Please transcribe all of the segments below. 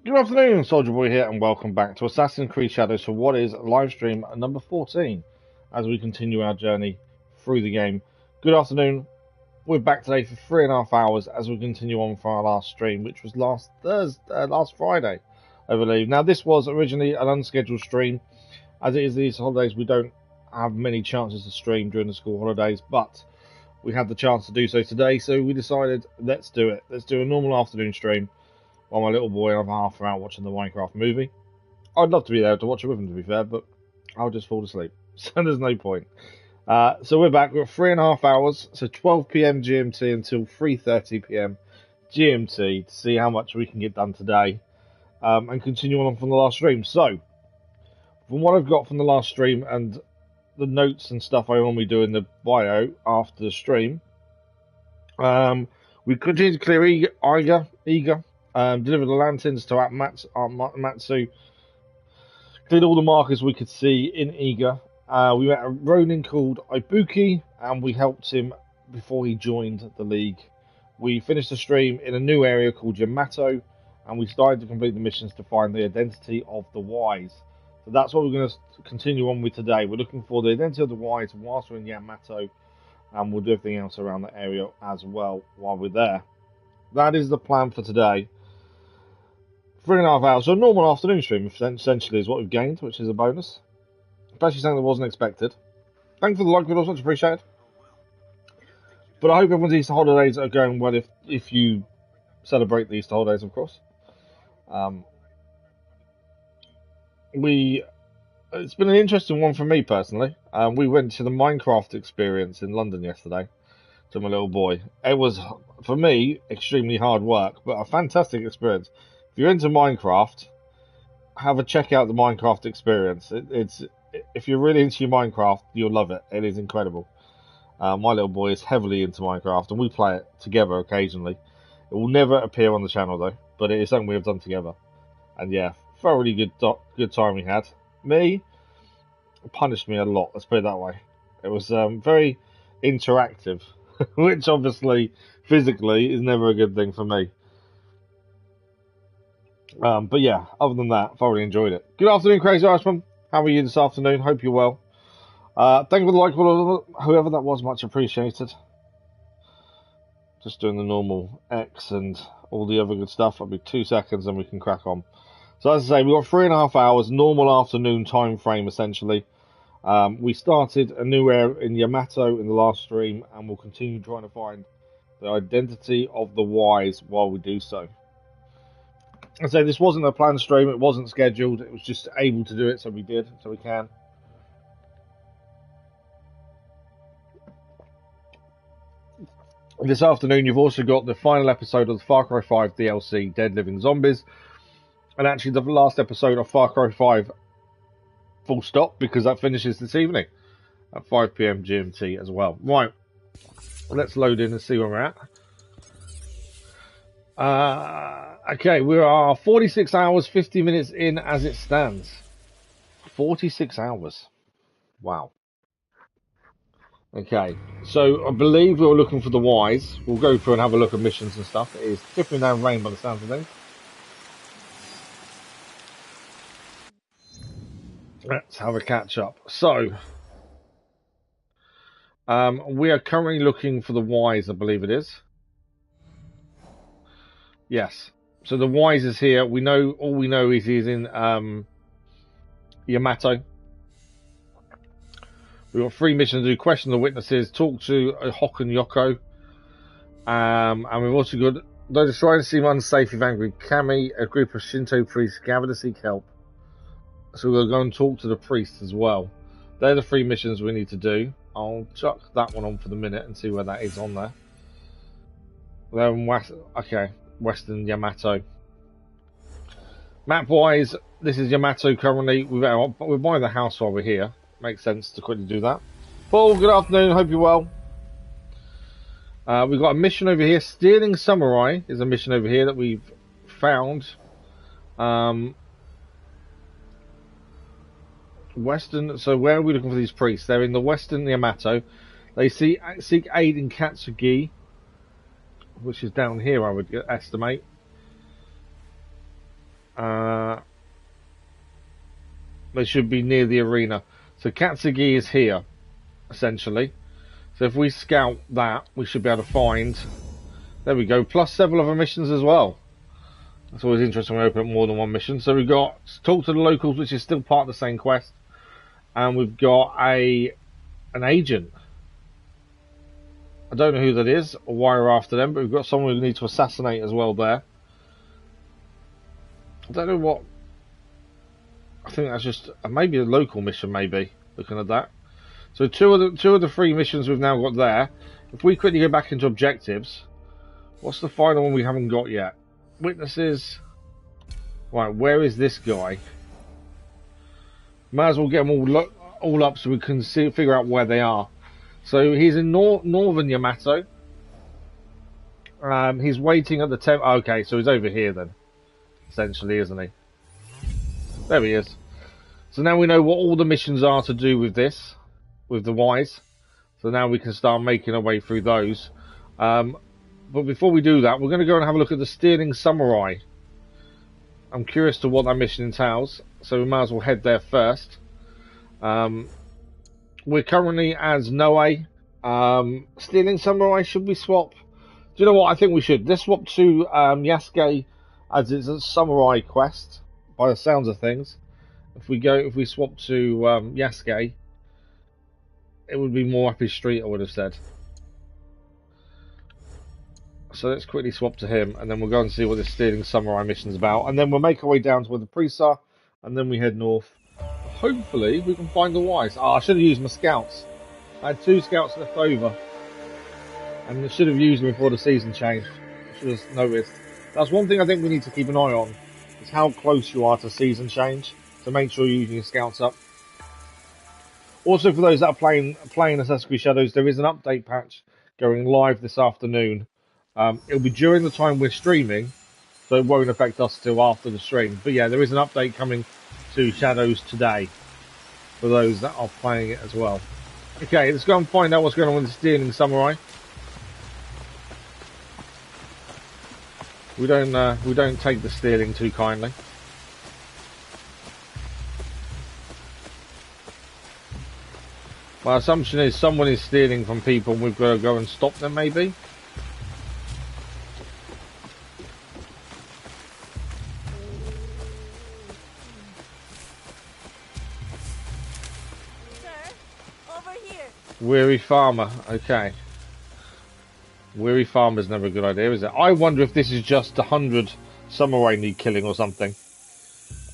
Good afternoon, Soldier Boy here, and welcome back to Assassin's Creed Shadows for what is live stream number 14 as we continue our journey through the game. Good afternoon. We're back today for 3.5 hours as we continue on for our last stream, which was last Friday, I believe. Now, this was originally an unscheduled stream. As it is these holidays, we don't have many chances to stream during the school holidays, but we had the chance to do so today, so we decided, let's do it. Let's do a normal afternoon stream while my little boy and I'm half around watching the Minecraft movie. I'd love to be there to watch it with him, to be fair, but I'll just fall asleep, so there's no point. So we're back. We've got 3.5 hours, so 12 p.m. GMT until 3:30 p.m. GMT to see how much we can get done today, and continue on from the last stream. So, from what I've got from the last stream and the notes and stuff I normally do in the bio after the stream, we continue to clear Eiga. Delivered the lanterns to Matsu. Cleared all the markers we could see in Eiga. We met a Ronin called Ibuki, and we helped him before he joined the league. We finished the stream in a new area called Yamato, and we started to complete the missions to find the identity of the Wise. So that's what we're going to continue on with today. We're looking for the identity of the Wise whilst we're in Yamato, and we'll do everything else around the area as well while we're there. That is the plan for today. 3.5 hours, so a normal afternoon stream essentially is what we've gained, which is a bonus. Especially something that wasn't expected. Thanks for the like, videos, much appreciated. But I hope everyone's Easter holidays are going well if you celebrate the Easter holidays, of course. It's been an interesting one for me personally. We went to the Minecraft experience in London yesterday to my little boy. It was, for me, extremely hard work, but a fantastic experience. If you're into Minecraft, have a check out the Minecraft experience. If you're really into your Minecraft, you'll love it. It is incredible. My little boy is heavily into Minecraft, and we play it together occasionally. It will never appear on the channel though, but it is something we have done together. And yeah, thoroughly good time we had. Me punished me a lot. Let's put it that way. It was very interactive, which obviously physically is never a good thing for me. But yeah, other than that, thoroughly enjoyed it. Good afternoon, Crazy Irishman. How are you this afternoon? Hope you're well. Thank you for the like, whoever that was, much appreciated. Just doing the normal X and all the other good stuff. It'll be 2 seconds and we can crack on. So as I say, we've got 3.5 hours, normal afternoon time frame essentially. We started a new area in Yamato in the last stream, and we'll continue trying to find the identity of the Wise while we do so. I say this wasn't a planned stream, it wasn't scheduled, it was just able to do it, so we did, so we can. This afternoon you've also got the final episode of the Far Cry 5 DLC, Dead Living Zombies, and actually the last episode of Far Cry 5 full stop, because that finishes this evening at 5 p.m. GMT as well. Right, let's load in and see where we're at. Okay, we are 46 hours, 50 minutes in as it stands. 46 hours. Wow. Okay, so I believe we were looking for the Wise. We'll go through and have a look at missions and stuff. It is tipping down rain by the sounds of things. Let's have a catch up. So, we are currently looking for the Wise, I believe it is. Yes. So the Wise is here. All we know is he's in Yamato. We've got 3 missions to do: question the witnesses, talk to Hok and Yoko. And we've also got, though the shrine seem unsafe with angry Kami, a group of Shinto priests gather to seek help. So we'll go and talk to the priests as well. They're the 3 missions we need to do. I'll chuck that one on for the minute and see where that is on there. They're in Western Yamato. Map wise, this is Yamato currently. We're by the house while we're here. Makes sense to quickly do that. Paul, good afternoon. Hope you're well. We've got a mission over here. Stealing Samurai is a mission over here that we've found. Western. So where are we looking for these priests? They're in the Western Yamato. They seek aid in Katsugi, which is down here, I would estimate. They should be near the arena. So Katsugi is here, essentially. So if we scout that, we should be able to find... There we go, plus several other missions as well. It's always interesting when we open up more than one mission. So we've got talk to the locals, which is still part of the same quest. And we've got an agent. I don't know who that is or why we're after them, but we've got someone we need to assassinate as well there. I don't know what... I think that's just maybe a local mission, maybe, looking at that. So two of the three missions we've now got there. If we quickly go back into objectives, what's the final one we haven't got yet? Witnesses. Right, where is this guy? Might as well get them all up so we can figure out where they are. So he's in northern Yamato. He's waiting at the temple. Okay, so he's over here then, essentially, isn't he? There he is. So now we know what all the missions are to do with this, with the Ys. So now we can start making our way through those. But before we do that, we're going to go and have a look at the Stealing Samurai. I'm curious to what that mission entails, so we might as well head there first. We're currently as Noe. Stealing Samurai, should we swap? Do you know what? I think we should. Let's swap to Yasuke as it's a samurai quest, by the sounds of things. If we swap to Yasuke, it would be more up his street, I would have said. So let's quickly swap to him, and then we'll go and see what this Stealing Samurai mission's about. And then we'll make our way down to where the priests are, and then we head north. Hopefully, we can find the Ys. Oh, I should have used my scouts. I had 2 scouts left over. And I should have used them before the season changed. I should have noticed. That's one thing I think we need to keep an eye on, is how close you are to season change, to make sure you're using your scouts up. Also, for those that are playing Assassin's Creed Shadows, there is an update patch going live this afternoon. It'll be during the time we're streaming, so it won't affect us till after the stream. But yeah, there is an update coming to Shadows today for those that are playing it as well. Okay, let's go and find out what's going on with the Stealing Samurai. We don't take the stealing too kindly. My assumption is someone is stealing from people and we've got to go and stop them, maybe? Weary farmer, okay. Weary farmer's never a good idea, is it? I wonder if this is just 100 samurai need killing or something.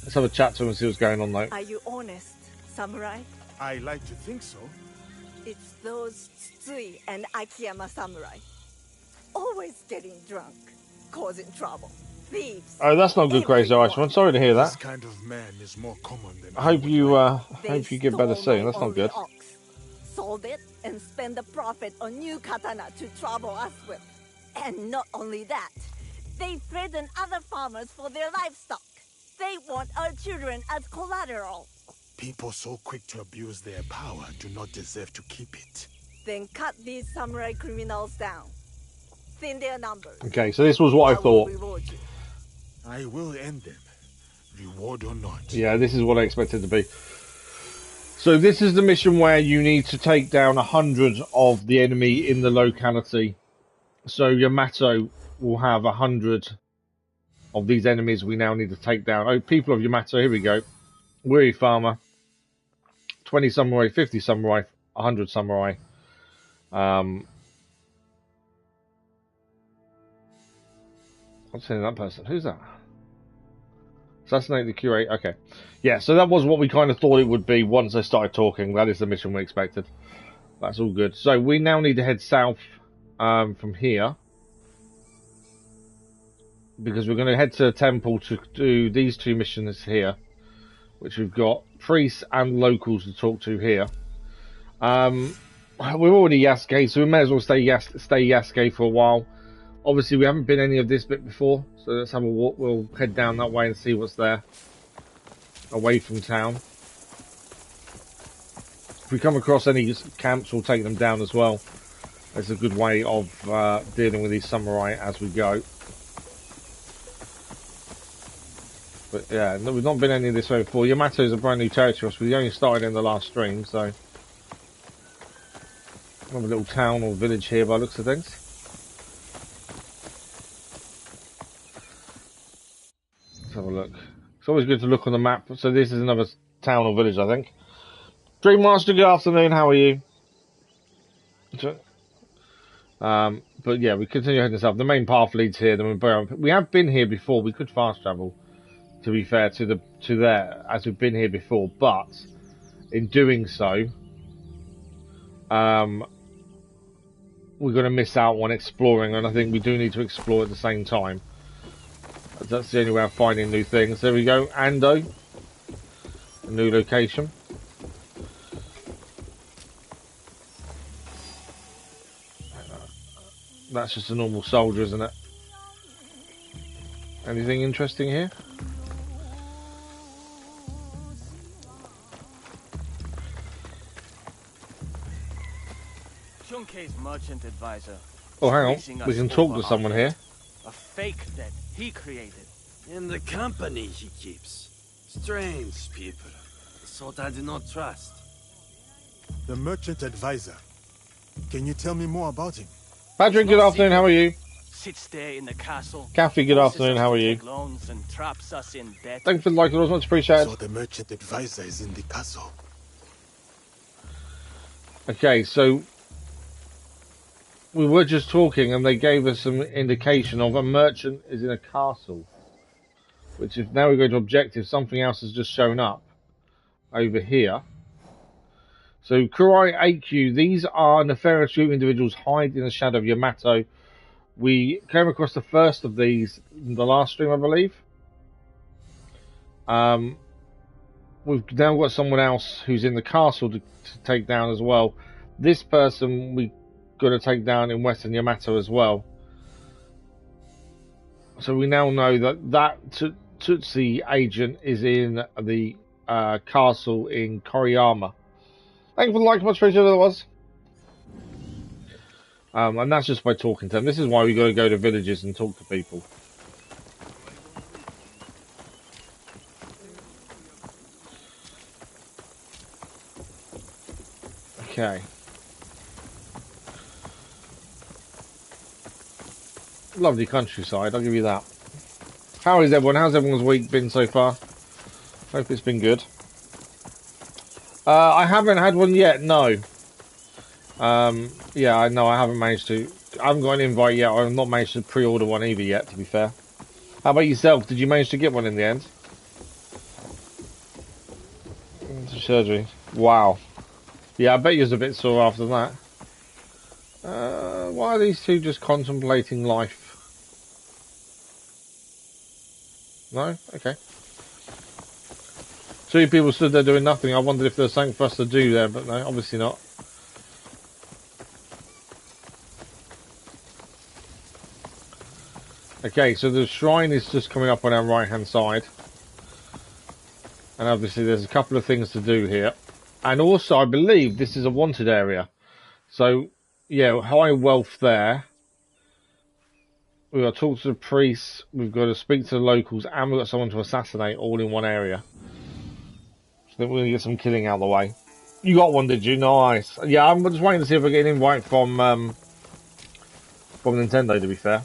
Let's have a chat to him and see what's going on, though. Are you honest, samurai? I like to think so. It's those Tsui and Akiyama samurai. Always getting drunk, causing trouble. Thieves. Oh, that's not good, Crazy Ice. I'm sorry to hear that. This kind of man is more common than I hope you get better soon. That's not good. Sold it and spent the profit on new katana to trouble us with. And not only that, they threaten other farmers for their livestock. They want our children as collateral. People so quick to abuse their power do not deserve to keep it. Then cut these samurai criminals down. Thin their numbers. Okay, so this was what I thought. I will end them, reward or not. Yeah, this is what I expected to be. So this is the mission where you need to take down 100 of the enemy in the locality. So Yamato will have 100 of these enemies we now need to take down. Oh, people of Yamato, here we go. Weary farmer, 20 samurai, 50 samurai, 100 samurai. What's in that person? Who's that? Assassinate the Kurai. Okay. Yeah, so that was what we kind of thought it would be once I started talking. That is the mission we expected. That's all good. So we now need to head south from here. Because we're going to head to the temple to do these 2 missions here. Which we've got priests and locals to talk to here. We're already Yasuke, so we may as well stay Yasuke for a while. Obviously, we haven't been any of this bit before, so let's have a walk. We'll head down that way and see what's there. Away from town. If we come across any camps, we'll take them down as well. It's a good way of dealing with these samurai as we go. But yeah, no, we've not been any of this way before. Yamato is a brand new territory, so we only started in the last stream, so... We have a little town or village here by the looks of things. Let's have a look. It's always good to look on the map. So this is another town or village, I think. Dream Master, good afternoon, how are you? But yeah, we continue heading south. The main path leads here. We have been here before. We could fast travel, to be fair, to there, as we've been here before. But in doing so, we're going to miss out on exploring, and I think we do need to explore at the same time. That's the only way of finding new things. There we go, Ando, a new location. That's just a normal soldier, isn't it? Anything interesting here? Chunke's merchant advisor. Oh, hang on. We can talk to someone here. A fake that he created. In the company he keeps. Strange people. The sort I do not trust. The merchant advisor. Can you tell me more about him? Patrick, good afternoon, how are you? Sits there in the castle. Kathy, good afternoon, how are you? Loans and traps us in debt. Thanks for the like, it was much appreciated. So the merchant advisor is in the castle. Okay, so we were just talking and they gave us some indication of a merchant is in a castle. Which if now we go to objective, something else has just shown up over here. So Kurai Eikyou, these are nefarious group individuals hide in the shadow of Yamato. We came across the first of these in the last stream, I believe. We've now got someone else who's in the castle to take down as well. This person we got to take down in Western Yamato as well. So we now know that Tutsi agent is in the castle in Koriyama. Thank you for the like, much appreciated it was. And that's just by talking to them. This is why we got to go to villages and talk to people. Okay. Lovely countryside, I'll give you that. How is everyone? How's everyone's week been so far? Hope it's been good. I haven't had one yet, no. Yeah, I know I haven't managed to. I haven't got an invite yet. I've not managed to pre-order one either yet, to be fair. How about yourself? Did you manage to get one in the end? Surgery. Wow. Yeah, I bet you was a bit sore after that. Why are these two just contemplating life? No? Okay. Two people stood there doing nothing. I wondered if there was something for us to do there, but no, obviously not. Okay, so the shrine is just coming up on our right hand side. And obviously there's a couple of things to do here. And also I believe this is a wanted area. So, yeah, high wealth there. We've got to talk to the priests, we've got to speak to the locals, and we've got someone to assassinate all in one area. So I think we're going to get some killing out of the way. You got one, did you? Nice. Yeah, I'm just waiting to see if I get an invite from Nintendo, to be fair.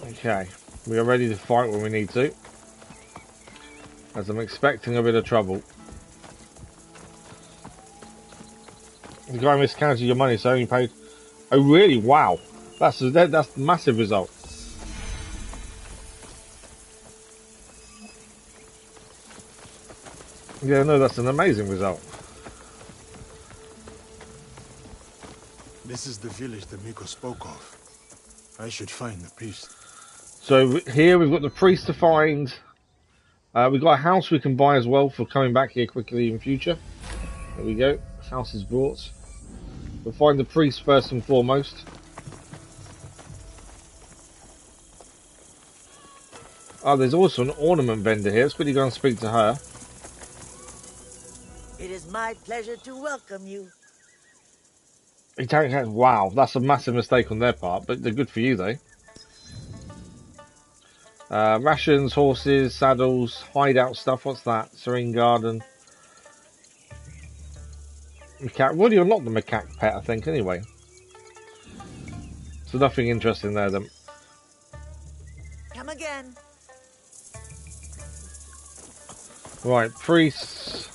Okay, we are ready to fight when we need to. As I'm expecting a bit of trouble. The guy miscounted your money, so only paid. Oh, really? Wow, that's a massive result. Yeah, no, that's an amazing result. This is the village that Miko spoke of. I should find the priest. So here we've got the priest to find. We've got a house we can buy as well for coming back here quickly in future. There we go. House is brought. We'll find the priest first and foremost. Oh, there's also an ornament vendor here. Let's quickly go and speak to her. It is my pleasure to welcome you. Wow, that's a massive mistake on their part, but they're good for you though. Rations, horses, saddles, hideout stuff. What's that? Serene garden. Macaque. Well, you unlocked the macaque pet, I think, anyway. So nothing interesting there then. Come again. Right, priests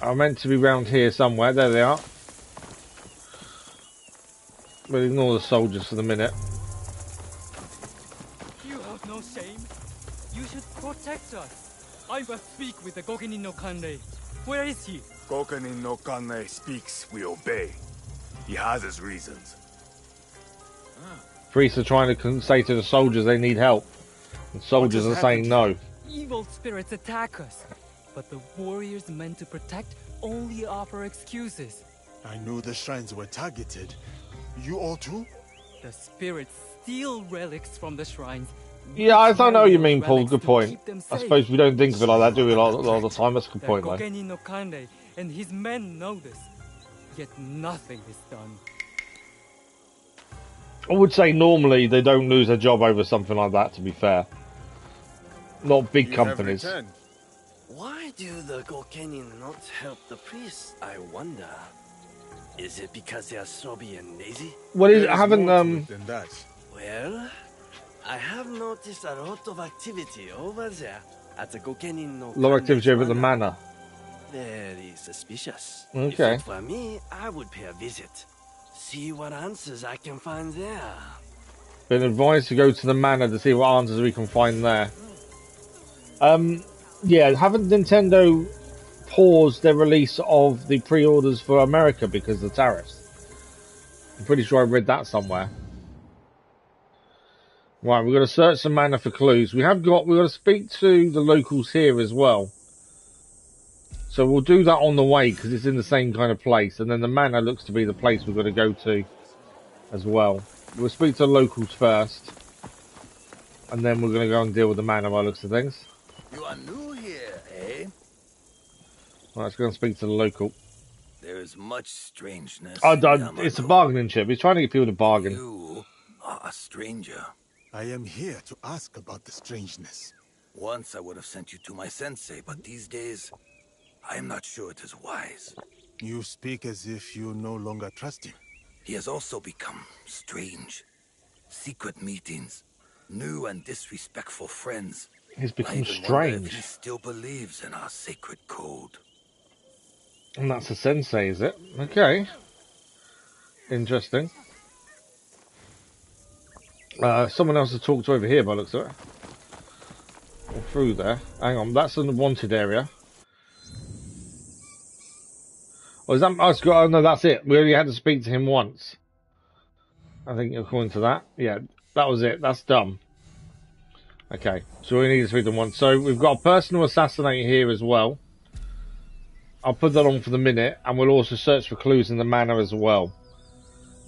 are meant to be round here somewhere. There they are. We'll ignore the soldiers for the minute. You have no shame. You should protect us. I must speak with the Gokenin no Kanrei. Where is he? Gokenin no Kanrei speaks, we obey. He has his reasons. Priests are trying to say to the soldiers they need help. And soldiers are saying no. Evil spirits attack us. But the warriors meant to protect only offer excuses. I knew the shrines were targeted. You all too? The spirits steal relics from the shrines. Yeah, I don't know what you mean, Paul. Good point. I suppose we don't think of it like that, do we, a lot of the time? That's a good point, though. Gokenin no Kanrei and his men know this. Yet nothing is done. I would say normally they don't lose their job over something like that, to be fair. Not big companies. Why do the Gokenin not help the priests, I wonder? Is it because they are snobby and lazy? Well, I haven't, Than that. Well, I have noticed a lot of activity over there at the Gokenin no low activity over the manor. manor. Very suspicious. Okay. If it were me, I would pay a visit. See what answers I can find there. Been advised to go to the manor to see what answers we can find there. Yeah, haven't Nintendo paused their release of the pre-orders for America because of the tariffs? I'm pretty sure I read that somewhere. Right, we've got to search the manor for clues. We've got to speak to the locals here as well. So we'll do that on the way because it's in the same kind of place. And then the manor looks to be the place we've got to go to as well. We'll speak to the locals first. And then we're going to go and deal with the manor by the looks of things. You are new here, eh? Right, let's go and speak to the local. There is much strangeness. It's a bargaining chip. He's trying to get people to bargain. You are a stranger. I am here to ask about the strangeness. Once I would have sent you to my sensei, but these days, I am not sure it is wise. You speak as if you no longer trust him. He has also become strange. Secret meetings, new and disrespectful friends. He's become I even wonder strange. if he still believes in our sacred code. And that's a sensei, is it? Okay. Interesting. Someone else to talk to over here by the looks of it. Or through there. Hang on, that's in the wanted area. Oh, is that... Oh, no, that's it. We only had to speak to him once. I think according to that. Yeah, that was it. That's done. Okay, so we need to speak to him once. So we've got a person to assassinate here as well. I'll put that on for the minute. And we'll also search for clues in the manor as well.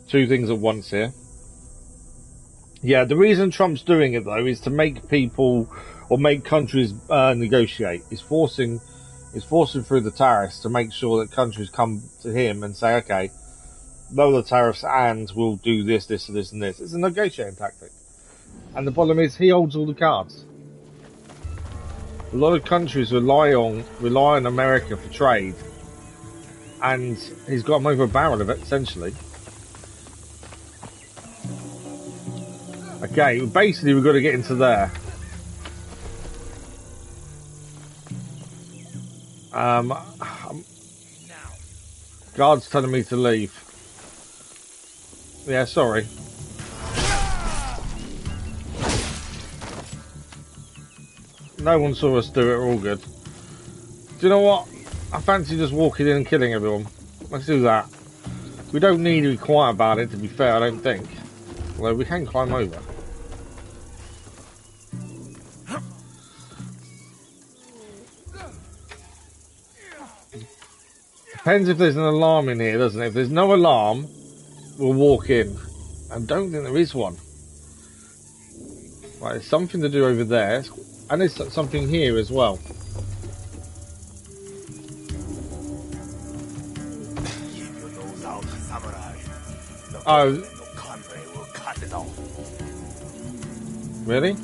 Two things at once here. Yeah, the reason Trump's doing it, though, is to make people, or make countries negotiate. He's forcing through the tariffs to make sure that countries come to him and say, okay, lower the tariffs and we'll do this, this, and this, and this. It's a negotiating tactic. And the problem is, he holds all the cards. A lot of countries rely on America for trade. And he's got them over a barrel of it, essentially. Okay, basically we've got to get into there. Guard's telling me to leave. Yeah, sorry. No one saw us do it, we're all good. Do you know what? I fancy just walking in and killing everyone. Let's do that. We don't need to be quiet about it, to be fair, I don't think. Although we can climb over. Depends if there's an alarm in here, doesn't it? If there's no alarm, we'll walk in. I don't think there is one. Right, there's something to do over there. And there's something here as well. samurai. The Oh. no Kanrei will cut it off. Really?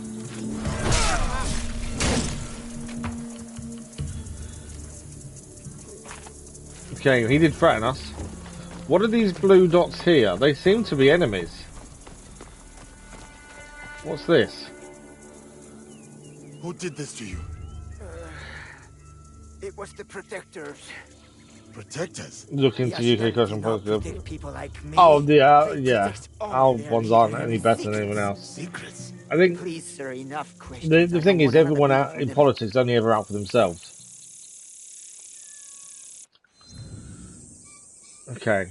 Okay, he did threaten us. What are these blue dots here? They seem to be enemies. What's this? Who did this to you? It was the protectors. Protectors? Look into UK question positive. Protect people like me. Oh, yeah, They yeah. protect all Our their ones aren't hidden any better than secrets. anyone else. Secrets? I think Please, sir, enough questions. the thing is, everyone out in politics is only ever out for themselves. Okay.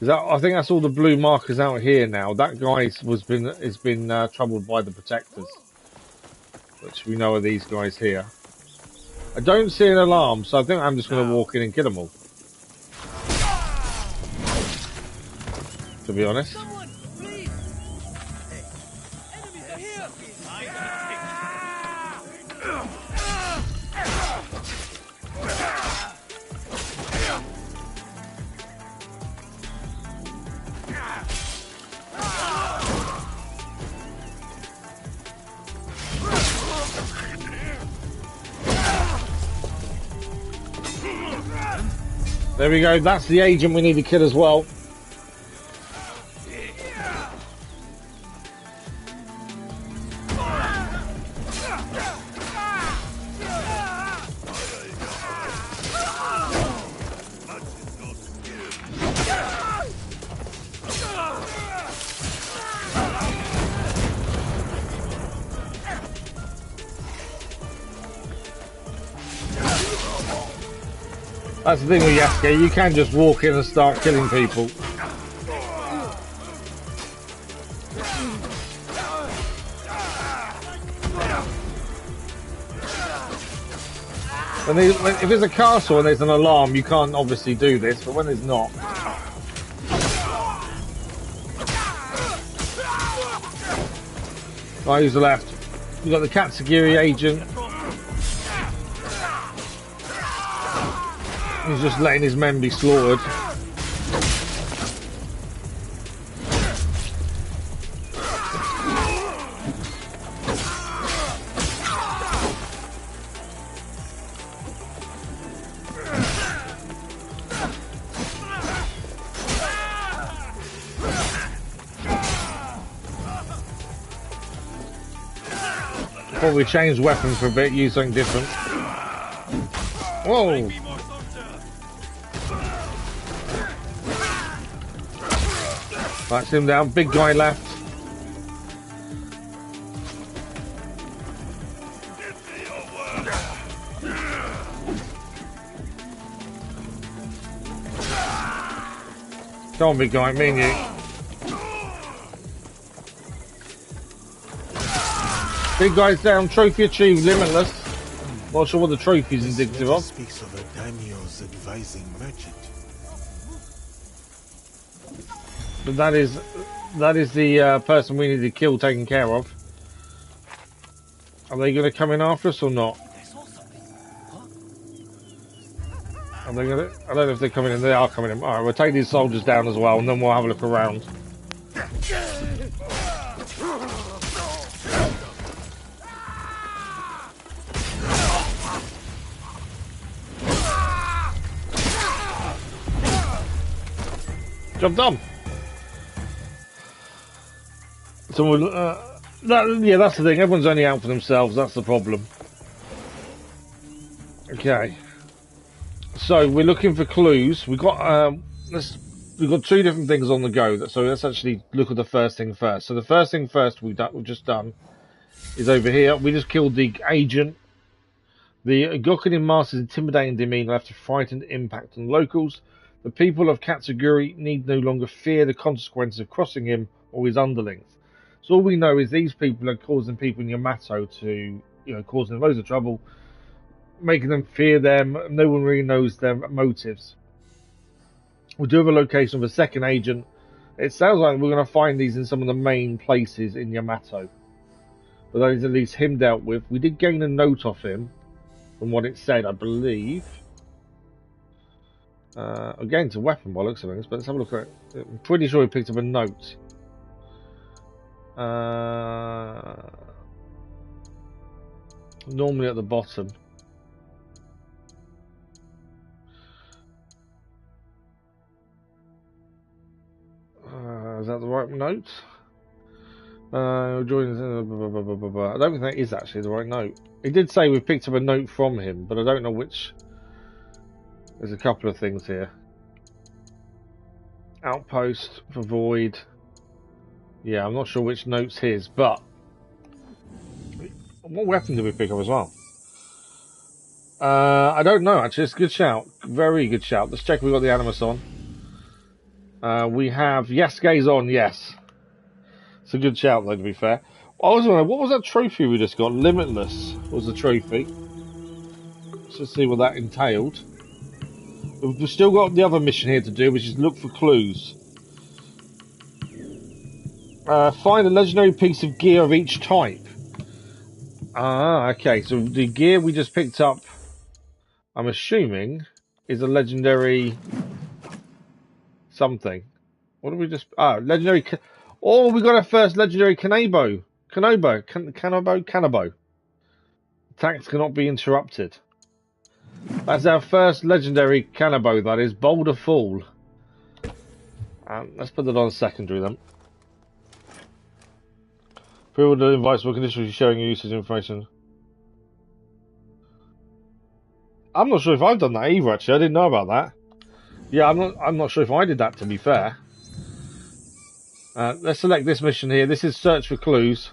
I think that's all the blue markers out here now. That guy has been troubled by the protectors, which we know are these guys here. I don't see an alarm, so I think I'm just going to walk in and kill them all. To be honest. Someone, please! Enemies are here! There we go. That's the agent we need to kill as well. That's the thing with Yasuke, you can just walk in and start killing people. If there's a castle and there's an alarm, you can't obviously do this, but when there's not... Right, who's the left? We've got the Katsugiri agent. He's just letting his men be slaughtered. Probably change weapons for a bit, use something different. Whoa! That's him down. Big guy left. Come on, big guy, me and you. Big guy's down. Trophy achieved. Limitless. Not sure what the trophy's indicative of. Speaks of a daimyo's advising merchant. But that is the person we need to kill taken care of. Are they going to come in after us or not? Are they going to? I don't know if they're coming in. They are coming in. All right, we'll take these soldiers down as well, and then we'll have a look around. Job done. So we'll, that's the thing. Everyone's only out for themselves. That's the problem. Okay. So we're looking for clues. We've got two different things on the go. So let's actually look at the first thing first. So the first thing first we've just done is over here. We just killed the agent. The Gokunin master's intimidating demeanor left a frightened impact on locals. The people of Katsugiri need no longer fear the consequences of crossing him or his underlings. So all we know is these people are causing people in Yamato to, causing loads of trouble, making them fear them. No one really knows their motives. We do have a location of a second agent. It sounds like we're going to find these in some of the main places in Yamato. But that is at least him dealt with. We did gain a note off him, from what it said, I believe. Again, it's a weapon by the looks of things, but let's have a look at it. I'm pretty sure he picked up a note. Normally at the bottom. Is that the right note? I don't think that is actually the right note. He did say we picked up a note from him, but I don't know which. There's a couple of things here. Outpost for Void. Yeah, I'm not sure which note's his, but what weapon did we pick up as well? I don't know actually. It's a good shout. Very good shout. Let's check if we got the Animus on. We have Yasuke's on, yes. It's a good shout though, to be fair. I was wondering, what was that trophy we just got? Limitless was the trophy. Let's just see what that entailed. We've still got the other mission here to do, which is look for clues. Find a legendary piece of gear of each type. Ah, okay. So the gear we just picked up, I'm assuming, is a legendary something. What did we just... Ah, legendary... Oh, we got our first legendary Kanabo. Kanabo. Attacks cannot be interrupted. That's our first legendary Kanabo, that is. Boulder Fall. Let's put it on secondary then. Pre-order invites will conditionally sharing your usage information. I'm not sure if I've done that either, actually. I didn't know about that. Yeah, I'm not sure if I did that, to be fair. Let's select this mission here. This is search for clues.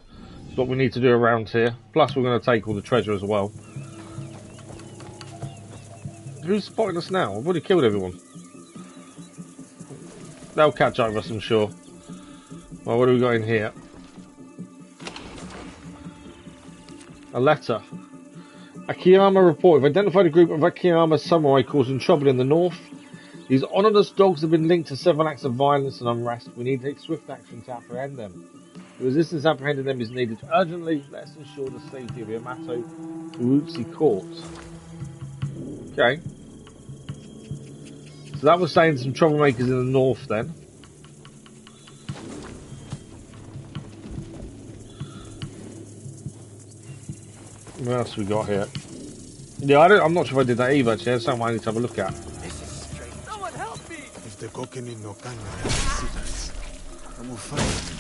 It's what we need to do around here. Plus, we're going to take all the treasure as well. Who's spotting us now? I've already killed everyone. They'll catch up with us, I'm sure. Well, what do we got in here? A letter. Akiyama report. We've identified a group of Akiyama samurai causing trouble in the north. These honourless dogs have been linked to several acts of violence and unrest. We need to take swift action to apprehend them. The resistance apprehending them is needed urgently. Let's ensure the safety of Yamato Uruzi Court. Okay. So that was saying some troublemakers in the north then. What else we got here? Yeah, I'm not sure if I did that either, actually. That's something I need to have a look at. This is strange. Someone help me! If the Gokenin no Kanna visit us, I will find them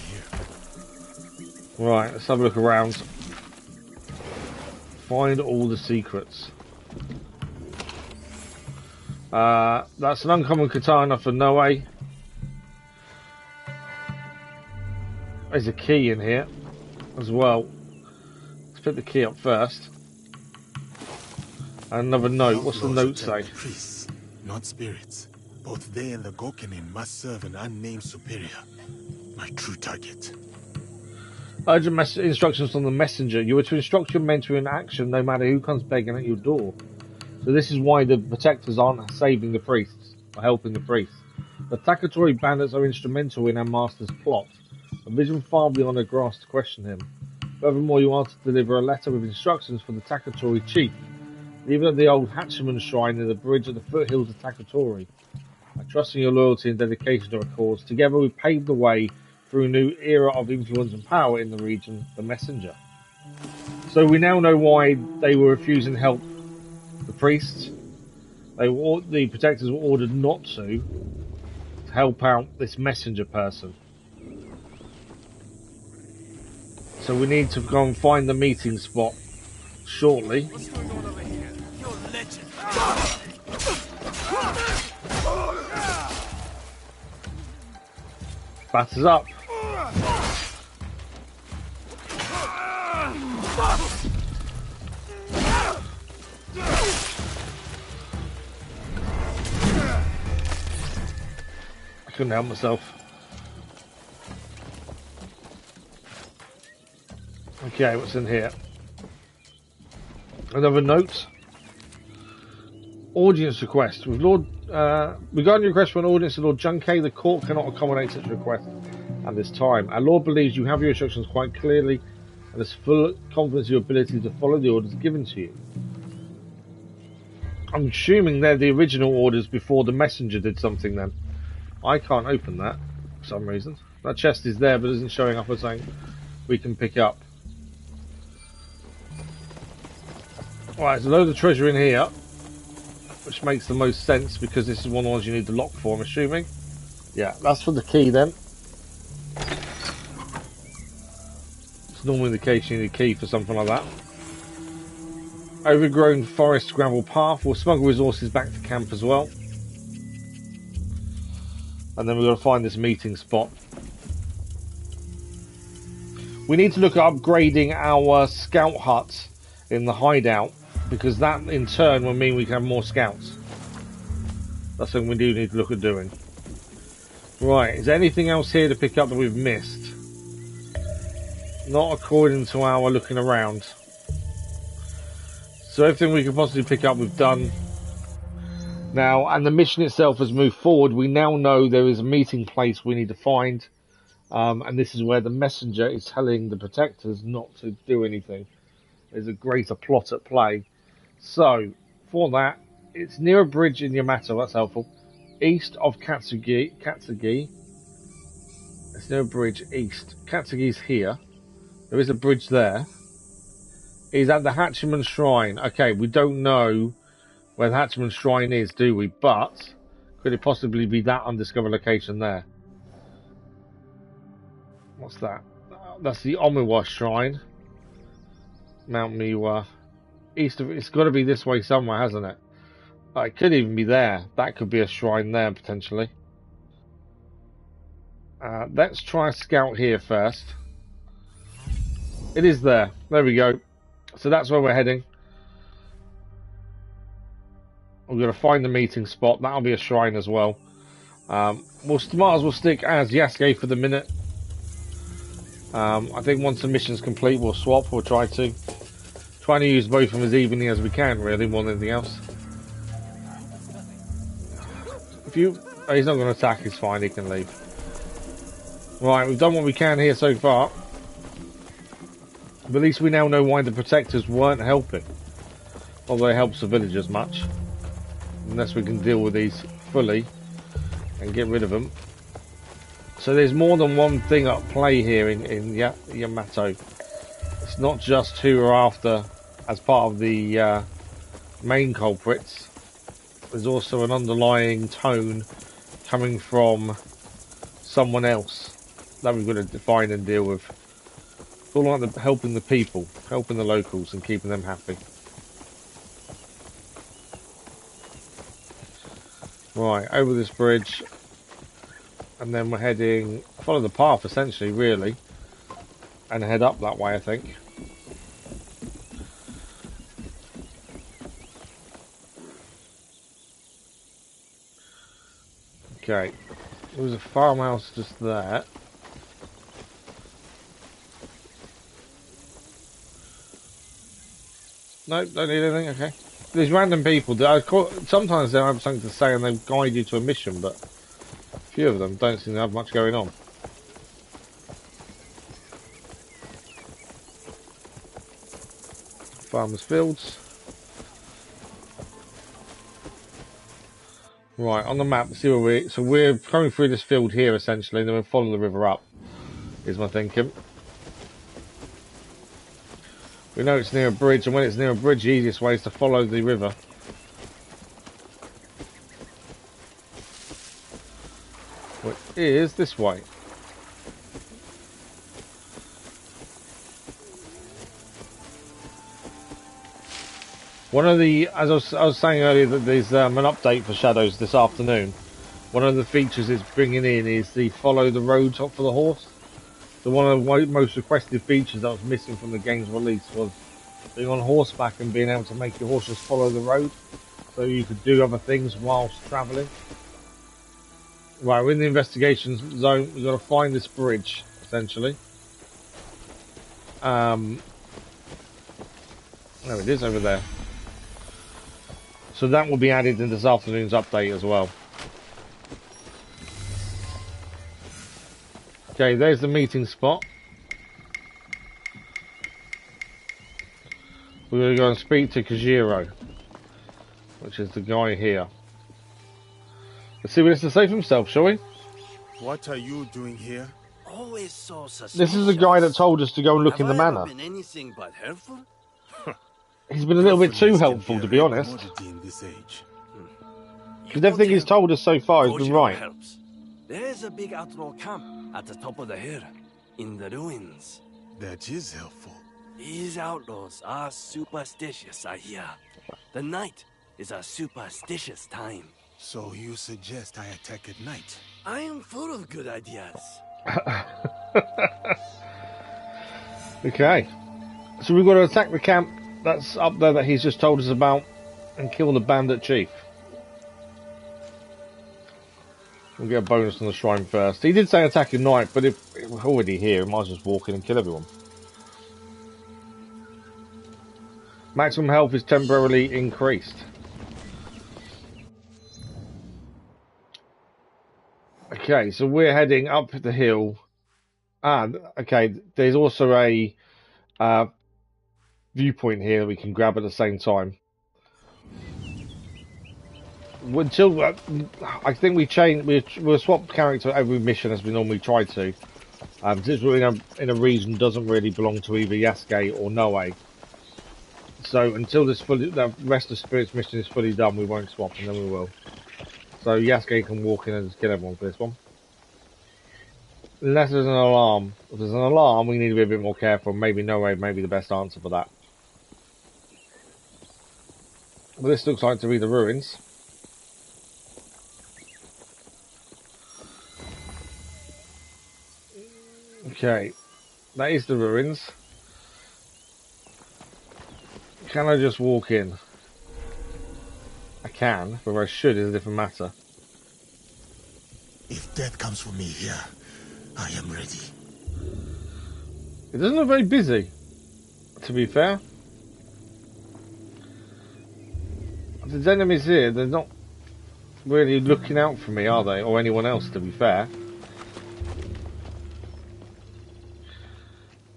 here. Right, let's have a look around. Find all the secrets. That's an uncommon katana for Noe. There's a key in here as well. Let's put the key up first. And another note. What's the note say? Priests, not spirits. Both they and the Gokenin must serve an unnamed superior. My true target. Urgent instructions from the messenger. You are to instruct your men to an action no matter who comes begging at your door. So this is why the protectors aren't saving the priests, or helping the priests. The Takatori bandits are instrumental in our master's plot. A vision far beyond the grass to question him. Furthermore, you are to deliver a letter with instructions for the Takatori chief. Leave it at the old Hachiman shrine near the bridge at the foothills of Takatori. I trust in your loyalty and dedication to our cause. Together we pave the way through a new era of influence and power in the region, the messenger. So we now know why they were refusing help the priests. The protectors were ordered not to help out this messenger person. So we need to go and find the meeting spot shortly. What's going on over here? You're a legend. Batters up. I couldn't help myself. Okay, what's in here? Another note. Audience request. With regarding your request for an audience to Lord Junkei, the court cannot accommodate such a request at this time. Our Lord believes you have your instructions quite clearly and has full confidence in your ability to follow the orders given to you. I'm assuming they're the original orders before the messenger did something then. I can't open that for some reason. That chest is there but isn't showing up as something we can pick up. Alright, there's a load of treasure in here, which makes the most sense because this is one of the ones you need the lock for, I'm assuming. Yeah, that's for the key then. It's normally the case you need a key for something like that. Overgrown forest gravel path. We'll smuggle resources back to camp as well. And then we've got to find this meeting spot. We need to look at upgrading our scout hut in the hideout, because that in turn will mean we can have more scouts. That's something we do need to look at doing. Right, is there anything else here to pick up that we've missed? Not according to our looking around. So everything we could possibly pick up we've done. Now, and the mission itself has moved forward. We now know there is a meeting place we need to find. And this is where the messenger is telling the protectors not to do anything. There's a greater plot at play. So, for that, it's near a bridge in Yamato, that's helpful. East of Katsugi. It's near a bridge east. Katsugi's here. There is a bridge there. Is at the Hachiman Shrine. Okay, we don't know where the Hachiman Shrine is, do we? But could it possibly be that undiscovered location there? What's that? That's the Omiwa Shrine. Mount Miwa. East of it's got to be this way somewhere, hasn't it? It could even be there. That could be a shrine there potentially. Let's try a scout here first. It is there. There we go. So that's where we're heading. We're going to find the meeting spot. That'll be a shrine as well. We'll might as well stick as Yasuke for the minute. I think once the mission's complete, we'll swap. We'll try to use both of them as evenly as we can, really, more than anything else. He's not going to attack. He's fine. He can leave. Right, we've done what we can here so far. But at least we now know why the protectors weren't helping. Although they help the villagers much. Unless we can deal with these fully and get rid of them. So there's more than one thing at play here in Yamato. It's not just who are after as part of the main culprits. There's also an underlying tone coming from someone else that we've got to define and deal with. It's all like helping the people, helping the locals and keeping them happy. Right, over this bridge. And then we're heading, follow the path essentially, really. And head up that way, I think. Okay. There was a farmhouse just there. Nope, don't need anything, okay. There's random people, sometimes they'll have something to say and they'll guide you to a mission, but a few of them don't seem to have much going on. Farmers' fields. Right, on the map, see where so we're coming through this field here essentially, and then we'll follow the river up, is my thinking. We know it's near a bridge, and when it's near a bridge, the easiest way is to follow the river. Which is this way. One of the, as I was saying earlier, that there's an update for Shadows this afternoon. One of the features it's bringing in is the follow the road for the horse. So one of the most requested features that was missing from the game's release was being on horseback and being able to make your horses follow the road, so you could do other things whilst travelling. Right, we're in the investigation zone. We've got to find this bridge, essentially. There it is over there. So that will be added in this afternoon's update as well. Okay, there's the meeting spot. We're going to go and speak to Kojiro. which is the guy here. Let's see what he has to say for himself, shall we? What are you doing here? Always so suspicious. This is the guy that told us to go and look in the manor. Have I ever been anything but helpful? He's been a little bit too helpful, to be honest. In this age. Because everything he's told us so far has been right. Helps. There's a big outlaw camp at the top of the hill, in the ruins. That is helpful. These outlaws are superstitious, I hear. The night is a superstitious time. So you suggest I attack at night? I am full of good ideas. Okay. So we've got to attack the camp that's up there that he's just told us about and kill the bandit chief. We'll get a bonus on the shrine first. He did say attack at night, but if we're already here, we might as well just walk in and kill everyone. Maximum health is temporarily increased. Okay, so we're heading up the hill. And, okay, there's also a viewpoint here that we can grab at the same time. Until I think we'll swap character every mission as we normally try to. Since we're in a region that doesn't really belong to either Yasuke or Noe. So until the rest of Spirit's mission is fully done, we won't swap, and then we will. So Yasuke can walk in and just kill everyone for this one. Unless there's an alarm. If there's an alarm, we need to be a bit more careful. Maybe Noe may be the best answer for that. Well, this looks like to be the ruins. Okay, that is the ruins. Can I just walk in? I can, but I should is a different matter. If death comes for me here, I am ready. It doesn't look very busy, to be fair. If there's enemies here, they're not really looking out for me, are they? Or anyone else, to be fair.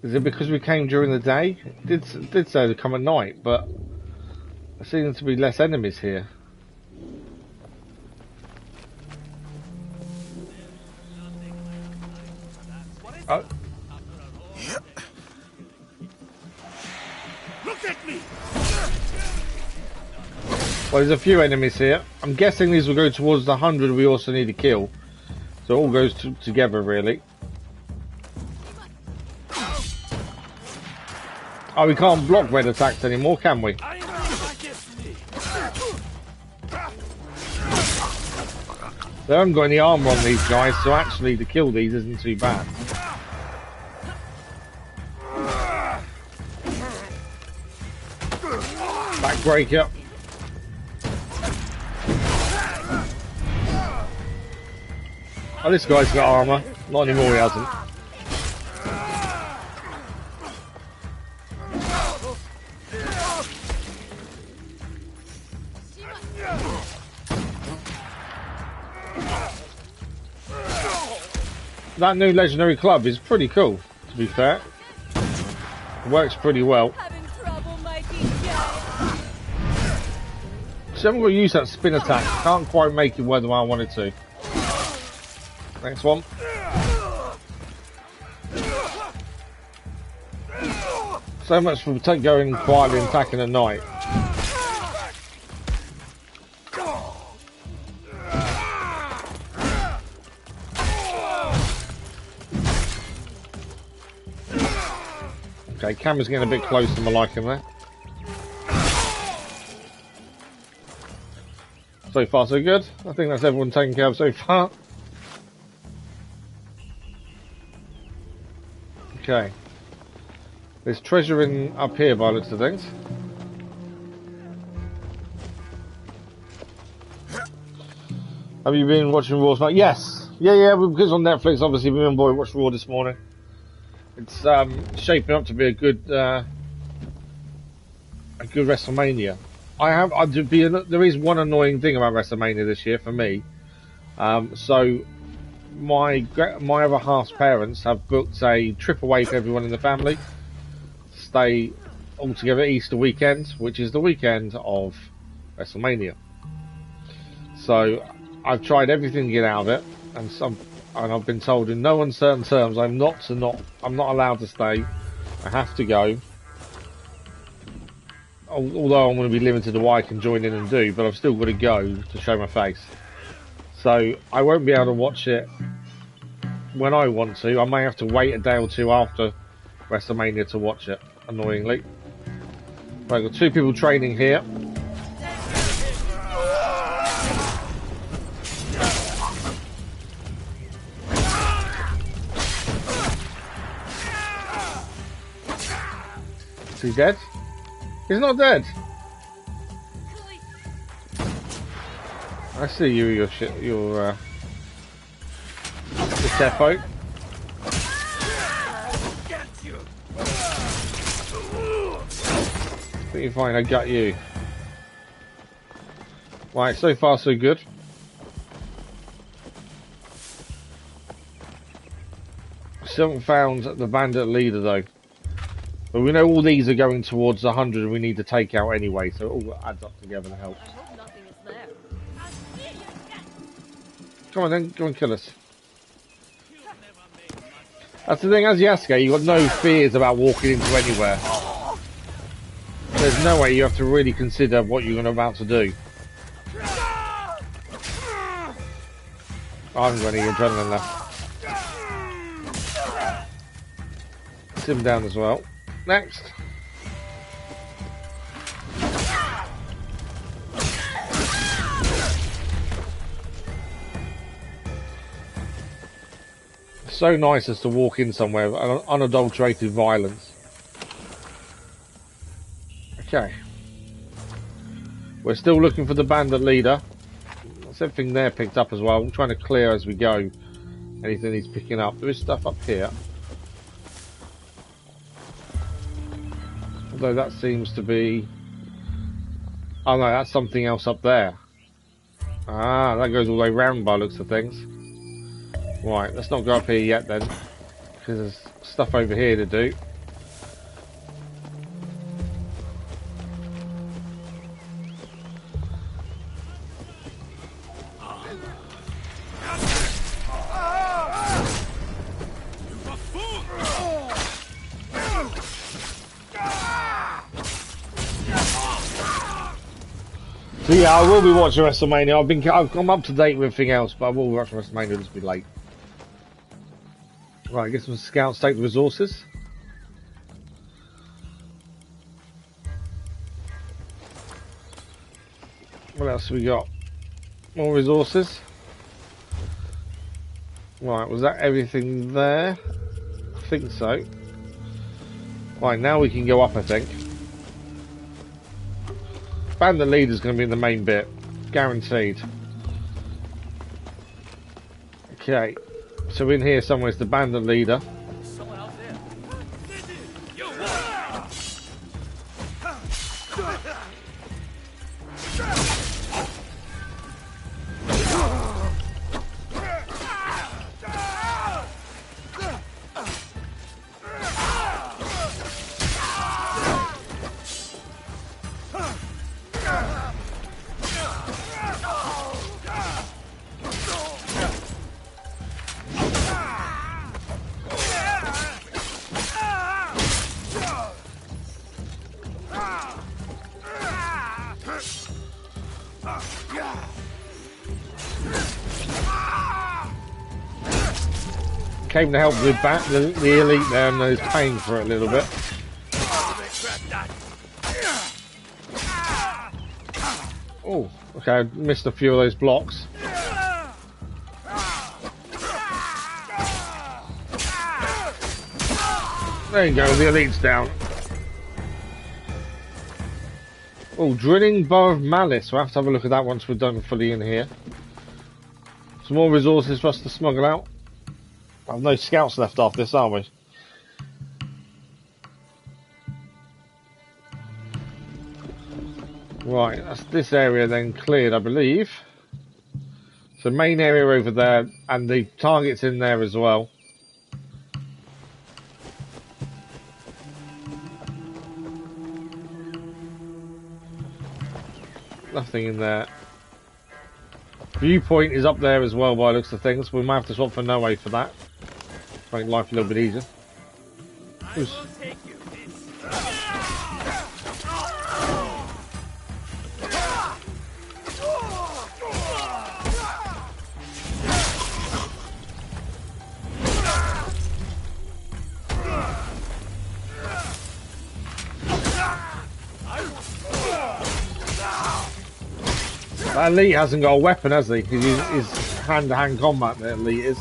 Is it because we came during the day? It did say to come at night, but there seems to be less enemies here. Oh. Look at me. Well, there's a few enemies here. I'm guessing these will go towards the 100 we also need to kill. So it all goes together, really. Oh, we can't block red attacks anymore, can we? They haven't got any armor on these guys, so actually to kill these isn't too bad. Backbreaker. Oh, this guy's got armor. Not anymore, he hasn't. That new legendary club is pretty cool, to be fair. It works pretty well. So I haven't got to use that spin attack. Can't quite make it where I wanted to. Next one. So much for going quietly and attacking at night. Okay, camera's getting a bit close to my liking there. So far so good. I think that's everyone taken care of so far. Okay. There's treasure in up here by the looks of things. Have you been watching Raw tonight? Yes. Yeah, because on Netflix obviously we've been watched Raw this morning. It's shaping up to be a good WrestleMania. There is one annoying thing about WrestleMania this year for me. So my other half's parents have booked a trip away for everyone in the family to stay all together Easter weekend, which is the weekend of WrestleMania. So I've tried everything to get out of it, and I've been told in no uncertain terms I'm not allowed to stay. I have to go. Although I'm going to be limited to what I can join in and do, but I've still got to go to show my face. So I won't be able to watch it when I want to. I may have to wait a day or two after WrestleMania to watch it, annoyingly. Right, I've got two people training here. Is he dead? He's not dead. I see you, your Tefo. I think you're fine, I got you. Right, so far so good. Still haven't found the bandit leader though. But we know all these are going towards 100 and we need to take out anyway, so it all adds up together and helps. I hope nothing is there. Come on then, go and kill us. That's the thing, as Yasuke, you've got no fears about walking into anywhere. There's no way you have to really consider what you're about to do. I haven't got any adrenaline left. Sit him down as well. Next. So nice as to walk in somewhere with unadulterated violence. Okay. We're still looking for the bandit leader. That's everything there picked up as well. I'm trying to clear as we go anything he's picking up. There is stuff up here. Although that seems to be... Oh no, that's something else up there. Ah, that goes all the way round by looks of things. Right, let's not go up here yet then, because there's stuff over here to do. So yeah, I will be watching WrestleMania. I'm up to date with everything else, but I will watch WrestleMania. It'll just be late. Right, get some scouts, take the resources. What else have we got? More resources. Right, was that everything there? I think so. Right, now we can go up, I think. Bandit leader's going to be in the main bit. Guaranteed. Okay. So in here somewhere is the bandit leader. Someone out there. Came to help the elite there, and is paying for it a little bit. Oh, okay, I missed a few of those blocks. There you go, the elite's down. Oh, drilling bar of malice. We'll have to have a look at that once we're done fully in here. Some more resources for us to smuggle out. I've no scouts left after this, are we? Right, that's this area then cleared, I believe. So main area over there, and the target's in there as well. Nothing in there. Viewpoint is up there as well by the looks of things. We might have to swap for no way for that. Make life a little bit easier. Oops. That elite hasn't got a weapon, has he? He's hand-to-hand combat, the elite is.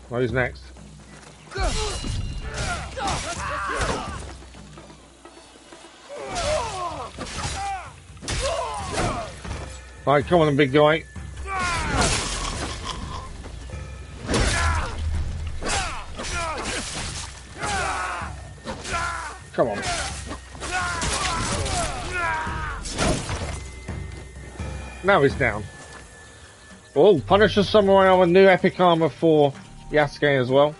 Well, who's next? Right, come on, big guy. Come on. Now he's down. Oh, Punisher Samurai on a new epic armor for Yasuke as well.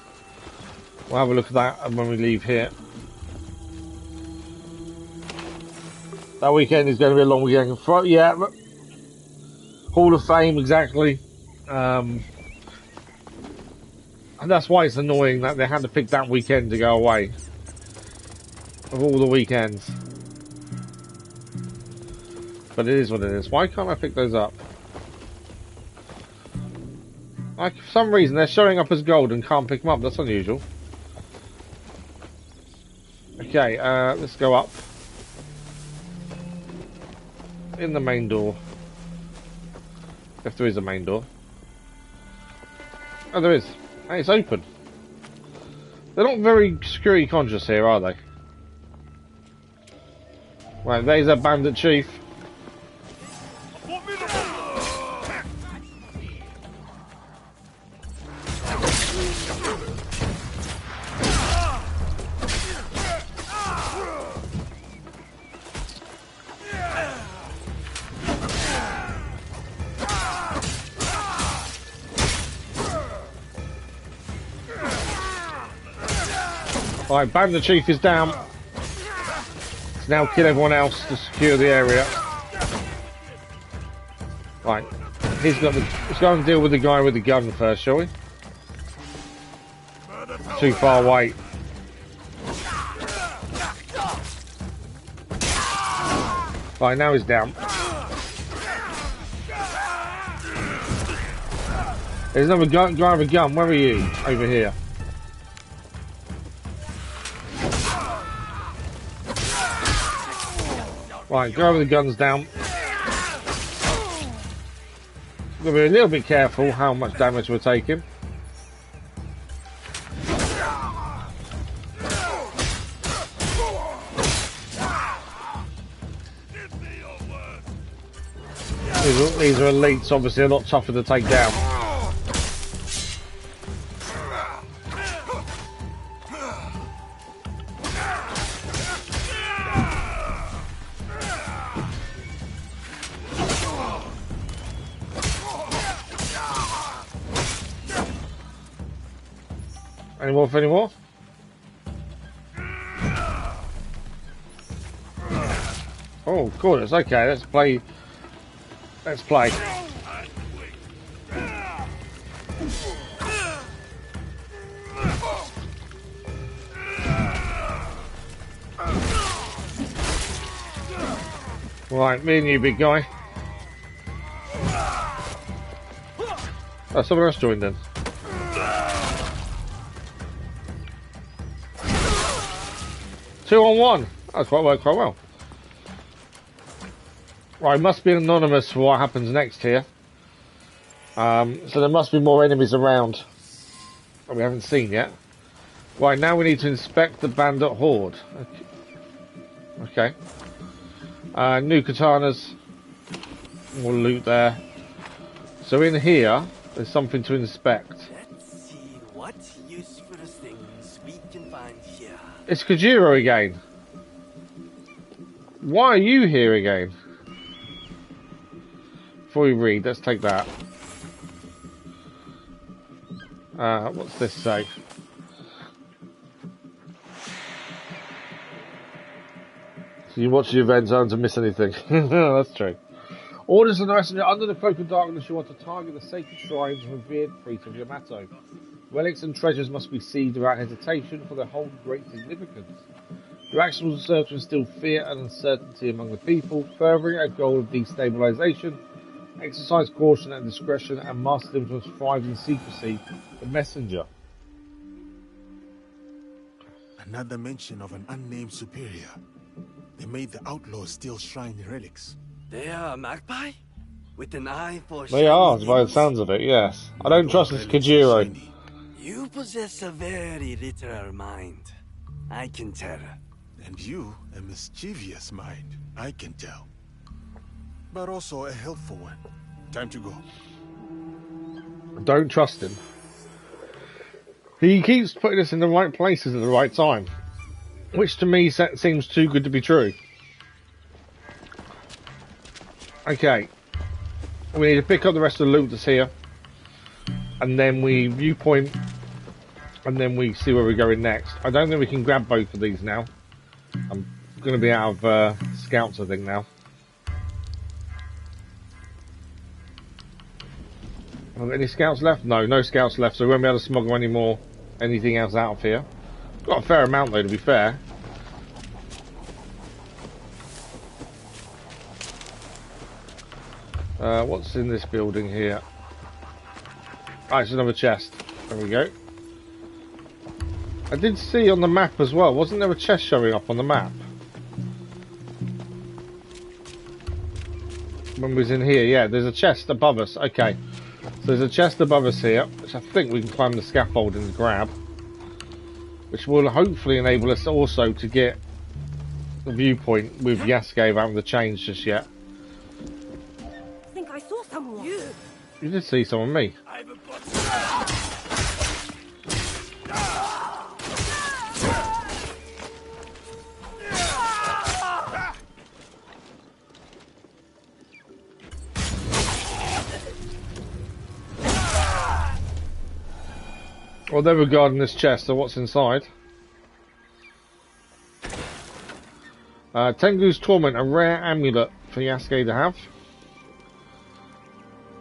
We'll have a look at that when we leave here. That weekend is going to be a long weekend. Yeah, Hall of Fame, exactly. And that's why it's annoying that they had to pick that weekend to go away. Of all the weekends. But it is what it is. Why can't I pick those up? Like, for some reason they're showing up as gold and can't pick them up. That's unusual. Okay, let's go up. In the main door. If there is a main door. Oh, there is. Hey, it's open. They're not very security conscious here, are they? Right, there's a bandit chief. Right, bandit chief is down. Let's now kill everyone else to secure the area. Right, let's go and deal with the guy with the gun first, shall we? Too far away. Right, now he's down. There's another guy with a gun. Where are you? Over here. Right, go over the guns down. We've got to be a little bit careful how much damage we're taking. These are elites, obviously a lot tougher to take down. Any more? Oh, cool, it's okay, let's play. Let's play. Right, me and you, big guy. Oh, someone else joined in. Two on one. That's worked quite well. Right, must be anonymous for what happens next here. So there must be more enemies around that we haven't seen yet. Right, now we need to inspect the bandit horde. Okay. New katanas. More loot there. So in here, there's something to inspect. Let's see what useful things we can find here. It's Kojiro again. Why are you here again? Before we read, let's take that. What's this say? So you watch the events, aren't to miss anything. That's true. Orders of the messenger, under the cloak of darkness, you want to target the sacred shrines and revered priest of Yamato. Relics and treasures must be seized without hesitation, for they hold great significance. Your actions will serve to instill fear and uncertainty among the people, furthering a goal of destabilization. Exercise caution and discretion, and master them must thrive in secrecy. The messenger. Another mention of an unnamed superior. They made the outlaws steal shrine relics. They are a magpie? With an eye for They are, shiny by the things? sounds of it, yes. I don't trust this Kajiro. You possess a very literal mind. I can tell. And you, a mischievous mind, I can tell. But also a helpful one. Time to go. Don't trust him. He keeps putting us in the right places at the right time. Which to me seems too good to be true. Okay. We need to pick up the rest of the loot that's here. And then we viewpoint. And then we see where we're going next. I don't think we can grab both of these now. I'm going to be out of scouts, I think, now. Have we got any scouts left? No, no scouts left, so we won't be able to smuggle anything else out of here. Got a fair amount though, to be fair. What's in this building here? Ah, it's another chest. There we go. I did see on the map as well, wasn't there a chest showing up on the map? When we was in here, yeah, there's a chest above us. Okay. So there's a chest above us here, which I think we can climb the scaffolding and grab. Which will hopefully enable us also to get the viewpoint with Yasuke without the change just yet. I think I saw someone. You did see someone, me. Well, they're regarding this chest, so what's inside? Tengu's Torment, a rare amulet for Yasuke to have.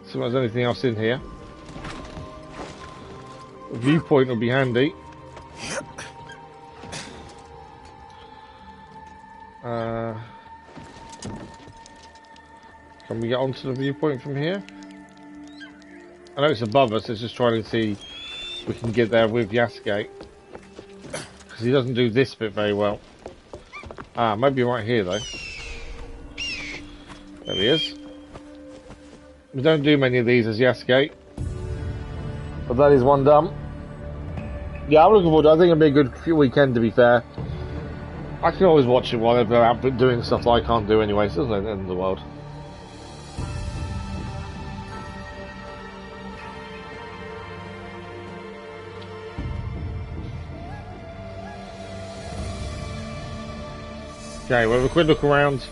See if there's anything else in here. A viewpoint will be handy. Can we get onto the viewpoint from here? I know it's above us, it's just trying to see if we can get there with Yasuke. Because he doesn't do this bit very well. Ah, maybe right here though. There he is. We don't do many of these as Yasuke. But that is one done. Yeah, I'm looking forward to it. I think it'll be a good weekend, to be fair. I can always watch it while they're out doing stuff that I can't do anyway, so it's not the end of the world. Okay, we'll have a quick look around,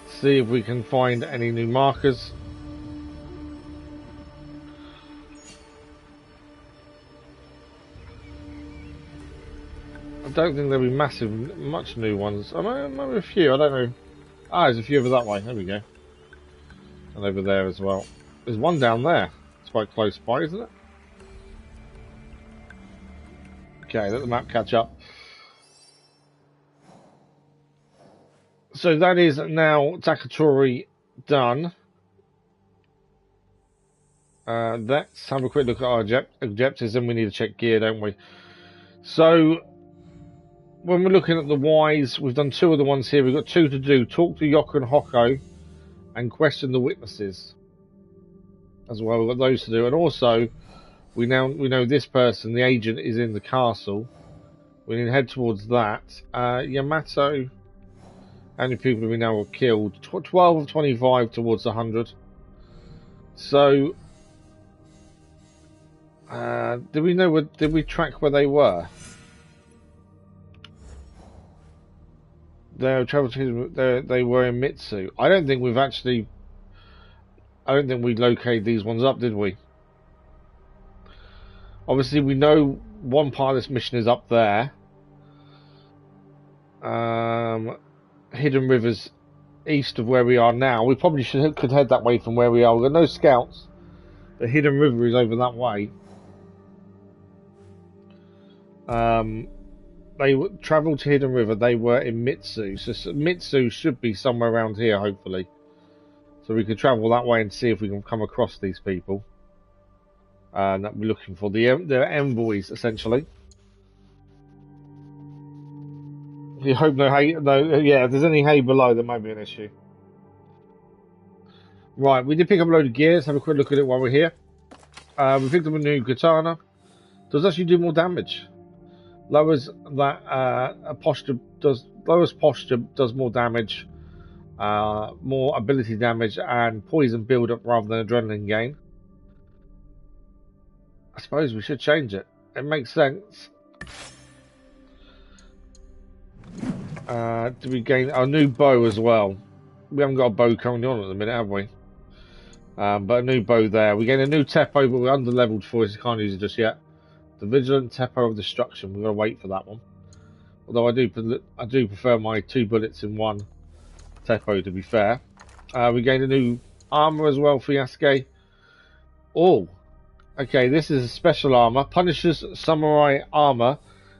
see if we can find any new markers. I don't think there'll be much new ones. I mean, maybe a few, I don't know. Ah, there's a few over that way, there we go. And over there as well. There's one down there. It's quite close by, isn't it? Okay, let the map catch up. So that is now Takatori done. Let's have a quick look at our objectives, and we need to check gear, don't we? So, when we're looking at the whys, we've done 2 of the ones here. We've got 2 to do. Talk to Yoko and Hoko, and question the witnesses. As well, we've got those to do. And also, we know this person, the agent, is in the castle. We need to head towards that. Yamato... How many people have we now killed? 12 of 25 towards 100. So, did we track where they were? They travel to. They were in Mitsu. I don't think we've actually. I don't think we located these ones up, did we? Obviously, we know one part of this mission is up there. Hidden River's east of where we are now. We probably could head that way from where we are. We've got no scouts. The Hidden River is over that way. They travelled to Hidden River. They were in Mitsu. So Mitsu should be somewhere around here, hopefully. So we could travel that way and see if we can come across these people. That we're looking for. The envoys, essentially. You hope no hay. No, yeah, if there's any hay below, there might be an issue. Right, we did pick up a load of gear. Let's have a quick look at it while we're here. We picked up a new katana. Does actually do more damage. Lowers that posture does. Lowers posture does more damage. More ability damage and poison build up rather than adrenaline gain. I suppose we should change it. It makes sense. Do we gain our new bow as well? We haven't got a bow currently on at the minute, have we? But a new bow there. We gain a new Teppo, but we're under leveled for it, so can't use it just yet. The Vigilant Teppo of Destruction. We've got to wait for that one. Although I do prefer my 2 bullets in 1 Teppo, to be fair. We gained a new armor as well for Yasuke. Oh, okay. This is a special armor. Punisher's Samurai armor.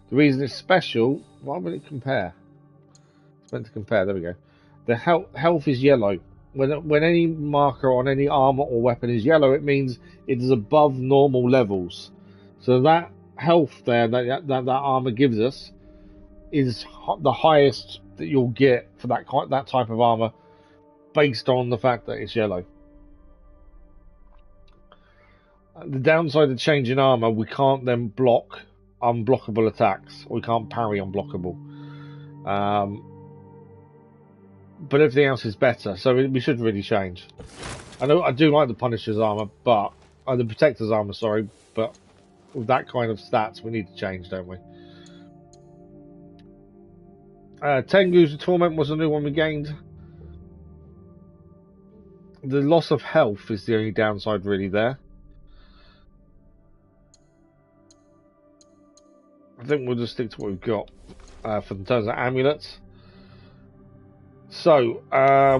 The reason it's special. Why would it compare? It's meant to compare. There we go. The health is yellow. When any marker on any armor or weapon is yellow, it means it is above normal levels. So that health there that armor gives us is the highest that you'll get for that type of armor, based on the fact that it's yellow. The downside of changing armor, we can't then block unblockable attacks. We can't parry unblockable. But everything else is better, so we should really change. I do like the Punisher's armor, but the Protector's armor, sorry, but with that kind of stats, we need to change, don't we? Tengu's Torment was a new one we gained. The loss of health is the only downside really there. I think we'll just stick to what we've got for in terms of amulets. So,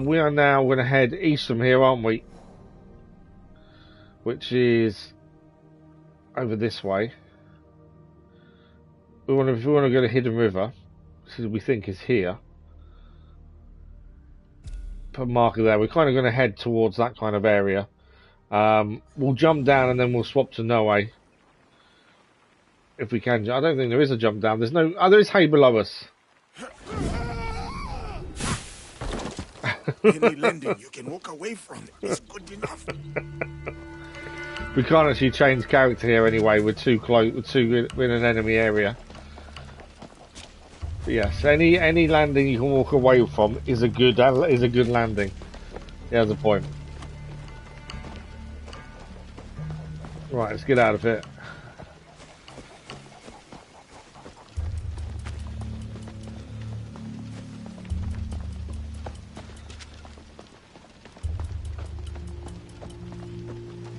we are now going to head east from here, aren't we? Which is over this way. If we want to go to Hidden River, which we think is here. Put a marker there. We're kind of going to head towards that kind of area. We'll jump down and then we'll swap to Noe. If we can. I don't think there is a jump down. There's no... Oh, there is hay below us. Any landing you can walk away from is good enough. We can't actually change character here anyway. We're too close. We're in an enemy area. But yes, any landing you can walk away from is a good landing. Yeah, that's a point. Right, let's get out of here.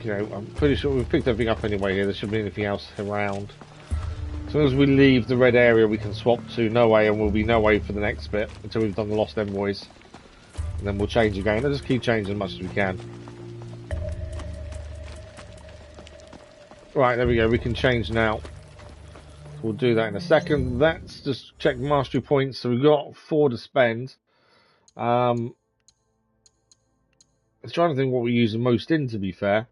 Okay, I'm pretty sure we've picked everything up anyway here. There shouldn't be anything else around. As soon as we leave the red area, we can swap to Noe, and we'll be Noe for the next bit until we've done the Lost Envoys. And then we'll change again. I'll just keep changing as much as we can. Right, there we go. We can change now. We'll do that in a second. Let's just check mastery points. So we've got 4 to spend. I was trying to think what we use the most in, to be fair.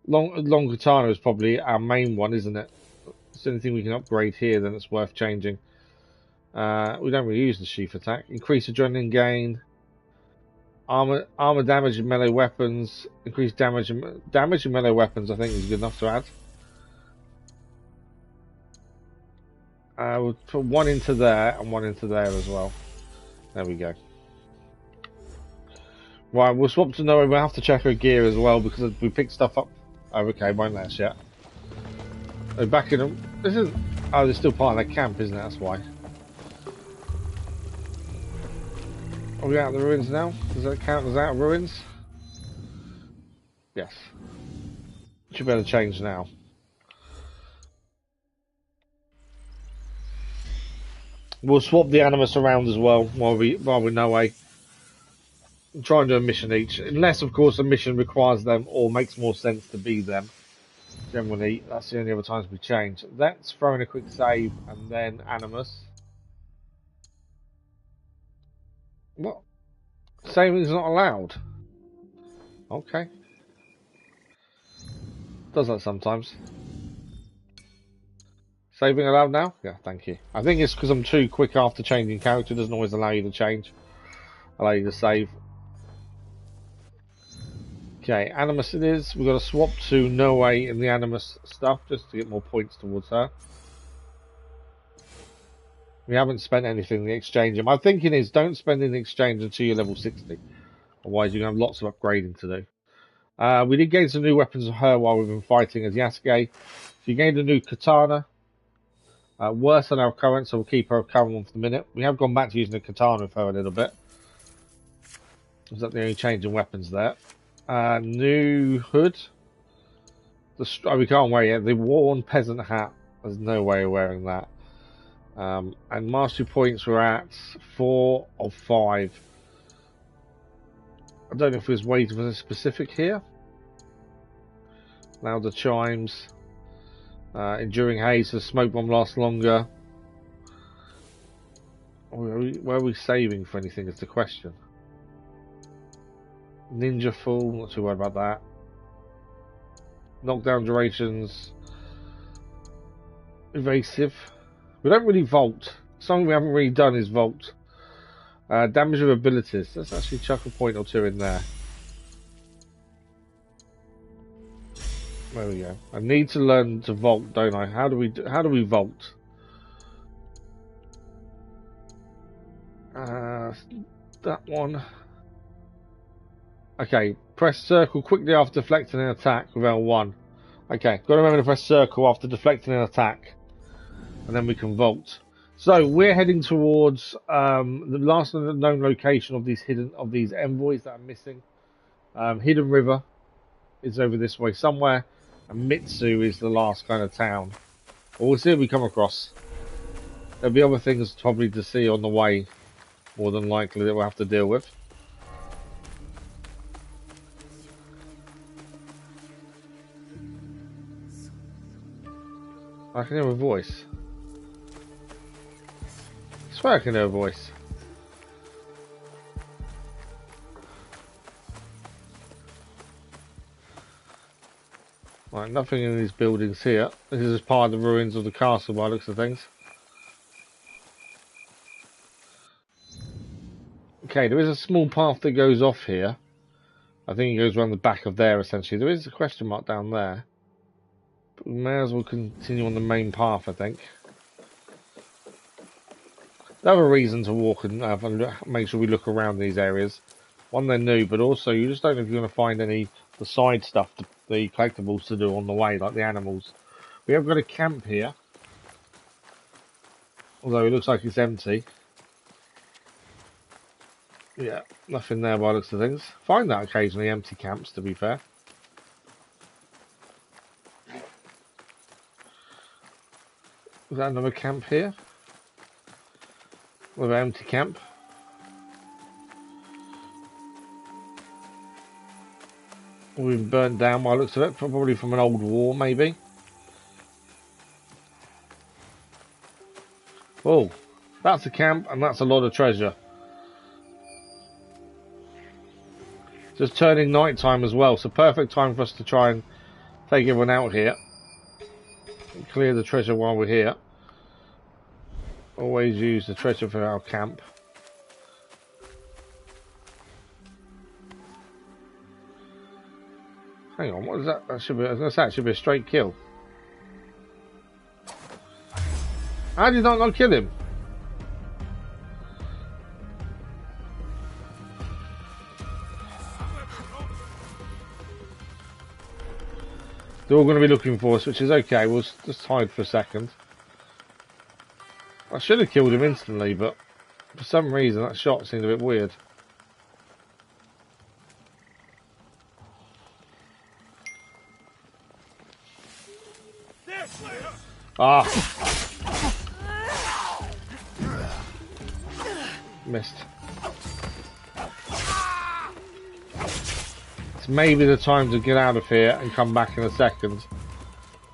Long katana is probably our main one, isn't it? If there's anything we can upgrade here, then it's worth changing. We don't really use the sheath attack. Increase adrenaline gain. Armor damage and melee weapons. Increase damage and melee weapons, I think, is good enough to add. We'll put 1 into there and 1 into there as well. There we go. Right, we'll swap to Noe. We'll have to check her gear as well because we picked stuff up. Oh, okay, won't let us yet. Oh, back in them. This is. Oh, they're still part of that camp, isn't it? That's why. Are we out of the ruins now? Does that count as out of ruins? Yes. Should be able to change now. We'll swap the animus around as well while we're no way. Try and do a mission each, unless of course a mission requires them or makes more sense to be them. Generally, that's the only other times we change. Let's throw in a quick save and then animus. What? Saving's not allowed. Okay. Does that sometimes. Saving allowed now? Yeah, thank you. I think it's because I'm too quick after changing character. It doesn't always allow you to change. Allow you to save. Okay, animus it is. We've got to swap to Noe in the animus stuff just to get more points towards her. We haven't spent anything in the exchange. My thinking is don't spend in the exchange until you're level 60. Otherwise you're going to have lots of upgrading to do. We did gain some new weapons of her while we've been fighting as Yasuke. So you gained a new katana. Worse than our current, so we'll keep our current one for the minute. We have gone back to using a katana with her a little bit. Is that the only change in weapons there? New hood. We can't wear it yet. The worn peasant hat. There's no way of wearing that. And mastery points we're at 4 of 5. I don't know if there's ways for a specific here. Louder chimes. Enduring haze, so the smoke bomb lasts longer. Where are we saving for anything is the question. Ninja full, not too worried about that. Knockdown durations. Evasive. We don't really vault. Something we haven't really done is vault. Damage of abilities. Let's actually chuck a point or two in there. There we go. I need to learn to vault, don't I? How do we vault? That one. Okay, press circle quickly after deflecting an attack with L1. Okay, got to remember to press circle after deflecting an attack, and then we can vault. So we're heading towards the last known location of these envoys that are missing. Hidden River is over this way somewhere, and Mitsu is the last kind of town. But we'll see what we come across. There'll be other things probably to see on the way, more than likely, that we'll have to deal with. I can hear a voice. I swear I can hear a voice. Right, nothing in these buildings here. This is part of the ruins of the castle by the looks of things. Okay, there is a small path that goes off here. I think it goes around the back of there essentially. There is a question mark down there. But we may as well continue on the main path, I think. Another reason to walk and make sure we look around these areas. One, they're new, but also you just don't know if you're going to find any the side stuff, the collectibles to do on the way, like the animals. We have got a camp here. Although it looks like it's empty. Yeah, nothing there by the looks of things. Find that occasionally, empty camps, to be fair. Is that another camp here? Another empty camp. We've burnt down by the looks of it, probably from an old war, maybe. Oh, that's a camp, and that's a lot of treasure. Just turning night time as well, so perfect time for us to try and take everyone out here. And clear the treasure while we're here. Always use the treasure for our camp. Hang on, what is that? That should be, I was going to say, it should be a straight kill. How did I not kill him? They're all going to be looking for us, which is okay. We'll just hide for a second. I should have killed him instantly, but for some reason that shot seemed a bit weird. Ah! Missed. It's maybe the time to get out of here and come back in a second.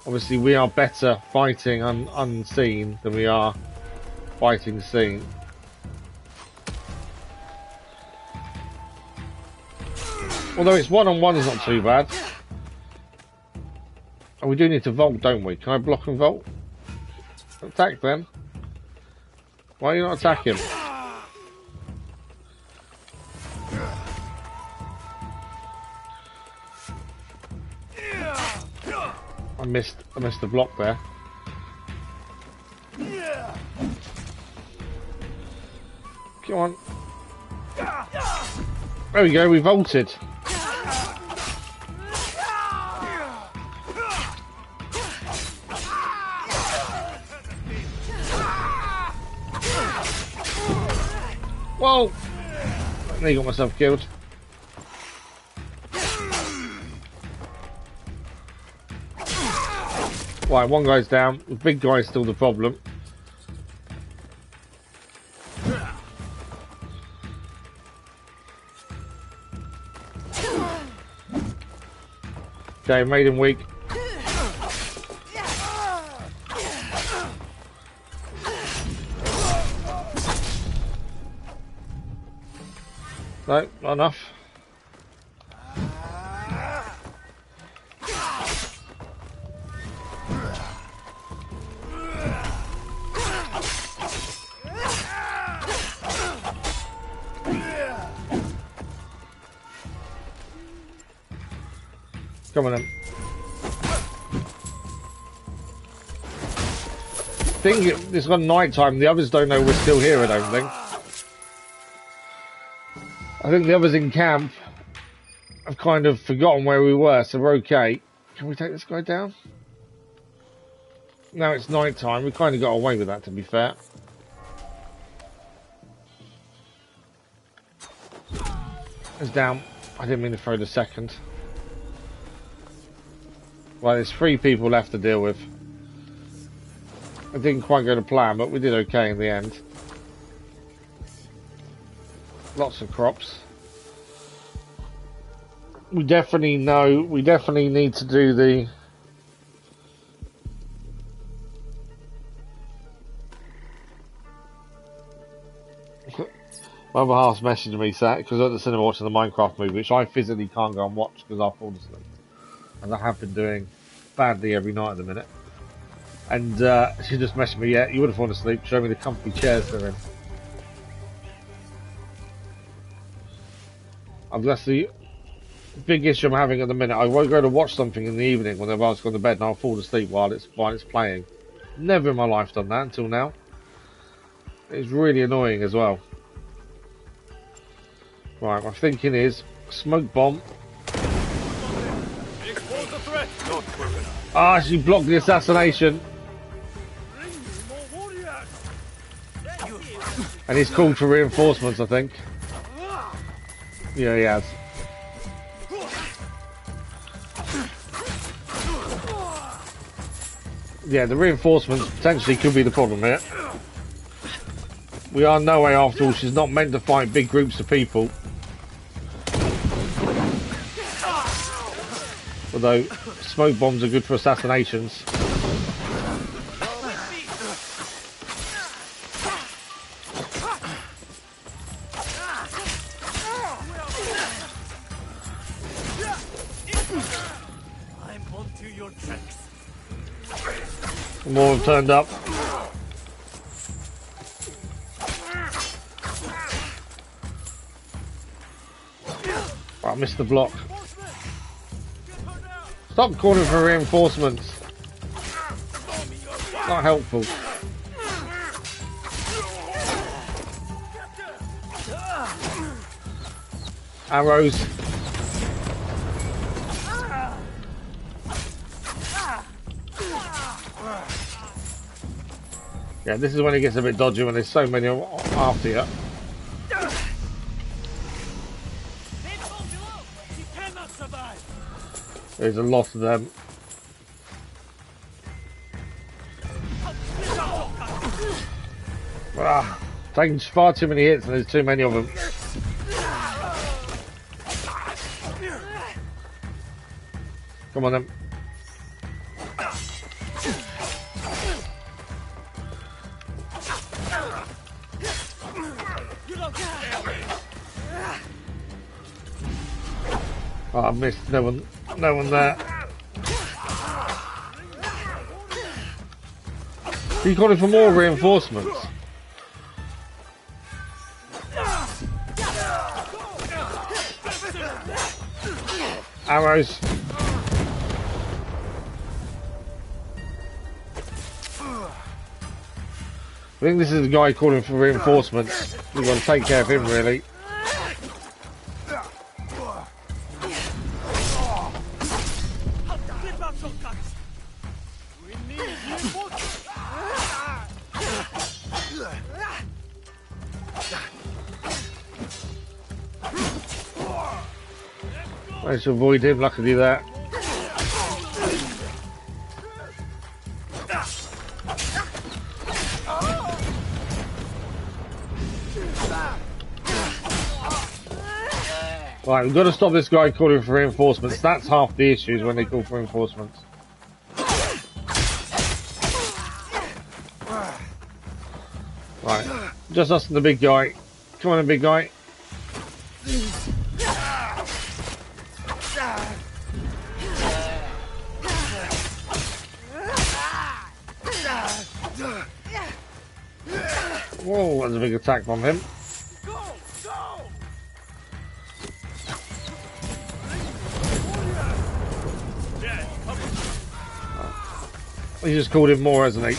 Obviously, we are better fighting unseen than we are fighting seen. Although it's one-on-one is not too bad. Oh, we do need to vault, don't we? Can I block and vault? Attack then. Why are you not attacking? I missed the block there. Come on. There we go, we vaulted. Whoa! I nearly got myself killed. Right, one guy's down. The big guy's still the problem. Okay, made him weak. No, not enough. Come on then. It's got night time. The others don't know we're still here, I don't think. I think the others in camp have kind of forgotten where we were, so we're okay. Can we take this guy down? Now it's night time. We kind of got away with that, to be fair. It's down. I didn't mean to throw the second. Well, there's 3 people left to deal with. It didn't quite go to plan, but we did okay in the end. Lots of crops. We definitely need to do the... My other half's messaged me, Sat, because I was at the cinema watching the Minecraft movie, which I physically can't go and watch because I fall asleep. As I have been doing badly every night at the minute. And she just messaged me, yeah, you would have fallen asleep, show me the comfy chairs they're in. That's the big issue I'm having at the minute. I won't go to watch something in the evening when everyone's gone to bed and I'll fall asleep while it's playing. Never in my life done that until now. It's really annoying as well. Right, my thinking is smoke bomb. Ah, she blocked the assassination. And he's called for reinforcements, I think. Yeah, he has. Yeah, the reinforcements potentially could be the problem here. We are no way after all. She's not meant to fight big groups of people. Although smoke bombs are good for assassinations. I'm onto your tracks. More have turned up. I missed the block. Stop calling for reinforcements. Not helpful. Arrows. Yeah, this is when it gets a bit dodgy when there's so many after you. There's a lot of them. Ah, taking far too many hits and there's too many of them. Come on then. Oh, I missed. No one there. You calling for more reinforcements? Arrows. I think this is the guy calling for reinforcements. We've got to take care of him, really. Managed to avoid him, luckily that. Right, we've got to stop this guy calling for reinforcements. That's half the issues when they call for reinforcements. Right, just us and the big guy. Come on in, big guy. Whoa, that's a big attack from him. He just called him more, hasn't he?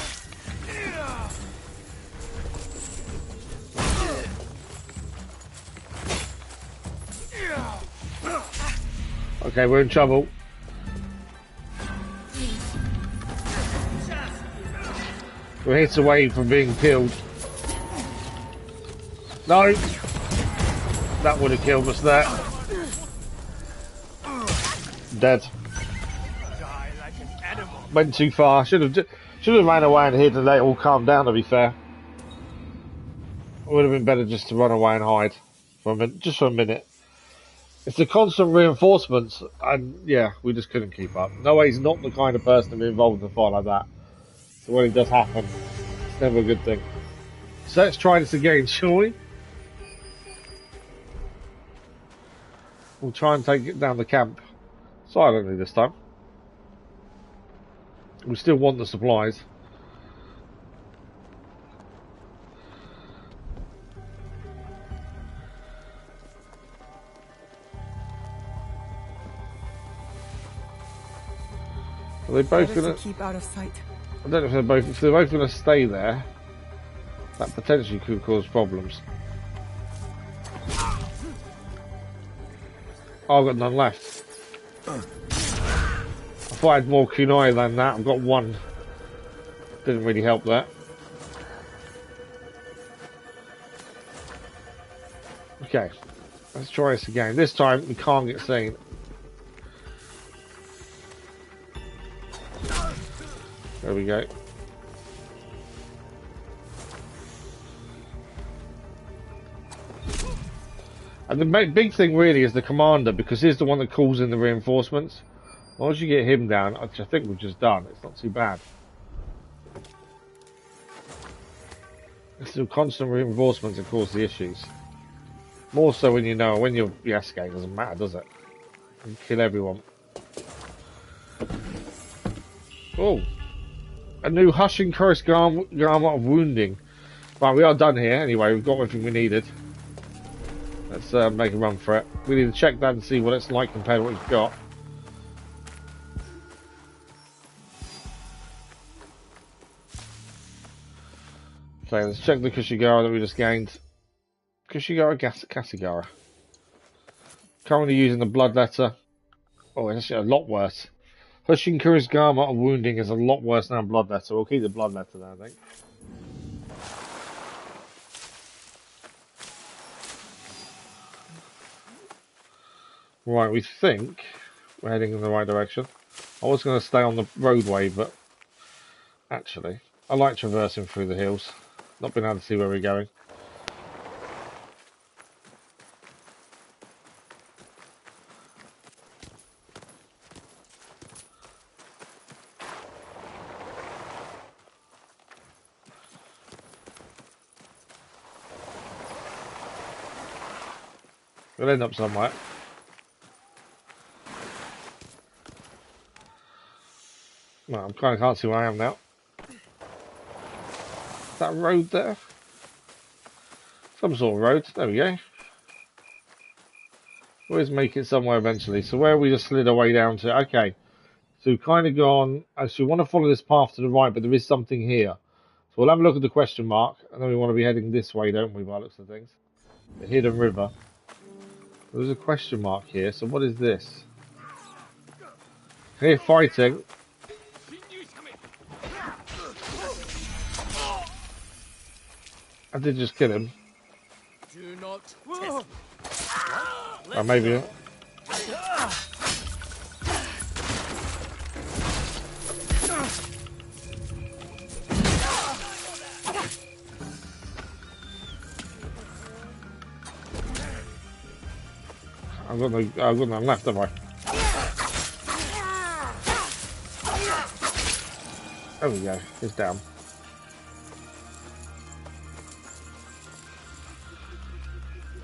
Okay, we're in trouble. We're hits away from being killed. No! That would have killed us there. Dead. Went too far. Should have ran away and hid and let it all calm down, to be fair. It would have been better just to run away and hide for a minute, just for a minute. It's the constant reinforcements, and yeah, we just couldn't keep up. Noe's not the kind of person to be involved in a fight like that. So when it does happen, it's never a good thing. So let's try this again, shall we? We'll try and take it down the camp silently this time. We still want the supplies. Are they both gonna keep out of sight? I don't know if they're both gonna stay there. That potentially could cause problems. Oh, I've got none left. I thought I had more kunai than that. I've got one. Didn't really help that. Okay, let's try this again. This time we can't get seen. There we go. And the big thing really is the commander, because he's the one that calls in the reinforcements. Once you get him down, which I think we've just done, it's not too bad. It's the constant reinforcements that cause the issues. More so when you know, when you're Yasuke, it doesn't matter, does it? You kill everyone. Oh. A new hushing curse garment of wounding. Right, we are done here anyway, we've got everything we needed. Let's make a run for it. We need to check that and see what it's like compared to what we've got. Okay, let's check the Kushigara that we just gained. Kushigara, Kasagara. Currently using the blood letter. Oh, it's actually a lot worse. Hushinkuru's garment of wounding is a lot worse than a blood letter. We'll keep the blood letter there, I think. Right, we think we're heading in the right direction. I was going to stay on the roadway, but actually, I like traversing through the hills. Not been able to see where we're going. We'll end up somewhere. Well, I kind of can't see where I am now. Is that a road there? Some sort of road. There we go. Always make it somewhere eventually. So where we just slid our way down to. Okay. So we've kind of gone. So we want to follow this path to the right, but there is something here. So we'll have a look at the question mark. And then we want to be heading this way, don't we, by the looks of things? The hidden river. There's a question mark here. So what is this? Here fighting. I did just kill him. Do not test. Or maybe. I've got none left, have I? There we go. He's down.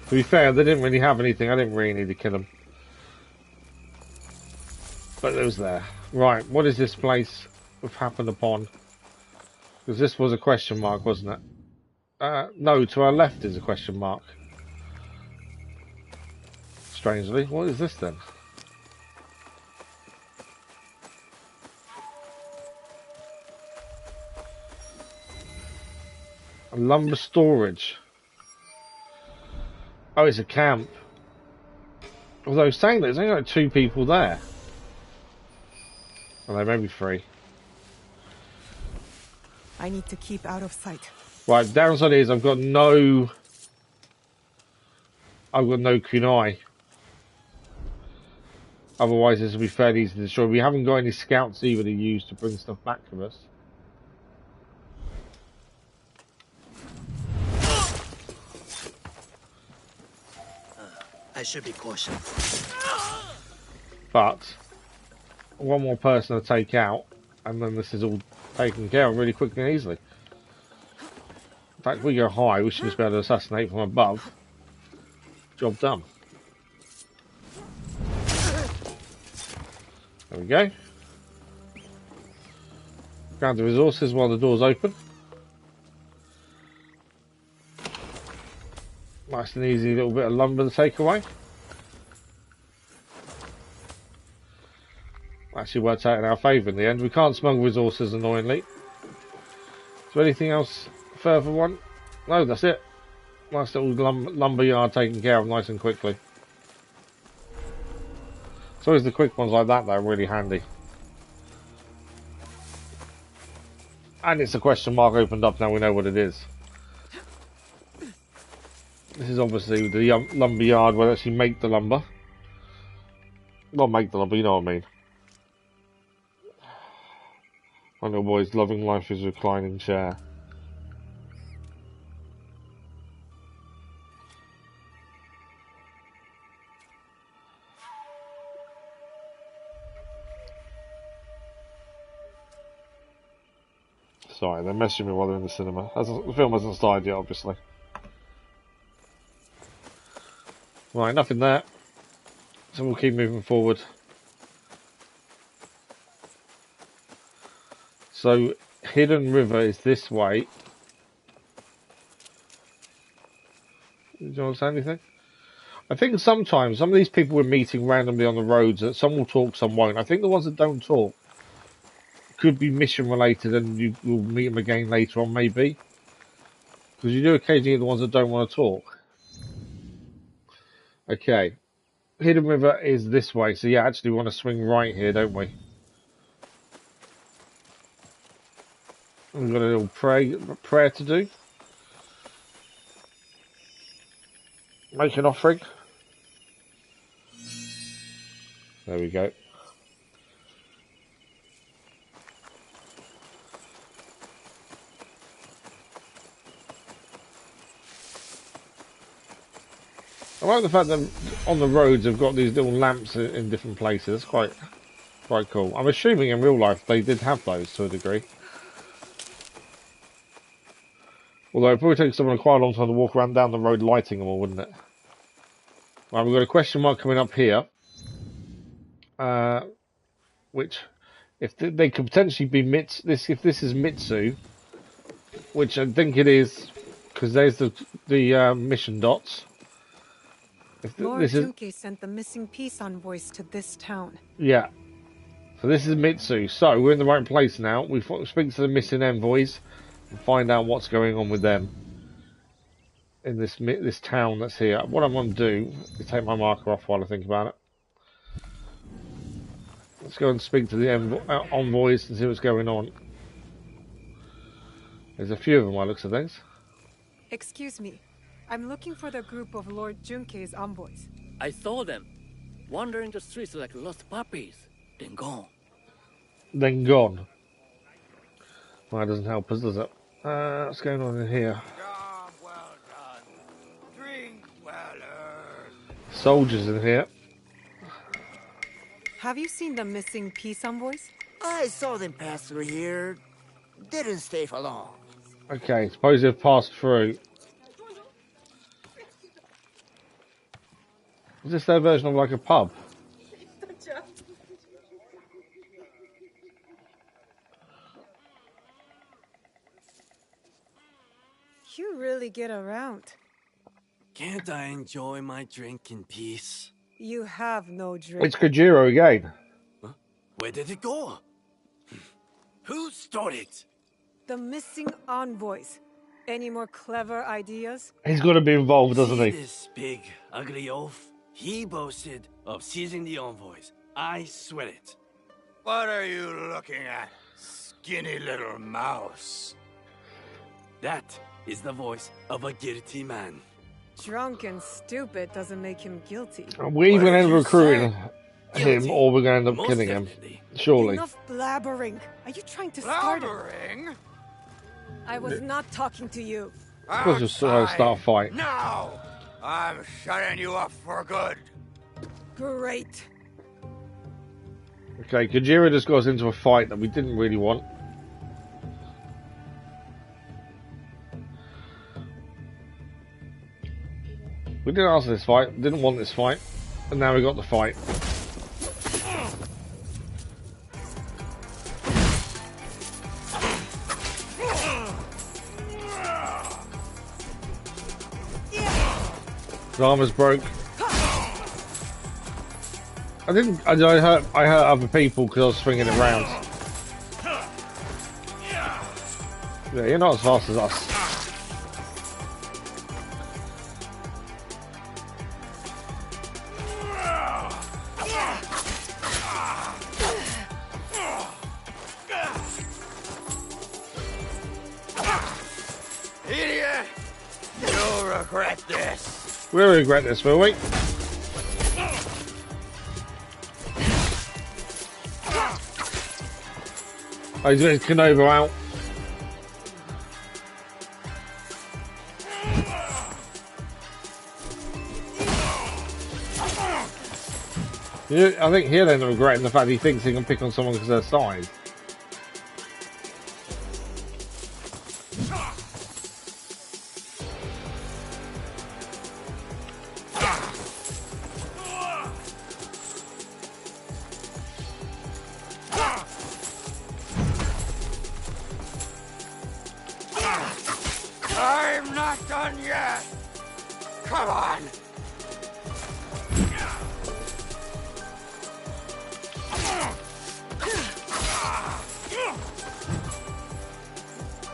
To be fair, they didn't really have anything. I didn't really need to kill them. But it was there. Right, what is this place we've happened upon? Because this was a question mark, wasn't it? No, to our left is a question mark. Strangely. What is this then? A lumber storage. Oh, it's a camp. Although I was saying there's only like 2 people there. Well, there may be 3. I need to keep out of sight. Right, downside is I've got no kunai. Otherwise this will be fairly easy to destroy. We haven't got any scouts either to use to bring stuff back to us. I should be cautious. But one more person to take out, and then this is all taken care of really quickly and easily. In fact, if we go high, we should just be able to assassinate from above. Job done. There we go. Grab the resources while the door's open. Nice and easy little bit of lumber to take away. Actually worked out in our favour in the end. We can't smuggle resources, annoyingly. Is there anything else further one? No, that's it. Nice little lumber yard taken care of nice and quickly. It's always the quick ones like that that are really handy. And it's a question mark opened up, now we know what it is. This is obviously the lumber yard where they actually make the lumber. Not make the lumber, you know what I mean. My little boy's loving life is a reclining chair. Sorry, they're messaging me while they're in the cinema. The film hasn't started yet, obviously. Right, nothing there. So we'll keep moving forward. So, Hidden River is this way. Do you want to say anything? I think sometimes some of these people we're meeting randomly on the roads, that some will talk, some won't. I think the ones that don't talk could be mission related and you will meet them again later on, maybe. Because you do occasionally get the ones that don't want to talk. Okay. Hidden River is this way, so yeah, actually we want to swing right here, don't we? We've got a little prayer to do. Make an offering. There we go. like the fact that on the roads they've got these little lamps in different places. That's quite cool. I'm assuming in real life they did have those to a degree. Although it probably takes someone quite a long time to walk around down the road lighting them all, wouldn't it? Right, we've got a question mark coming up here. Which, if they could potentially be if this is Mitsu, which I think it is, because there's the mission dots. Lord Junke sent the missing peace envoys to this town. Yeah. So this is Mitsu. So we're in the right place now. We speak to the missing envoys and find out what's going on with them in this town that's here. What I'm going to do is take my marker off while I think about it. Let's go and speak to the envoys and see what's going on. There's a few of them by the looks of things. Excuse me. I'm looking for the group of Lord Junke's envoys. I saw them, wandering the streets like lost puppies, then gone. Then gone. Well, that doesn't help us, does it? What's going on in here? Job well done. Drink well earned. Soldiers in here. Have you seen the missing peace envoys? I saw them pass through here. Didn't stay for long. Okay, suppose they've passed through. Is this their version of like a pub? You really get around. Can't I enjoy my drink in peace? You have no drink. It's Kojiro again. Huh? Where did it go? Who stole it? The missing envoys. Any more clever ideas? He's got to be involved, doesn't he? This big, ugly oaf. He boasted of seizing the envoys. I swear it. What are you looking at, skinny little mouse? That is the voice of a guilty man. Drunk and stupid doesn't make him guilty. We're either going to end up recruiting him or we're going to end up killing him. Surely. Enough blabbering. Are you trying to start Blabbering? I was not talking to you. Let's just start a fight. No! I'm shutting you up for good. Great. Okay, Kojiro just got us into a fight that we didn't really want. We didn't ask for this fight, didn't want this fight, and now we got the fight. His armor's broke. I hurt other people because I was swinging it round. Yeah, you're not as fast as us. Idiot! You'll regret this. We'll regret this, will we? Oh, he's getting Kenobo out. I think he'll end up regretting the fact he thinks he can pick on someone because of their size. I'm not done yet. Come on.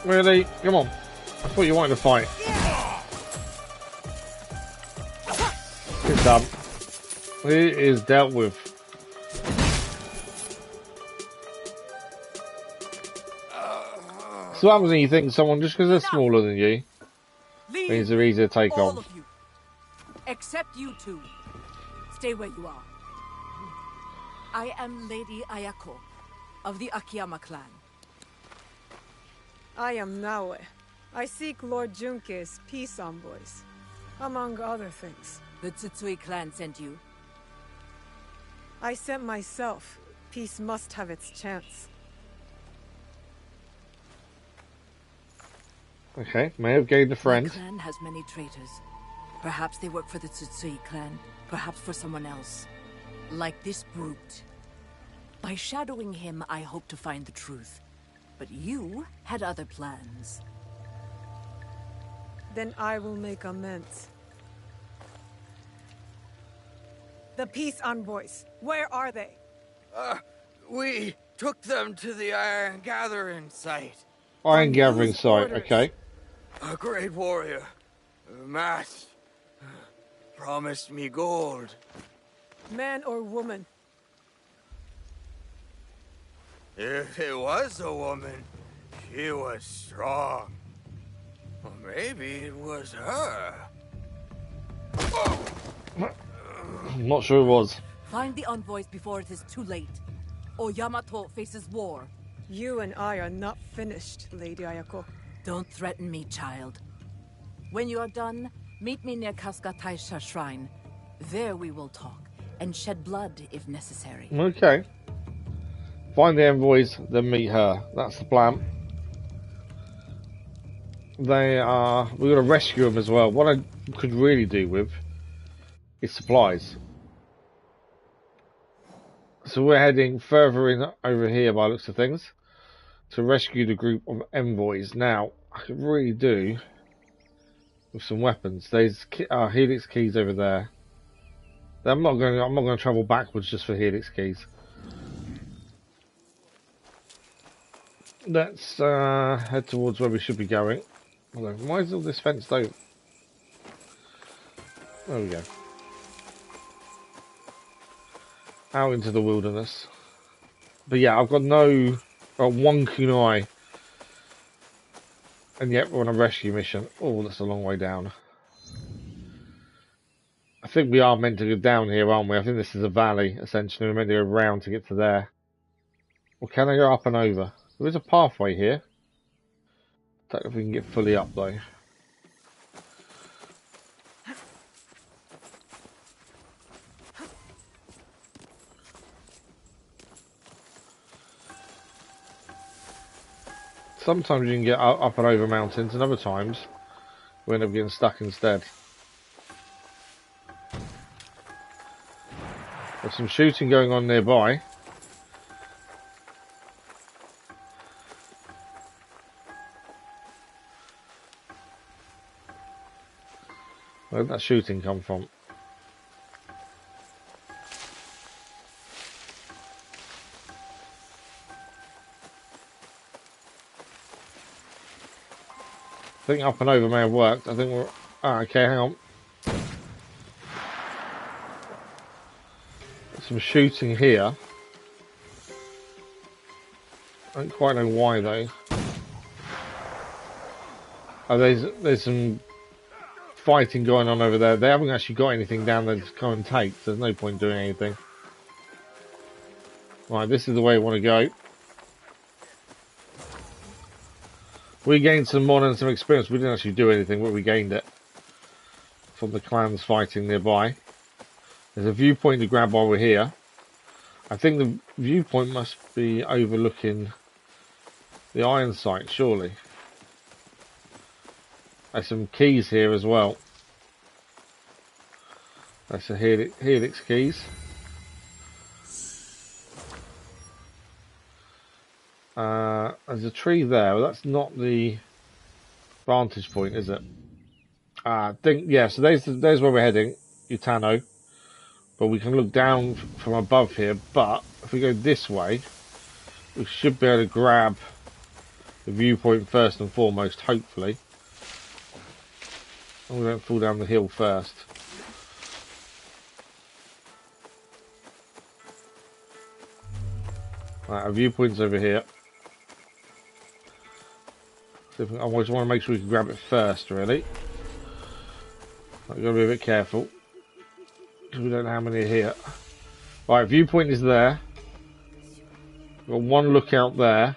Really? Come on. I thought you wanted to fight. It's done. He is dealt with. So what happens when you think someone, just because they're smaller than you, means they're easier to take on? Of you. Except you two. Stay where you are. I am Lady Ayako of the Akiyama clan. I am Naue. I seek Lord Junke's peace envoys, among other things. The Tsutsui clan sent you? I sent myself. Peace must have its chance. Okay, may have gained a friend. My clan has many traitors. Perhaps they work for the Tsutsui clan, perhaps for someone else. Like this brute. By shadowing him, I hope to find the truth. But you had other plans. Then I will make amends. The peace envoys, where are they? We took them to the Iron Gathering site. Iron Gathering site, okay. A great warrior, masked, promised me gold. Man or woman? If it was a woman, she was strong. Or maybe it was her. I'm not sure it was. Find the envoys before it is too late, or Yamato faces war. You and I are not finished, Lady Ayako. Don't threaten me, child. When you are done, meet me near Kasuga Taisha Shrine. There we will talk, and shed blood if necessary. Okay. Find the envoys, then meet her. That's the plan. We've got to rescue them as well. What I could really do with is supplies. So we're heading further in over here by the looks of things to rescue the group of envoys. Now, I could really do with some weapons. There's helix keys over there. I'm not going to travel backwards just for helix keys. Let's head towards where we should be going. Why is all this fenced over? There we go. Out into the wilderness. But yeah, I've got one kunai. And yet we're on a rescue mission. Oh, that's a long way down. I think we are meant to go down here, aren't we? I think this is a valley, essentially. We're meant to go round to get to there. Or can I go up and over? There is a pathway here. I don't know if we can get fully up though. Sometimes you can get up and over mountains, and other times we end up getting stuck instead. There's some shooting going on nearby. Where did that shooting come from? I think up and over may have worked. I think we're... Ah, okay, hang on. There's some shooting here. I don't quite know why though. Oh, there's some fighting going on over there. They haven't actually got anything down there to come and take, so there's no point doing anything. Right, this is the way I want to go. We gained some mod and some experience. We didn't actually do anything, but we gained it from the clans fighting nearby. There's a viewpoint to grab while we're here. I think the viewpoint must be overlooking the iron site, surely. There's some keys here as well. That's the helix keys. There's a tree there. Well, that's not the vantage point, is it? I think, yeah, so there's where we're heading, Utano. But we can look down from above here. But if we go this way, we should be able to grab the viewpoint first and foremost, hopefully. And we don't fall down the hill first. Right, our viewpoint's over here. So I always want to make sure we can grab it first, really. I've got to be a bit careful, because we don't know how many are here. Right, viewpoint is there. Got one lookout there.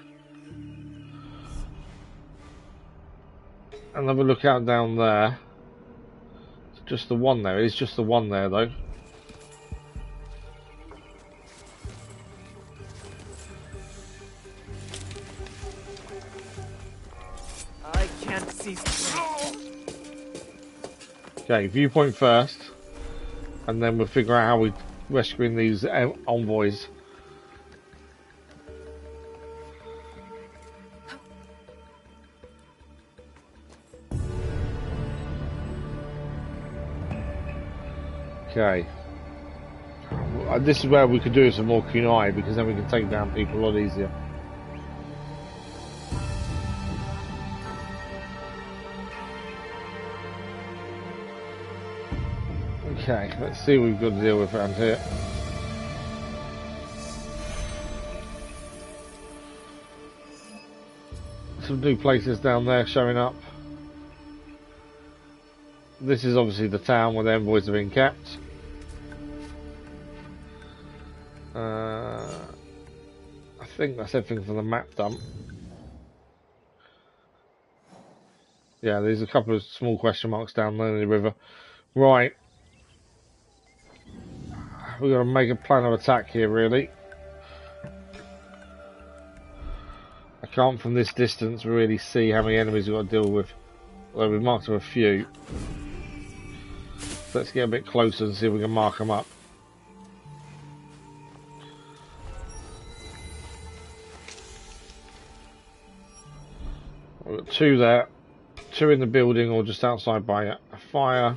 Another lookout down there. Just the one there. It's just the one there, though. I can't see. Okay, viewpoint first, and then we'll figure out how we're rescuing these envoys. Okay. This is where we could do some more kunai, because then we can take down people a lot easier. Okay, let's see what we've got to deal with around here. Some new places down there showing up. This is obviously the town where the envoys are being kept. I think that's everything from the map dump. Yeah, there's a couple of small question marks down there in the river. Right. We've got to make a plan of attack here, really. I can't from this distance really see how many enemies we've got to deal with. Although we've marked them a few. So let's get a bit closer and see if we can mark them up. We've got two there. Two in the building or just outside by a fire.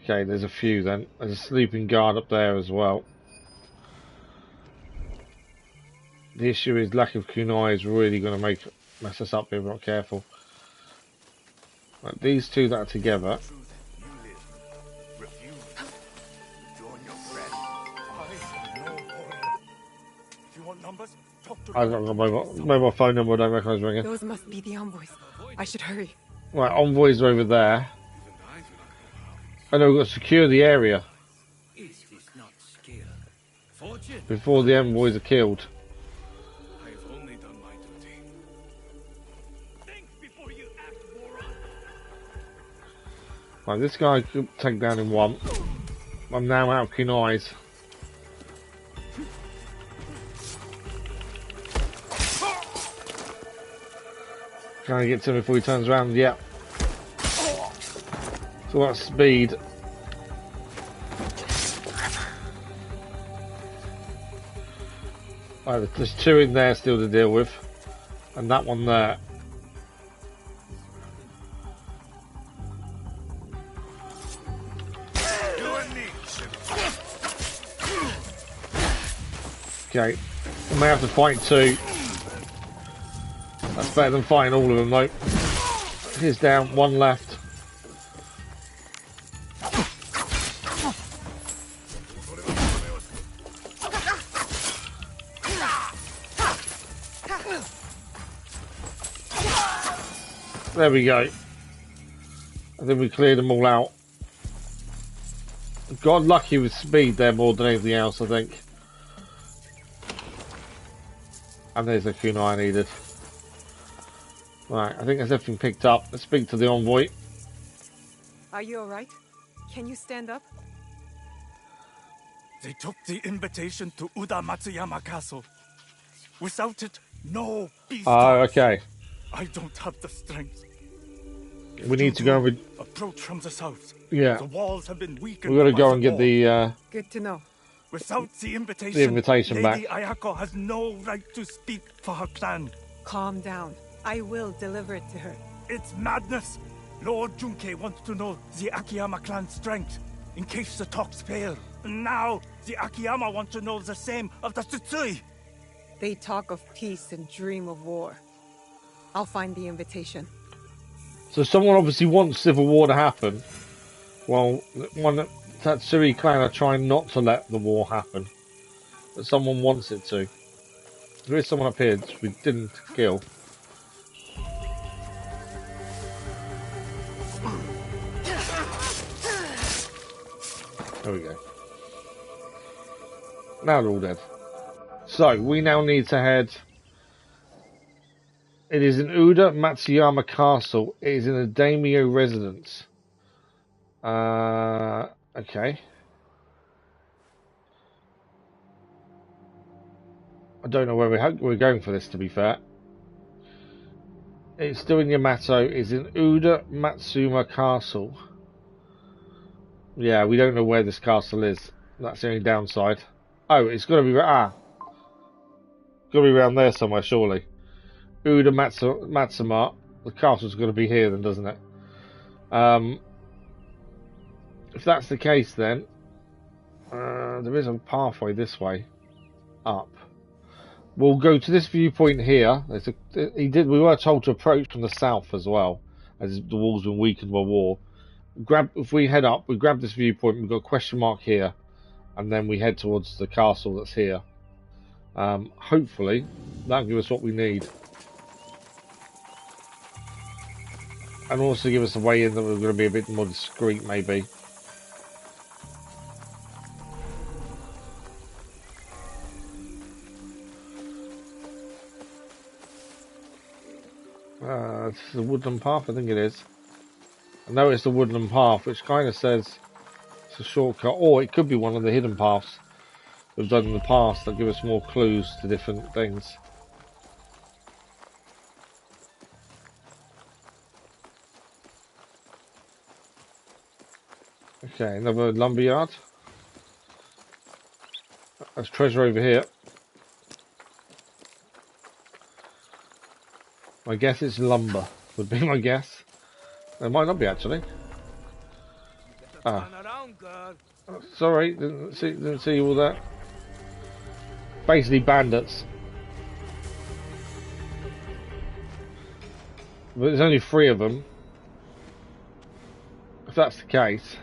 Okay, there's a few then. There's a sleeping guard up there as well. The issue is lack of kunai is really going to mess us up if we're not careful. Right, these two that are together. I've got a mobile phone number I don't recognise ringing. Those must be the envoys. I should hurry. Right, envoys are over there. I know we've got to secure the area before the envoys are killed. I've only done my duty. Think before you act, moron. Right, this guy could take down in one. I'm now out of kunais. Can I get to him before he turns around? Yeah. So that's speed. Right, there's two in there still to deal with. And that one there. Okay. I may have to fight two. That's better than fighting all of them though. He's down, one left. There we go. I think we cleared them all out. Got lucky with speed there more than anything else, I think. And there's the kunai I needed. Right, I think that's everything picked up. Let's speak to the envoy. Are you alright? Can you stand up? They took the invitation to Uda Matsuyama Castle. Without it, no peace. Oh, okay. I don't have the strength. We need to go and approach from the south. Yeah. The walls have been weakened. We've got to go and get the good to know. Without the invitation back. Lady Ayako has no right to speak for her clan. Calm down. I will deliver it to her. It's madness. Lord Junkei wants to know the Akiyama clan's strength, in case the talks fail. And now, the Akiyama want to know the same of the Tsutsui. They talk of peace and dream of war. I'll find the invitation. So someone obviously wants civil war to happen. Well, one Tatsui clan are trying not to let the war happen. But someone wants it to. There is someone up here that we didn't kill. There we go. Now they're all dead. So, we now need to head... It is in Uda Matsuyama Castle. It is in a daimyo residence. Okay. I don't know where we're going for this, to be fair. It's still in Yamato. It's in Uda Matsuma Castle. Yeah, we don't know where this castle is. That's the only downside. Oh, it's got to be got to be around there somewhere, surely. Uda Matsuma. The castle's got to be here, then, doesn't it? If that's the case, then there is a pathway this way up. We'll go to this viewpoint here. We were told to approach from the south as well, as the wall's been weakened by war. If we head up, we grab this viewpoint. We've got a question mark here, and then we head towards the castle that's here. Hopefully, that'll give us what we need, and also give us a way in that we're going to be a bit more discreet, maybe. It's the woodland path, I think it is. I know it's the woodland path, which kind of says it's a shortcut, or it could be one of the hidden paths we've done in the past that give us more clues to different things. Okay, another lumberyard. There's treasure over here. My guess it's lumber, would be my guess. It might not be, actually. Ah. Oh, sorry, didn't see all that. Basically bandits. But there's only 3 of them. If that's the case.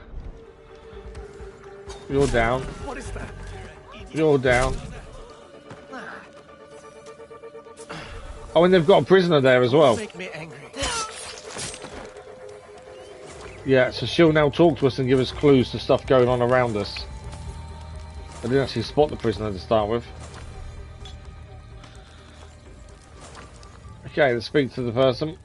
You're down. What is that? You're down. Oh, and they've got a prisoner there as well. Make me angry. Yeah, so she'll now talk to us and give us clues to stuff going on around us. I didn't actually spot the prisoner to start with. Okay, let's speak to the person.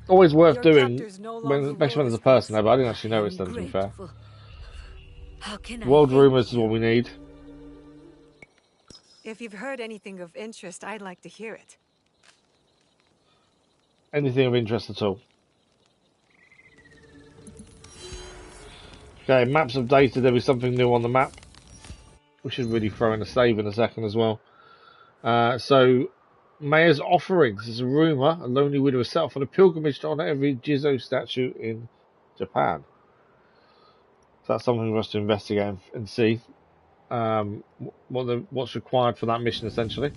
Always worth doing, especially when there's a person there, but I didn't actually notice them, to be fair. World rumours is what we need. If you've heard anything of interest, I'd like to hear it. Anything of interest at all. Okay, maps updated. There'll be something new on the map. We should really throw in a save in a second as well. So, Mayor's Offerings. There's a rumour a lonely widow is set off on a pilgrimage to honour every Jizo statue in Japan. So that's something for us to investigate and see. What's required for that mission, essentially.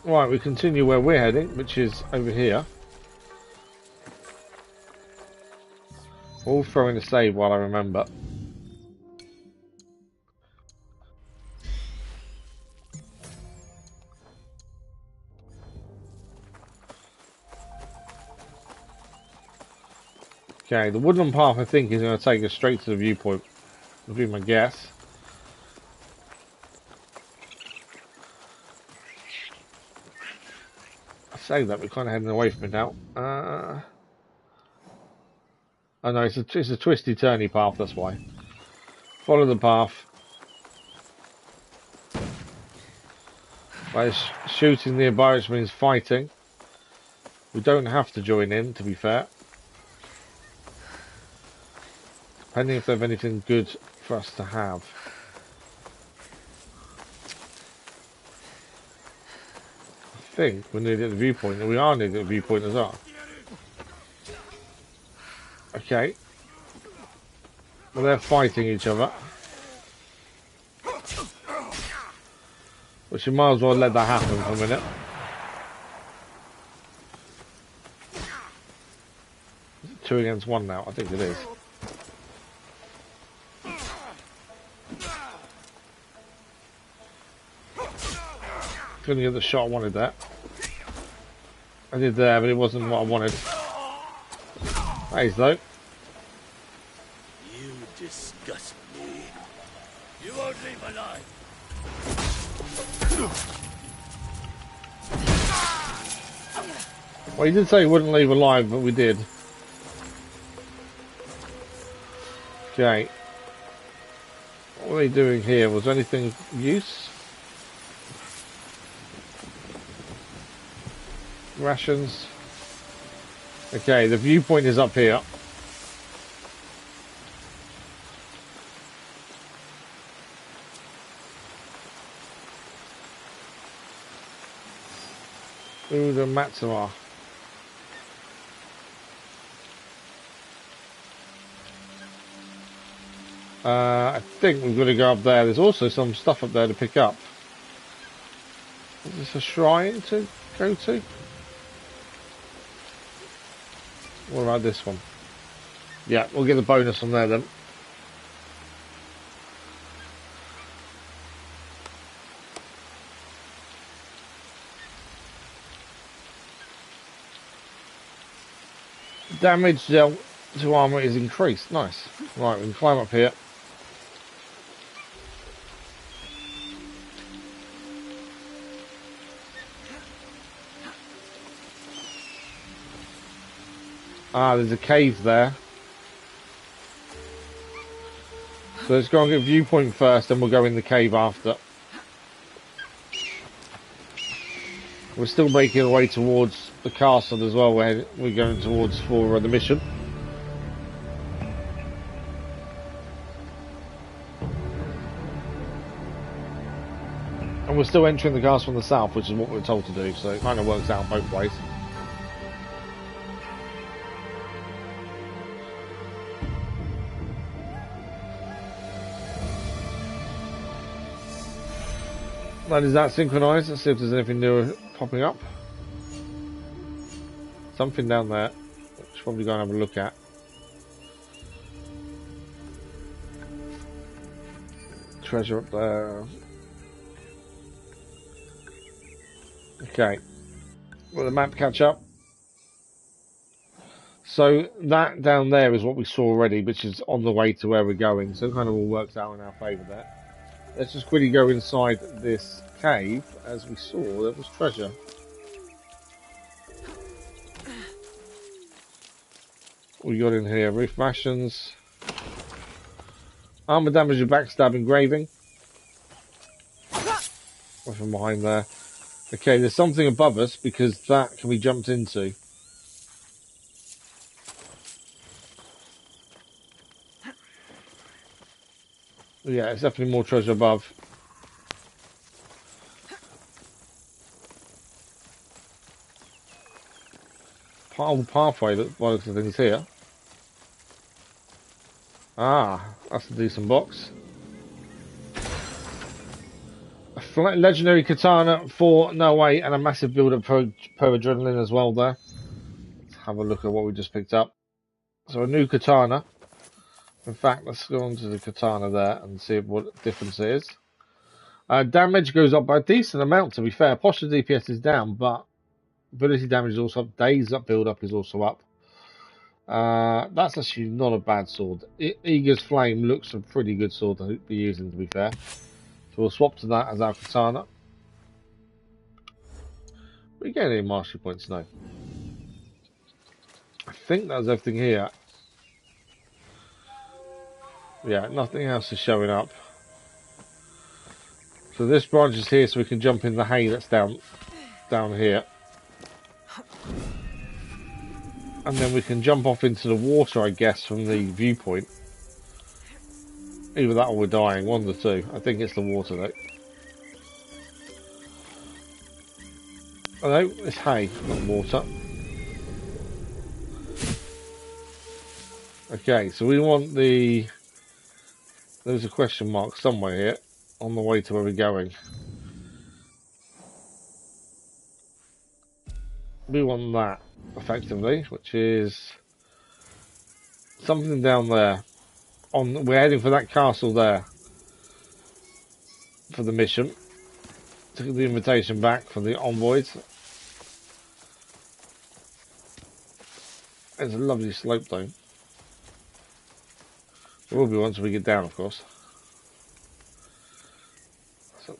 Right, we continue where we're heading, which is over here. We'll throw in a save while I remember. Okay, the woodland path I think is going to take us straight to the viewpoint. Would be my guess. I say that we're kind of heading away from it now. Oh no, it's a twisty turny path, that's why. Follow the path. By shooting nearby, which means fighting. We don't have to join in, to be fair. Depending if they have anything good for us to have. I think we're nearly at the viewpoint, and we are nearly at the viewpoint as well. Okay. Well, they're fighting each other. Which you might as well let that happen for a minute. Is it 2 against 1 now? I think it is. Couldn't get the shot I wanted there. I did there, but it wasn't what I wanted. Thanks, though. You disgust me. You won't leave alive. Well, he did say he wouldn't leave alive, but we did. Okay. What were they doing here? Was there anything of use? Rations. Okay, the viewpoint is up here. Ooh, the Matsuma. I think we've got to go up there. There's also some stuff up there to pick up. Is this a shrine to go to? What about this one? Yeah, we'll get the bonus on there then. Damage dealt to armor is increased. Nice. Right, we can climb up here. Ah, there's a cave there. So let's go and get viewpoint first, then we'll go in the cave after. We're still making our way towards the castle as well. We're going towards for the mission. And we're still entering the castle from the south, which is what we're told to do, so it kind of works out both ways. That is that synchronized. Let's see if there's anything new popping up. Something down there, which probably go and have a look at. Treasure up there. Okay. Will the map catch up? So that down there is what we saw already, which is on the way to where we're going. So it kind of all works out in our favour there. Let's just quickly go inside this cave. As we saw, there was treasure. What we got in here? Roof rations. Armor damage and backstab engraving. From behind there. Okay, there's something above us because that can be jumped into. Yeah, it's definitely more treasure above. Pathway that by the looks of things here. Ah, that's a decent box. A legendary katana for no way and a massive build up per adrenaline as well there. Let's have a look at what we just picked up. So a new katana. In fact, let's go on to the katana there and see what difference it is. Damage goes up by a decent amount, to be fair. Posture DPS is down, but ability damage is also up. Days up build up is also up. That's actually not a bad sword. Eager's Flame looks a pretty good sword to be using, to be fair. So we'll swap to that as our katana. We get any mastery points? No. I think that's everything here. Yeah, nothing else is showing up. So this branch is here so we can jump in the hay that's down here. And then we can jump off into the water, I guess, from the viewpoint. Either that or we're dying, one of the two. I think it's the water though. Oh no, it's hay, not water. Okay, so we want the... There's a question mark somewhere here on the way to where we're going. We want that, effectively, which is something down there. We're heading for that castle there for the mission. Took the invitation back from the envoys. There's a lovely slope though. There will be once we get down, of course. So,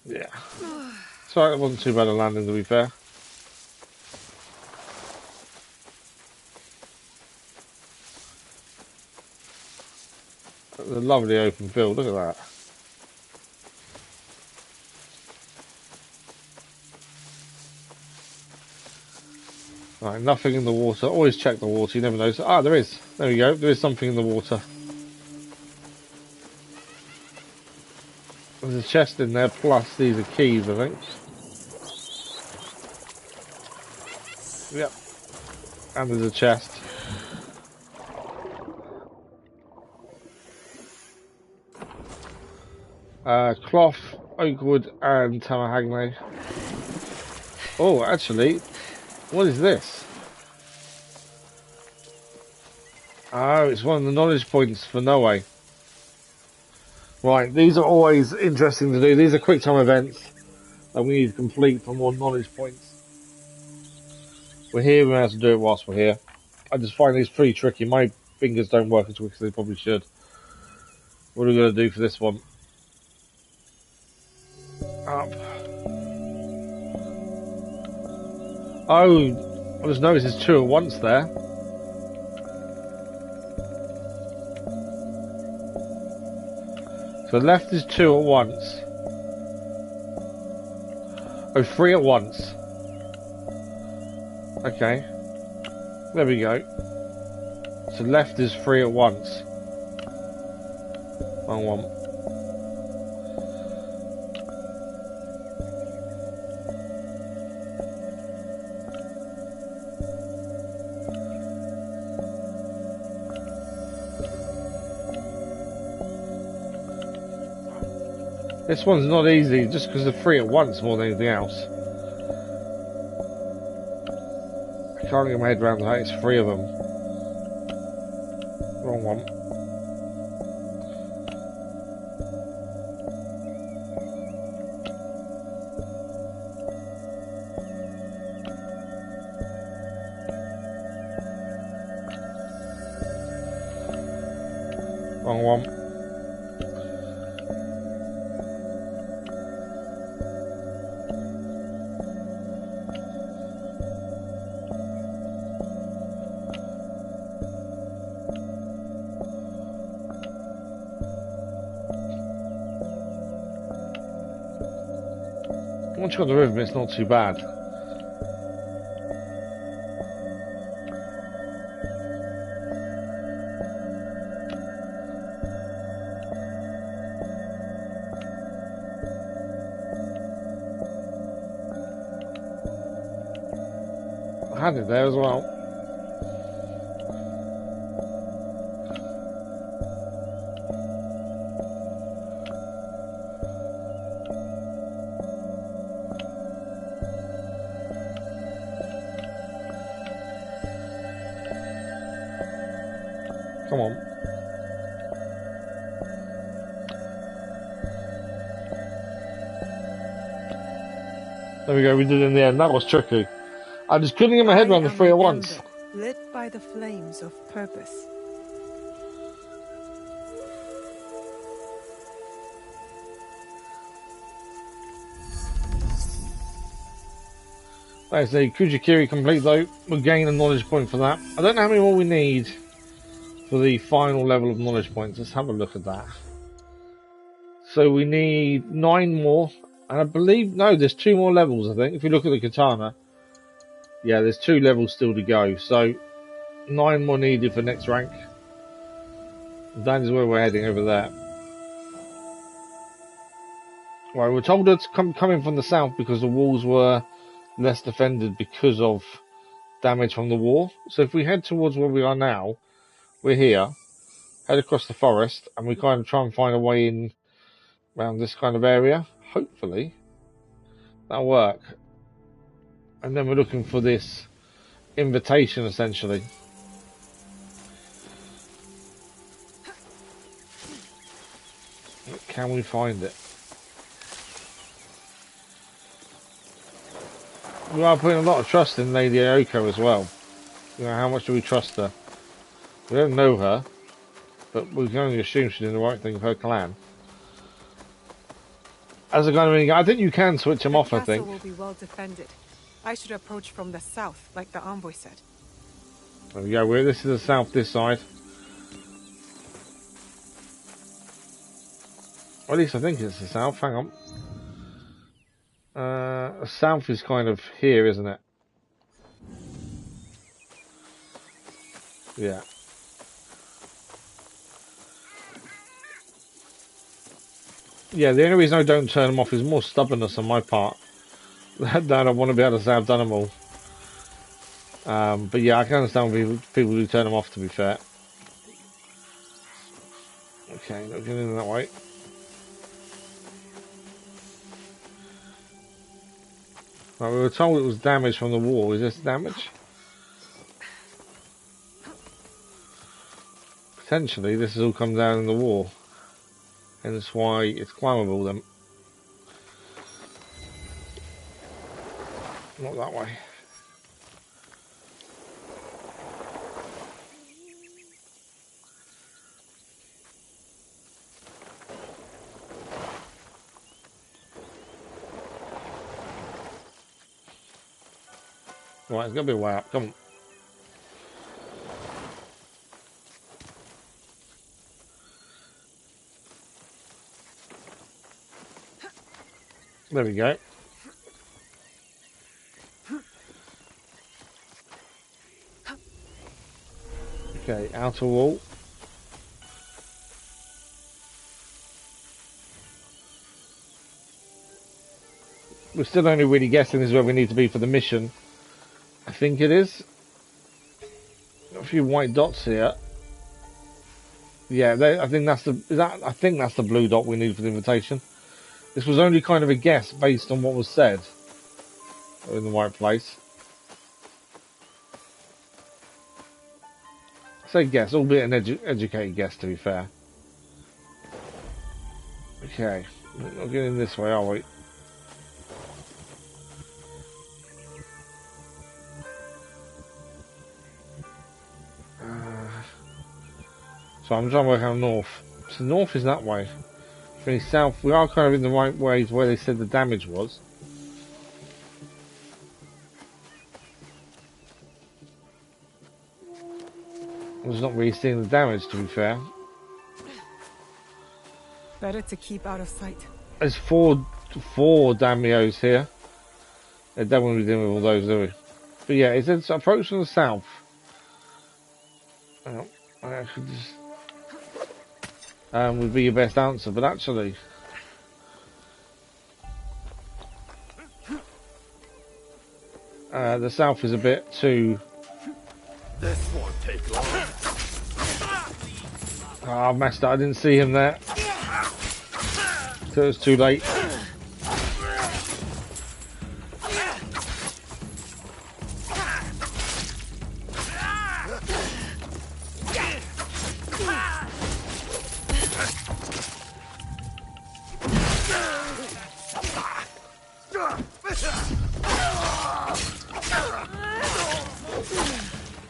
yeah. Let's So it wasn't too bad a landing, to be fair. The lovely open field, look at that. Right, nothing in the water. Always check the water, you never know. Ah, there is. There we go. There is something in the water. There's a chest in there, plus these are keys, I think. Yep. And there's a chest. Cloth, oak wood, and tamahagne. Oh, actually, what is this? Oh, it's one of the knowledge points for Noe. Right, these are always interesting to do. These are quick time events that we need to complete for more knowledge points. We're here, we have to do it whilst we're here. I just find these pretty tricky. My fingers don't work as quick as they probably should. What are we going to do for this one? Up. Oh, I just noticed there's two at once there. So left is two at once. Oh, three at once. Okay. There we go. So left is three at once. Wrong one. This one's not easy, just because they're three at once more than anything else. I can't get my head around that, it's three of them. Wrong one. Wrong one. Once you've got the rhythm, it's not too bad. I had it there as well. Come on. There we go, we did it in the end. That was tricky. I just couldn't get my head around the three at once. Lit by the flames of purpose. Like I say, Kujikiri complete though. We'll gain a knowledge point for that. I don't know how many more we need for the final level of knowledge points. Let's have a look at that. So we need 9 more. And I believe, no, there's 2 more levels, I think. If you look at the katana. Yeah, there's 2 levels still to go. So 9 more needed for next rank. That is where we're heading over there. Right, we're told it's coming from the south because the walls were less defended because of damage from the war. So if we head towards where we are now, we're here, head across the forest, and we kind of try and find a way in around this kind of area. Hopefully that'll work. And then we're looking for this invitation, essentially. Can we find it? We are putting a lot of trust in Lady Eikyou as well. You know, how much do we trust her? We don't know her, but we can only assume she's doing the right thing for her clan. As a kind of thing, I think you can switch them off, I The think. castle will be well defended. I should approach from the south, like the envoy said. There we go. This is the south, this side. Or at least I think it's the south. Hang on. The south is kind of here, isn't it? Yeah. Yeah, the only reason I don't turn them off is more stubbornness on my part. That I want to be able to say I've done them all. But yeah, I can understand people who turn them off, to be fair. Okay, not getting in that way. Right, we were told it was damage from the wall. Is this damage? Potentially, this has all come down in the wall. And that's why it's climbable then. Not that way. Right, it's got to be a way up. Come on. There we go. Okay, outer wall. We're still only really guessing this is where we need to be for the mission. I think it is. Got a few white dots here. Yeah, I think that's I think that's the blue dot we need for the invitation. This was only kind of a guess based on what was said. We're in the right place. I say guess, albeit an educated guess, to be fair. Okay, we're not getting this way, are we? So I'm trying to work out north. So north is that way. Really south, we are kind of in the right ways where they said the damage was. I was not really seeing the damage, to be fair. Better to keep out of sight. There's four Damios here. They don't want to be dealing with all those, do we? But yeah, it says approach from the south. I could just would be your best answer, but actually the south is a bit too. This won't take long. Oh, I messed up. I didn't see him there. So it was too late.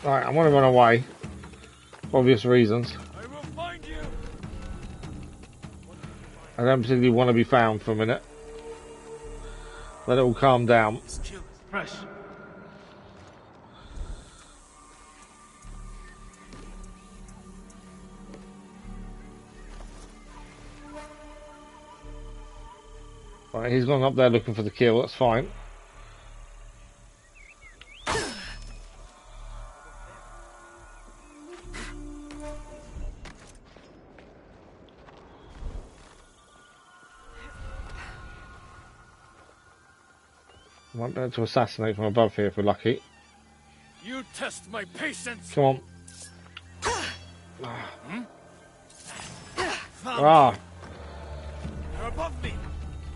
Right, I want to run away. For obvious reasons. I will find you. I don't particularly want to be found for a minute. Let it all calm down. This kill is fresh. Right, he's gone up there looking for the kill, that's fine. Might be able to assassinate from above here if we're lucky. You test my patience. Come on. Ah. You're above me.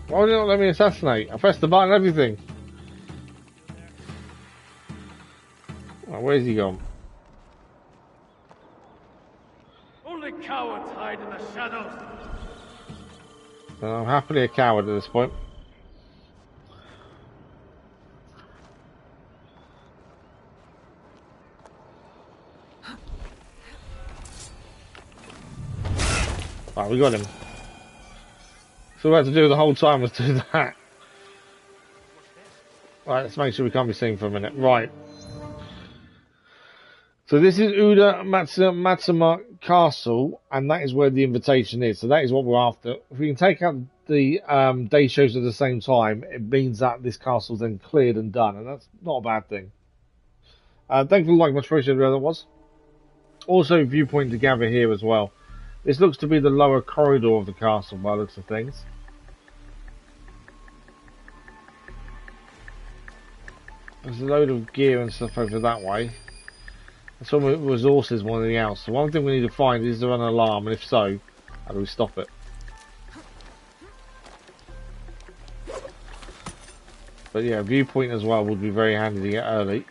Why would you not let me assassinate? I pressed the button and everything. Oh, where's he gone? Only cowards hide in the shadows. I'm happily a coward at this point. Right, we got him. So we had to do the whole time was do that. Right, let's make sure we can't be seen for a minute. Right. So this is Uda Matsuma Castle, and that is where the invitation is. So that is what we're after. If we can take out the day shows at the same time, it means that this castle's then cleared and done, and that's not a bad thing. Thank you for the like, much appreciated, whoever that was. Also, viewpoint to gather here as well. This looks to be the lower corridor of the castle by the looks of things. There's a load of gear and stuff over that way. And some resources more than anything else. So one thing we need to find is there an alarm, and if so, how do we stop it? But yeah, viewpoint as well would be very handy to get early.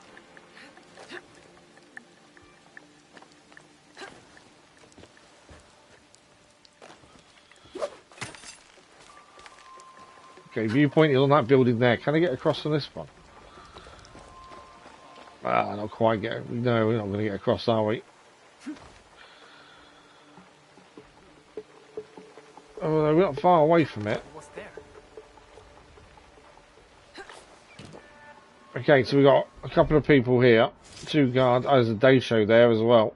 Okay, viewpoint is on that building there. Can I get across on this one? Ah, not quite get. No, we're not going to get across, are we? Oh, no, we're not far away from it. What's there? Okay, so we got a couple of people here. 2 guards. Oh, there's a day show there as well.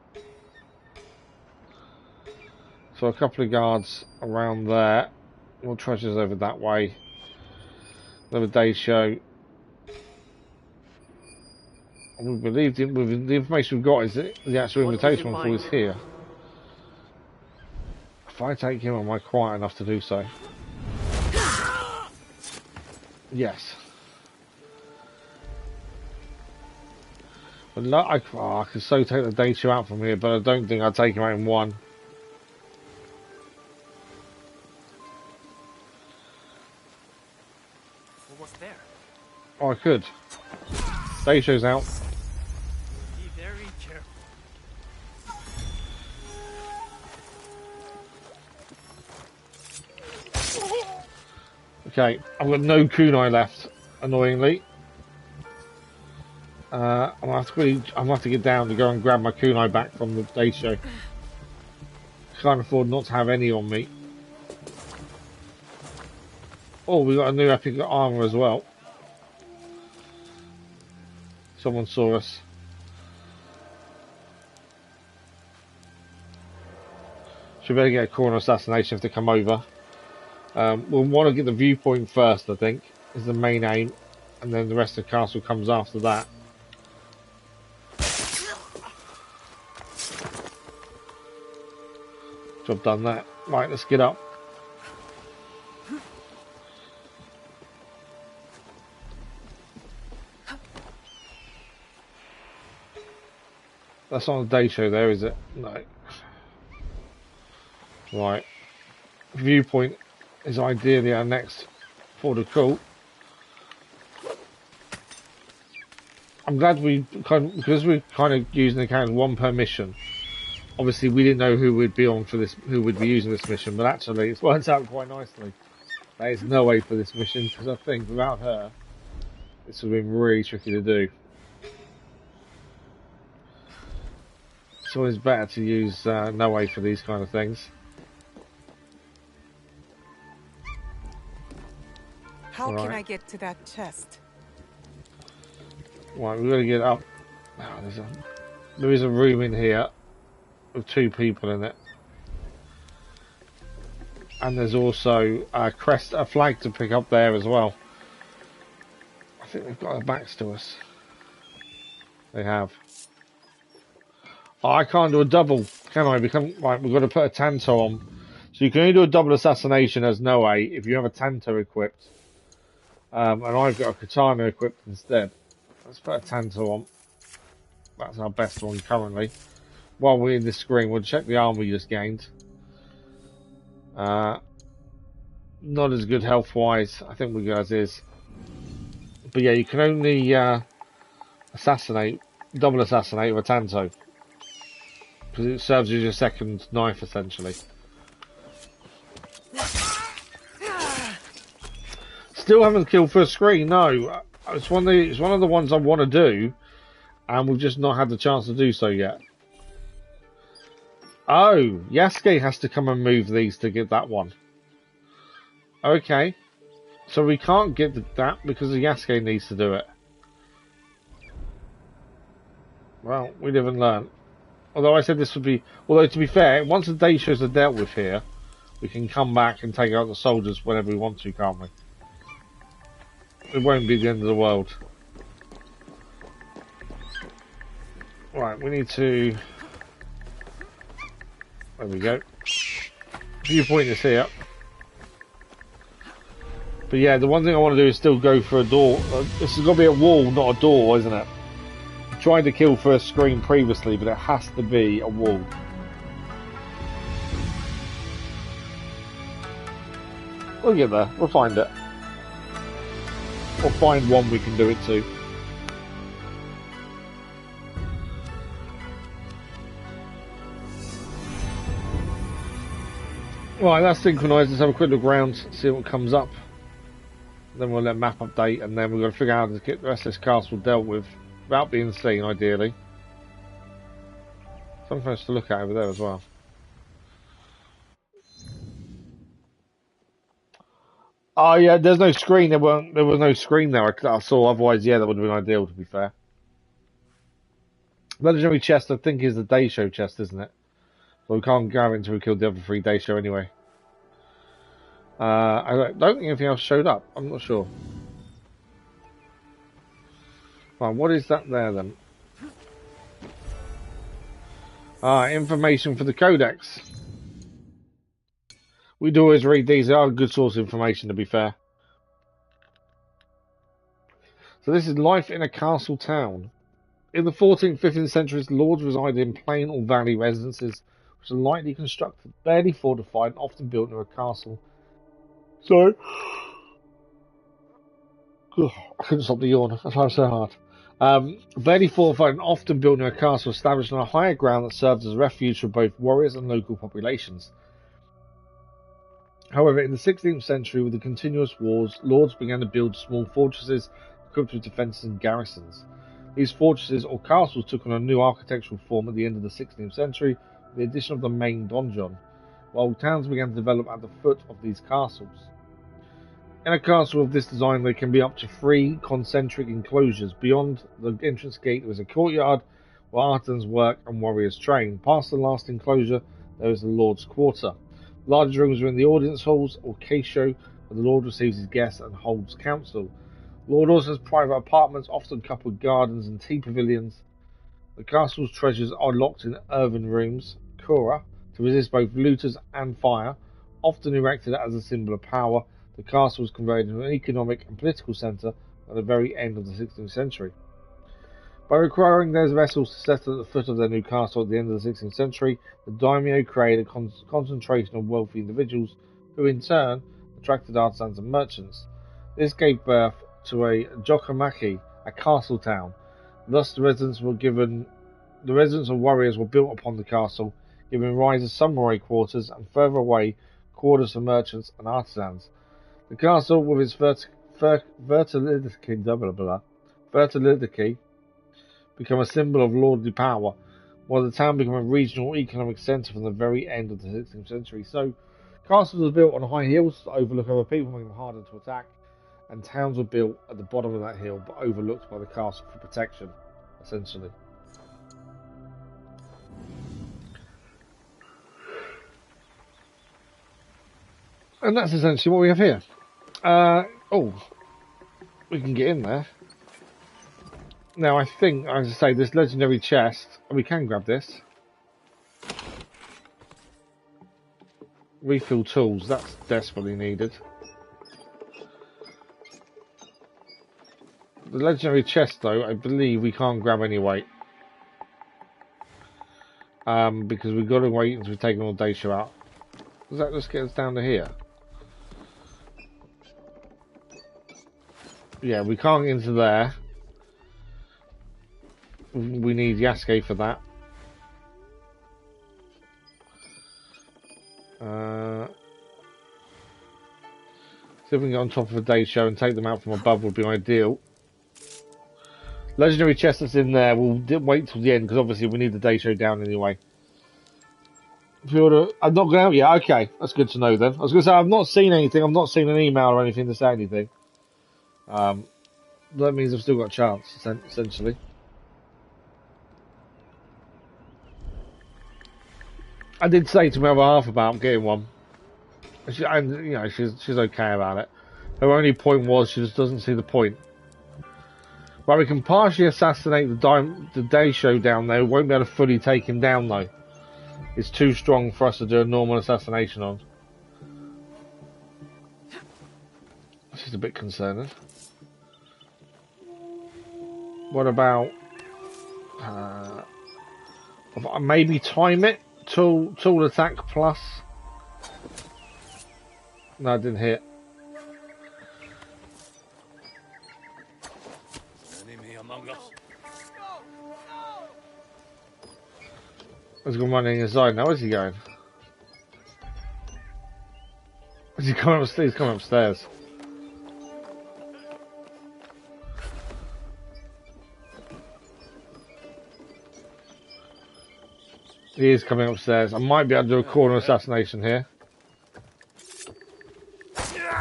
So a couple of guards around there. More treasures over that way. Another day show. We believe the information we've got is that the actual invitation one is here. If I take him, am I quiet enough to do so? Yes. But I could so take the day show out from here, but I don't think I'd take him out in one. Well, what's there? Oh, I could. Day show's out. Be very careful. Okay, I've got no kunai left, annoyingly. I'm gonna have to get down to go and grab my kunai back from the day show. Can't afford not to have any on me. Oh, we got a new epic armor as well. Someone saw us. Should better get a corner assassination if they come over. We'll want to get the viewpoint first, I think, is the main aim, and then the rest of the castle comes after that. So I've done that. Right, let's get up. That's not a day show there, is it? No. Right. Viewpoint is ideally our next port of call. I'm glad because we're kind of using the account one per mission. Obviously, we didn't know who would be on for this, who would be using this mission, but actually, it's worked out quite nicely. There is no way for this mission because I think without her, this would have been really tricky to do. It's always better to use Noe for these kind of things. How can I get to that chest? Right, we've got to get up. Oh, there is a room in here with 2 people in it. And there's also a flag to pick up there as well. I think they've got their backs to us. They have. Oh, I can't do a double, can I? Right, we've got to put a Tanto on. So you can only do a double assassination as Noe if you have a Tanto equipped. And I've got a Katana equipped instead. Let's put a Tanto on. That's our best one currently. While we're in this screen, we'll check the armor we just gained. Not as good health-wise. I think we go as is. But yeah, you can only double assassinate with a Tanto. Because it serves as your second knife, essentially. Still haven't killed first screen, no. It's one of the ones I want to do, and we've just not had the chance to do so yet. Oh, Yasuke has to come and move these to get that one. Okay. So we can't get that because Yasuke needs to do it. Well, we live and learn. Although I said this would be... Although, to be fair, once the day shows are dealt with here, we can come back and take out the soldiers whenever we want to, can't we? It won't be the end of the world. Right, we need to... There we go. Viewpoint is here. But yeah, the one thing I want to do is still go for a door. This has got to be a wall, not a door, isn't it? I tried to kill for a screen previously, but it has to be a wall. We'll get there. We'll find it. We'll find one we can do it to. Right, that's synchronised. Let's have a quick look around, see what comes up. Then we'll let map update, and then we've got to figure out how to get the rest of this castle dealt with without being seen, ideally. Something else to look at over there as well. Oh yeah, there's no screen. There was no screen there. I saw. Otherwise, yeah, that would have been ideal. To be fair, legendary chest I think is the day show chest, isn't it? So we can't grab it until we killed the other 3 day show anyway. I don't think anything else showed up. I'm not sure. Right, what is that there then? Information for the codex. We do always read these. They are a good source of information, to be fair. So this is life in a castle town. In the 14th, 15th centuries, lords resided in plain or valley residences, which are lightly constructed, barely fortified, and often built near a castle. Sorry. I couldn't stop the yawn. I tried so hard. Barely fortified and often built near a castle established on a higher ground that served as a refuge for both warriors and local populations. However, in the 16th century, with the continuous wars, lords began to build small fortresses equipped with defences and garrisons. These fortresses or castles took on a new architectural form at the end of the 16th century with the addition of the main donjon, while towns began to develop at the foot of these castles. In a castle of this design, there can be up to 3 concentric enclosures. Beyond the entrance gate, there is a courtyard where artisans work and warriors train. Past the last enclosure, there is the Lord's Quarter. Large rooms are in the audience halls, or keisho, where the Lord receives his guests and holds council. The Lord also has private apartments, often coupled with gardens and tea pavilions. The castle's treasures are locked in earthen rooms, kura, to resist both looters and fire. Often erected as a symbol of power, the castle was converted into an economic and political centre at the very end of the 16th century. By requiring their vessels to settle at the foot of their new castle at the end of the 16th century, the daimyo created a concentration of wealthy individuals who in turn attracted artisans and merchants. This gave birth to a jokamaki, a castle town. Thus the residents of warriors were built upon the castle, giving rise to samurai quarters and further away quarters for merchants and artisans. The castle, with its fertility, become a symbol of lordly power, while the town became a regional economic centre from the very end of the 16th century. So, castles were built on high hills to overlook other people, making them harder to attack, and towns were built at the bottom of that hill, but overlooked by the castle for protection, essentially. And that's essentially what we have here. We can get in there. Now, I think, as I say, this legendary chest, and we can grab this. Refill tools, that's desperately needed. The legendary chest, though, I believe we can't grab anyway. Because we've got to wait until we've taken all Daisha out. Does that just get us down to here? Yeah, we can't get into there. We need Yasuke for that. See if we can get on top of a day show and take them out from above would be ideal. Legendary chest that's in there, we'll wait till the end because obviously we need the day show down anyway. I'm not going out yet. Okay, that's good to know then. I was going to say I've not seen anything. I've not seen an email or anything to say anything. That means I've still got a chance, essentially. I did say to my other half about getting one, and you know she's okay about it. Her only point was she just doesn't see the point. But we can partially assassinate the Daisho down there. We won't be able to fully take him down though. It's too strong for us to do a normal assassination on. This is a bit concerning. What about maybe time it? Tool attack plus. No, it didn't hit. Enemy among us. He's going running inside now. Where's he going? Is he coming upstairs? He's coming upstairs. He is coming upstairs. I might be able to do a corner assassination here.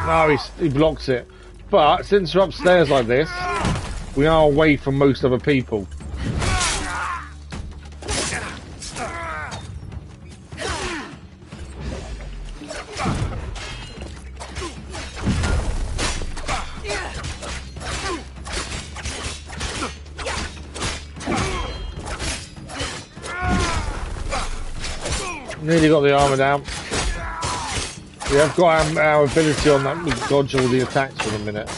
No, he blocks it. But since we're upstairs like this, we are away from most other people. Nearly got the armor down. We have got our ability on that. We dodge all the attacks for a minute.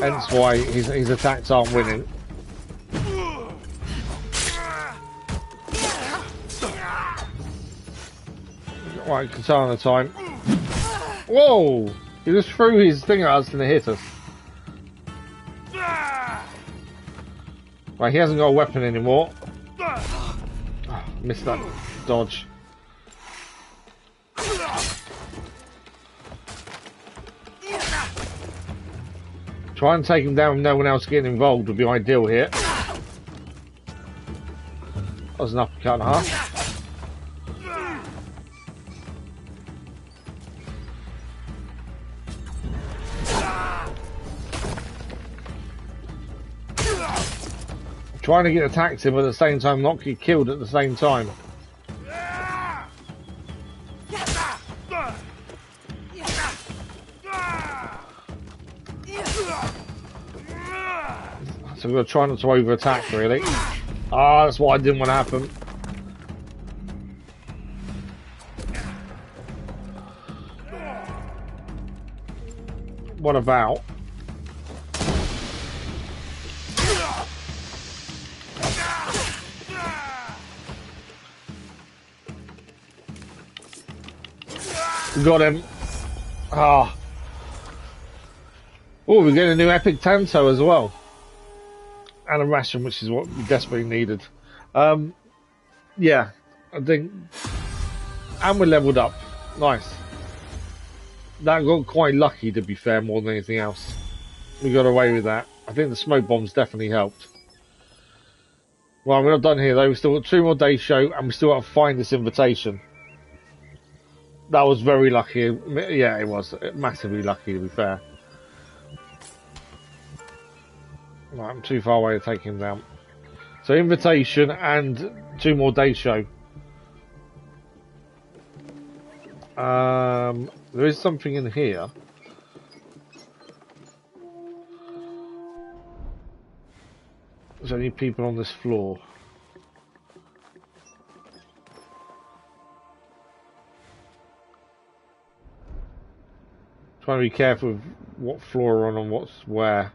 Hence why his attacks aren't winning. Right, control the time. Whoa! He just threw his thing at us and it hit us. Right, he hasn't got a weapon anymore. Oh, missed that dodge. Try and take him down with no one else getting involved would be ideal here. That was an uppercut and a half. Trying to get attacks in, but at the same time not get killed at the same time. So we're going to try not to over-attack, really. Ah, that's what I didn't want to happen. What about... Got him. Ah. Oh, we're getting a new epic Tanto as well. And a ration, which is what we desperately needed. Yeah, I think... And we're leveled up. Nice. That got quite lucky, to be fair, more than anything else. We got away with that. I think the smoke bombs definitely helped. Well, we're not done here, though. We've still got 2 more days show, and we still got to find this invitation. That was very lucky. Yeah, it was. Massively lucky, to be fair. Right, I'm too far away to take him down. So invitation and 2 more days show. There is something in here. There's only people on this floor. Trying to be careful with what floor we're on and what's where.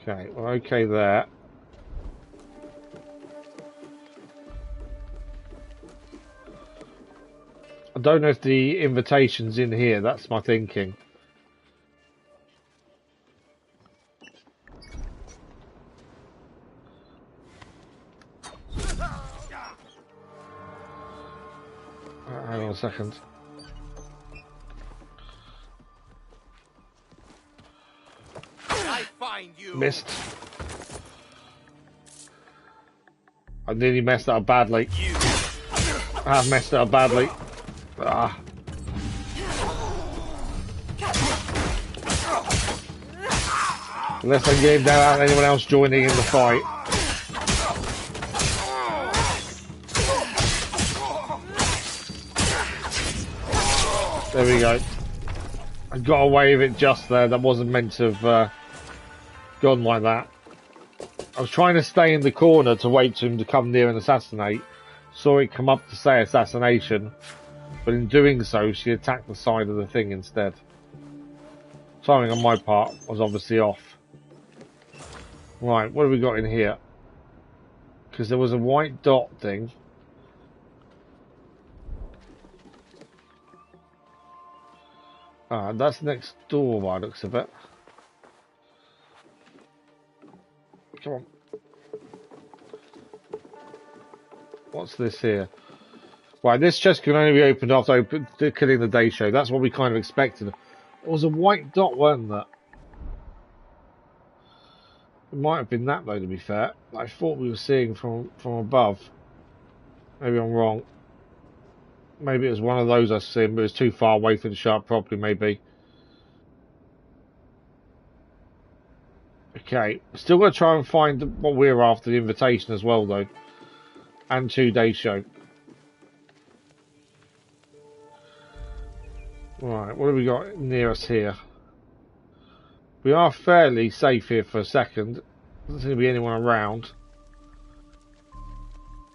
Okay, well, okay there. I don't know if the invitation's in here, that's my thinking. Hang on a second. find you. Missed. I nearly messed up badly. I have messed up badly. Ah. Unless I get him down and anyone else joining in the fight. There we go. I got away with it just there. That wasn't meant to have gone like that. I was trying to stay in the corner to wait for him to come near and assassinate. Saw it come up to say assassination. But in doing so, she attacked the side of the thing instead. Timing on my part was obviously off. Right, what have we got in here? Because there was a white dot thing. Ah, that's next door by the looks of it. Come on. What's this here? Right, this chest can only be opened after killing the day show. That's what we kind of expected. It was a white dot, wasn't it? It might have been that though, to be fair. I thought we were seeing from above. Maybe I'm wrong. Maybe it was one of those I've seen, but it was too far away for the shot properly, maybe. Okay, still got to try and find what we're after, the invitation as well, though. And 2-day show. Right, what have we got near us here? We are fairly safe here for a second. Doesn't seem to be anyone around.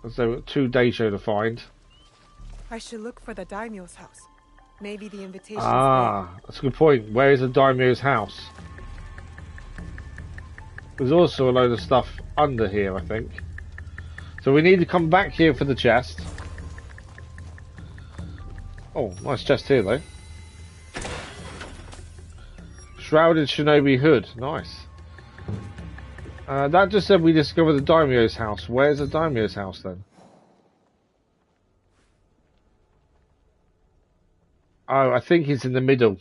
So we've got 2-day show to find. I should look for the daimyo's house. Maybe the invitation. Ah, that's a good point. Where is the daimyo's house? There's also a load of stuff under here, I think. So we need to come back here for the chest. Oh, nice chest here, though. Shrouded Shinobi hood. Nice. That just said we discovered the daimyo's house. Where's the daimyo's house, then? Oh, I think it's in the middle.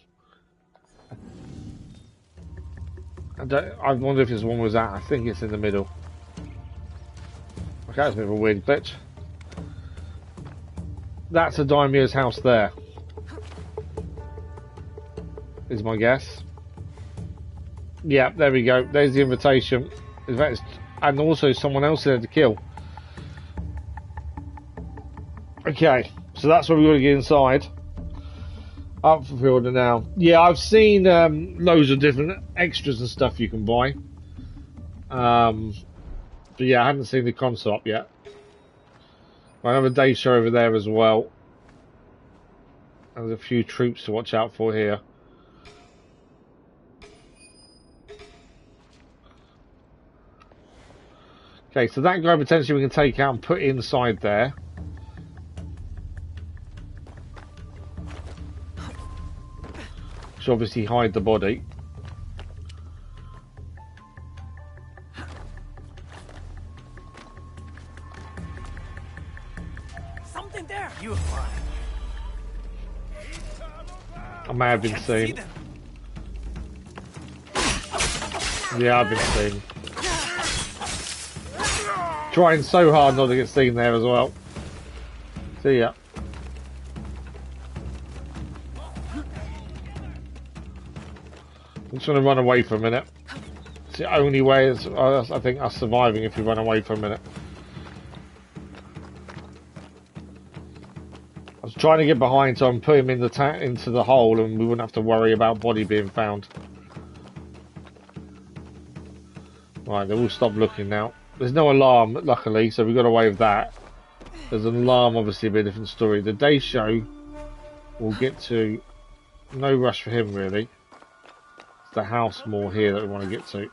I wonder if this one was at. I think it's in the middle. Okay, that's a bit of a weird glitch. That's a daimyo's house there. Is my guess. Yeah, there we go. There's the invitation. In fact, and also someone else there to kill. Okay, so that's where we've got to get inside. Up for pre-order now. Yeah, I've seen loads of different extras and stuff you can buy. But yeah, I haven't seen the console up yet. Another day show over there as well. There's a few troops to watch out for here. Okay, so that guy potentially we can take out and put inside there. Should obviously hide the body. Something there. You fine. I may have been seen. Yeah, I've been seen. Trying so hard not to get seen there as well. See ya. I'm just going to run away for a minute. It's the only way, I think, us surviving if we run away for a minute. I was trying to get behind so I can put him in into the hole and we wouldn't have to worry about body being found. Right, they all stopped looking now. There's no alarm, luckily, so we got away with that. There's an alarm, obviously, a bit different story. The day show, we'll get to. No rush for him, really. It's the house more here that we want to get to.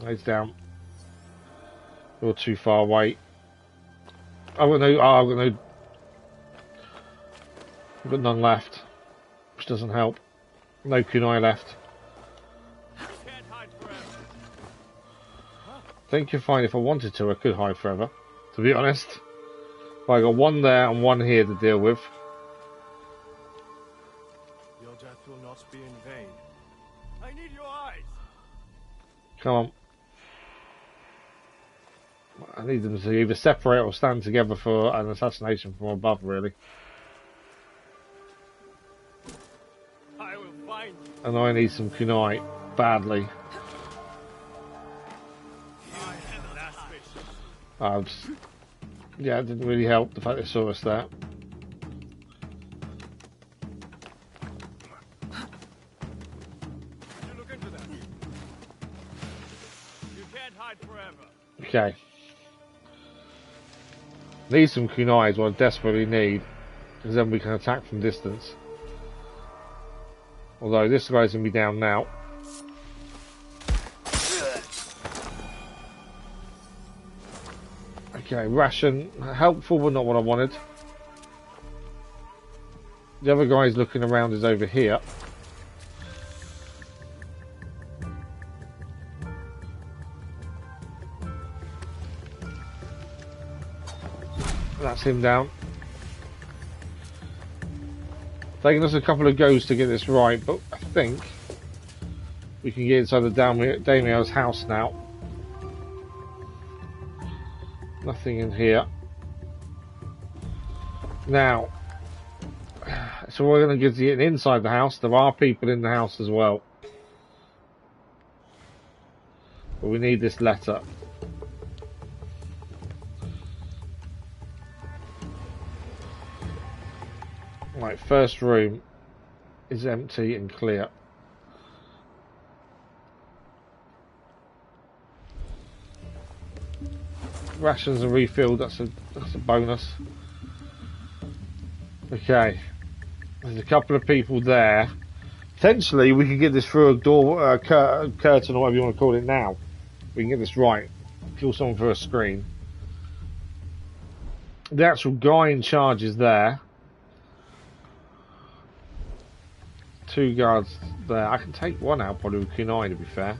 He's down. You're too far away. I've got none left. Which doesn't help. No kunai left. I think you're fine. If I wanted to, I could hide forever. To be honest. But I got one there and one here to deal with. not be in vain. I need your eyes. Come on. I need them to either separate or stand together for an assassination from above, really. I will find you. And I need some kunai badly. Yeah, it didn't really help the fact they saw us there. You look into that. You can't hide forever. Okay. Need some kunai is what I desperately need, because then we can attack from distance. Although this guy's going to be down now. Okay, ration. Helpful, but not what I wanted. The other guy's looking around is over here. That's him down. Taking us a couple of goes to get this right, but I think we can get inside the daimyo's house now. Nothing in here. Now, so we're going to get inside the house. There are people in the house as well. But we need this letter. Right, first room is empty and clear. Rations are refilled, that's a bonus. Okay. There's a couple of people there. Potentially we can get this through a door, curtain or whatever you want to call it now. We can get this right. Kill someone through a screen. The actual guy in charge is there. 2 guards there. I can take one out probably with kunai, to be fair.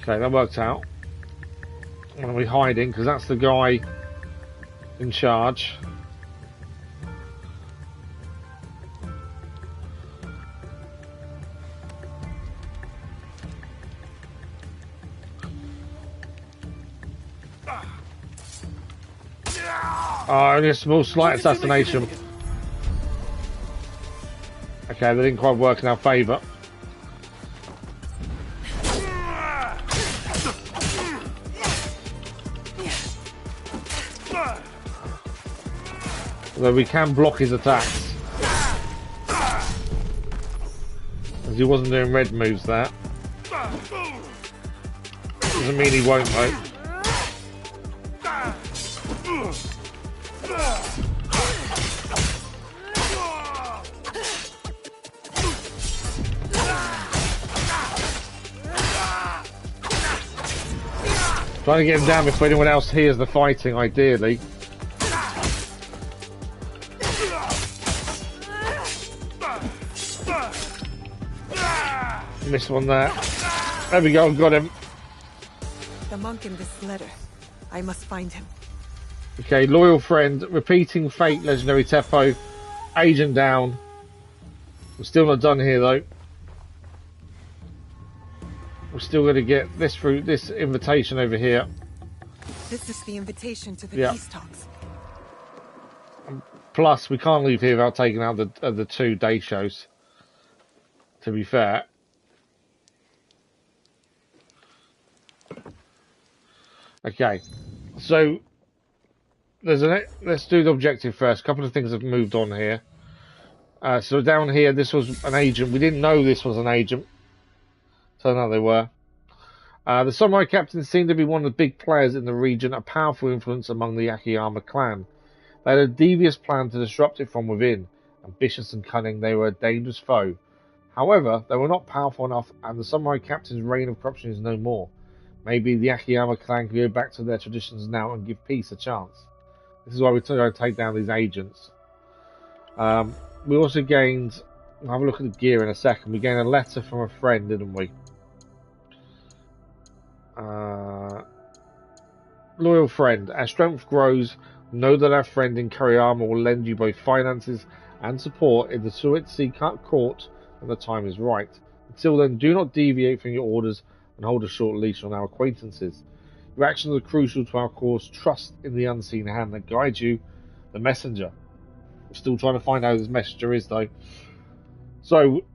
Okay, that worked out. And we're hiding because that's the guy in charge. Only a small slight assassination. Okay, they didn't quite work in our favour. Although we can block his attacks. As he wasn't doing red moves there. Doesn't mean he won't though. Trying to get him down before anyone else hears the fighting, ideally. Missed one there. There we go, got him. The monk in this letter. I must find him. Okay, loyal friend, repeating fate, legendary Teppo. Agent down. We're still not done here though. We're still going to get this through this invitation over here. This is the invitation to the peace talks. Plus, we can't leave here without taking out the 2 day shows. To be fair. Okay, so let's do the objective first. A couple of things have moved on here. So down here, this was an agent. We didn't know this was an agent. So now they were. The samurai captain seemed to be one of the big players in the region, a powerful influence among the Akiyama clan. They had a devious plan to disrupt it from within. Ambitious and cunning, they were a dangerous foe. However, they were not powerful enough, and the samurai captain's reign of corruption is no more. Maybe the Akiyama clan can go back to their traditions now and give peace a chance. This is why we're trying to take down these agents. We also gained We'll have a look at the gear in a second. We gained a letter from a friend, didn't we? Loyal friend. As strength grows, know that our friend in Kuriyama will lend you both finances and support in the Suetsi court when the time is right. Until then, do not deviate from your orders and hold a short leash on our acquaintances. Your actions are crucial to our cause. Trust in the unseen hand that guides you, the messenger. I'm still trying to find out who this messenger is, though. So,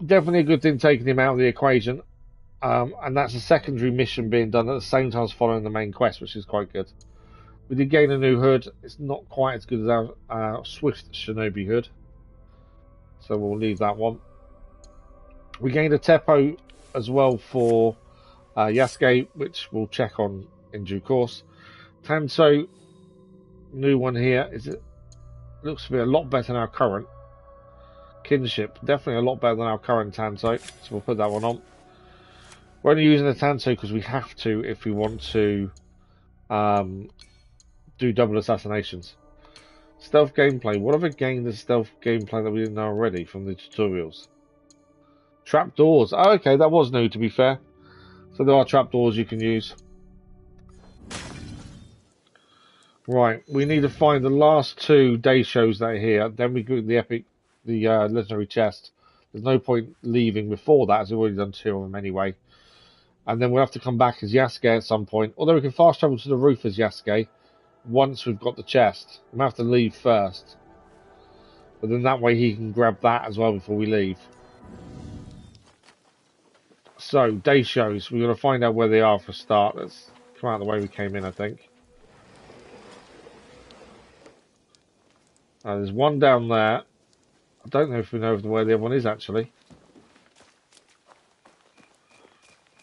definitely a good thing taking him out of the equation. And that's a secondary mission being done at the same time as following the main quest, which is quite good. We did gain a new hood. It's not quite as good as our Swift Shinobi hood, so we'll leave that one. We gained a Teppo as well for Yasuke, which we'll check on in due course. Tanto, new one here. Looks to be a lot better than our current. Kinship, definitely a lot better than our current Tanto, so we'll put that one on. We're only using the Tanto because we have to if we want to do double assassinations. Stealth gameplay. What have I gained the stealth gameplay that we didn't know already from the tutorials? Trapdoors. Oh, okay, that was new to be fair. So there are trapdoors you can use. Right, we need to find the last 2 day shows that are here. Then we go the legendary chest. There's no point leaving before that, as we've already done 2 of them anyway. And then we'll have to come back as Yasuke at some point. Although we can fast travel to the roof as Yasuke once we've got the chest. We'll have to leave first. But then that way he can grab that as well before we leave. So, day shows. We're going to find out where they are for a start. Let's come out the way we came in, I think. There's one down there. I don't know if we know where the other one is, actually.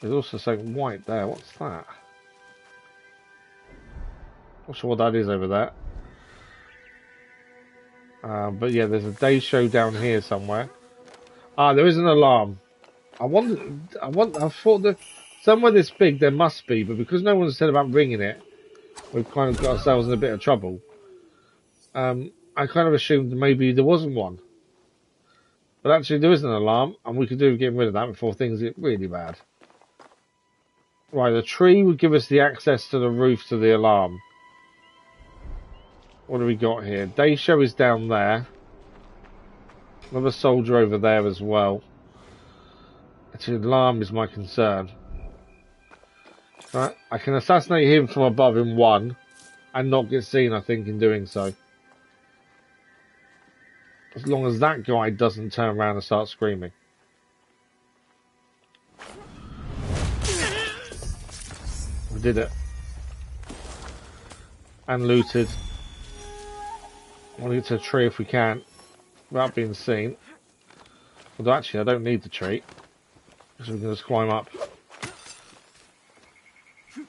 There's also something white there. What's that? Not sure what that is over there. But yeah, there's a day show down here somewhere. There is an alarm. I thought that somewhere this big there must be, but because no one said about ringing it, we've kind of got ourselves in a bit of trouble. I kind of assumed maybe there wasn't one. But actually there is an alarm, and we could do with getting rid of that before things get really bad. Right, the tree would give us the access to the roof to the alarm. What do we got here? Day show is down there. Another soldier over there as well. The alarm is my concern. Right, I can assassinate him from above in 1 and not get seen, I think, in doing so. As long as that guy doesn't turn around and start screaming. We did it. And looted. I want to get to a tree if we can, without being seen. Although actually I don't need the tree, because we can just climb up.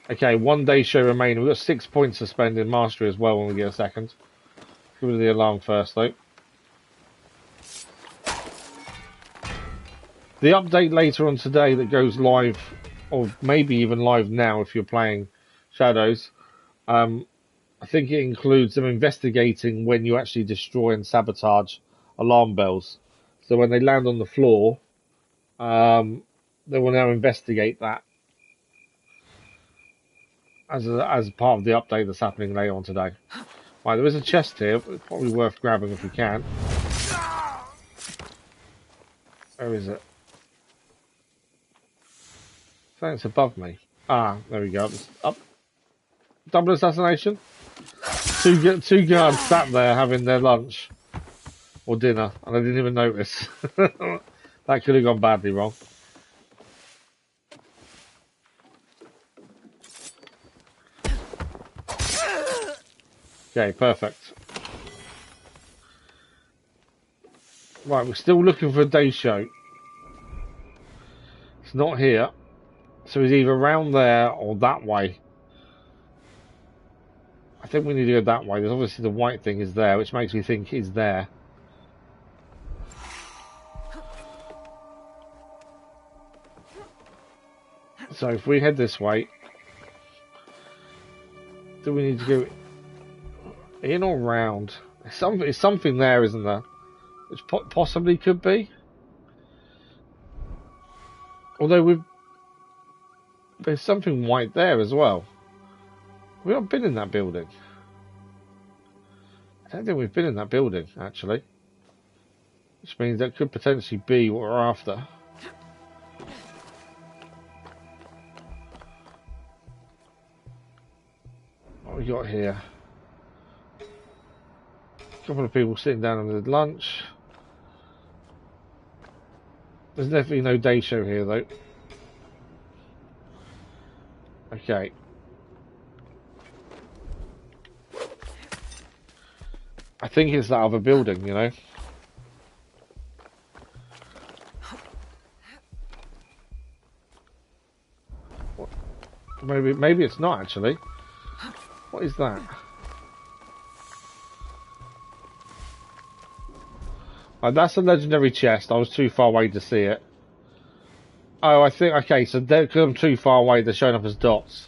Okay, 1 day show remaining. We've got 6 points to spend in mastery as well when we get a second. Give rid of the alarm first though. The update later on today that goes live, or maybe even live now if you're playing Shadows, I think it includes them investigating when you actually destroy and sabotage alarm bells. So when they land on the floor, they will now investigate that as part of the update that's happening later on today. Right, there is a chest here, but it's probably worth grabbing if we can. Where is it? I think it's above me. There we go. It's up. Double assassination. Two guards sat there having their lunch or dinner, and I didn't even notice. That could have gone badly wrong. Okay, perfect. Right, we're still looking for a day show. It's not here. So he's either around there or that way. I think we need to go that way. There's obviously the white thing is there, which makes me think he's there. So if we head this way, do we need to go in or round? It's something there, isn't there? Which possibly could be. Although there's something white there as well. We've not been in that building. I don't think we've been in that building, actually. Which means that could potentially be what we're after. What we got here? A couple of people sitting down on the lunch. There's definitely no day show here, though. Okay. I think it's that other building, you know. What? Maybe it's not actually. What is that? That's a legendary chest. I was too far away to see it. Oh, I think, okay, so because I'm too far away, they're showing up as dots.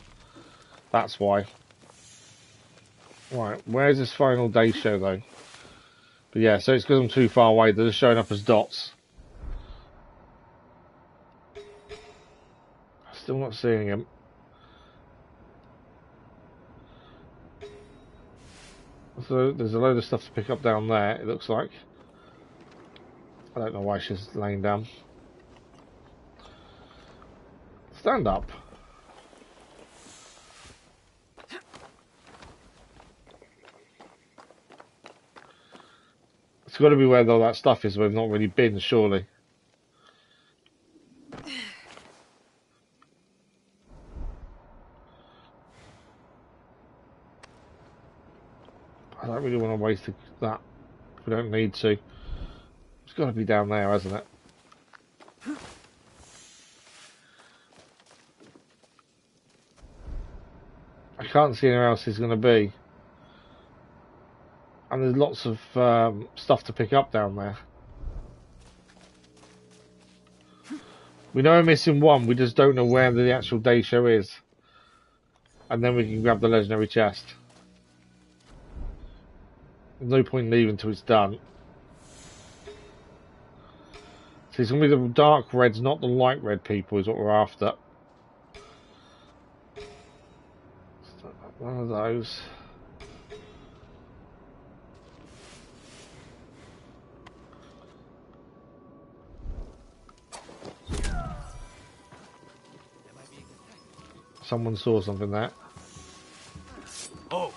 That's why. Right, where's this final day show though? But yeah, so it's because I'm too far away, they're just showing up as dots. Still not seeing him. So there's a load of stuff to pick up down there, it looks like. I don't know why she's laying down. Stand up. It's got to be where all that stuff is we've not really been, surely. I don't really want to waste that. We don't need to. It's got to be down there, hasn't it? I can't see anywhere else it's going to be. And there's lots of stuff to pick up down there. We know we're missing one, we just don't know where the actual day show is. And then we can grab the legendary chest. There's no point leaving until it's done. So it's going to be the dark reds, not the light red people, is what we're after. One of those. Someone saw something there. Oh.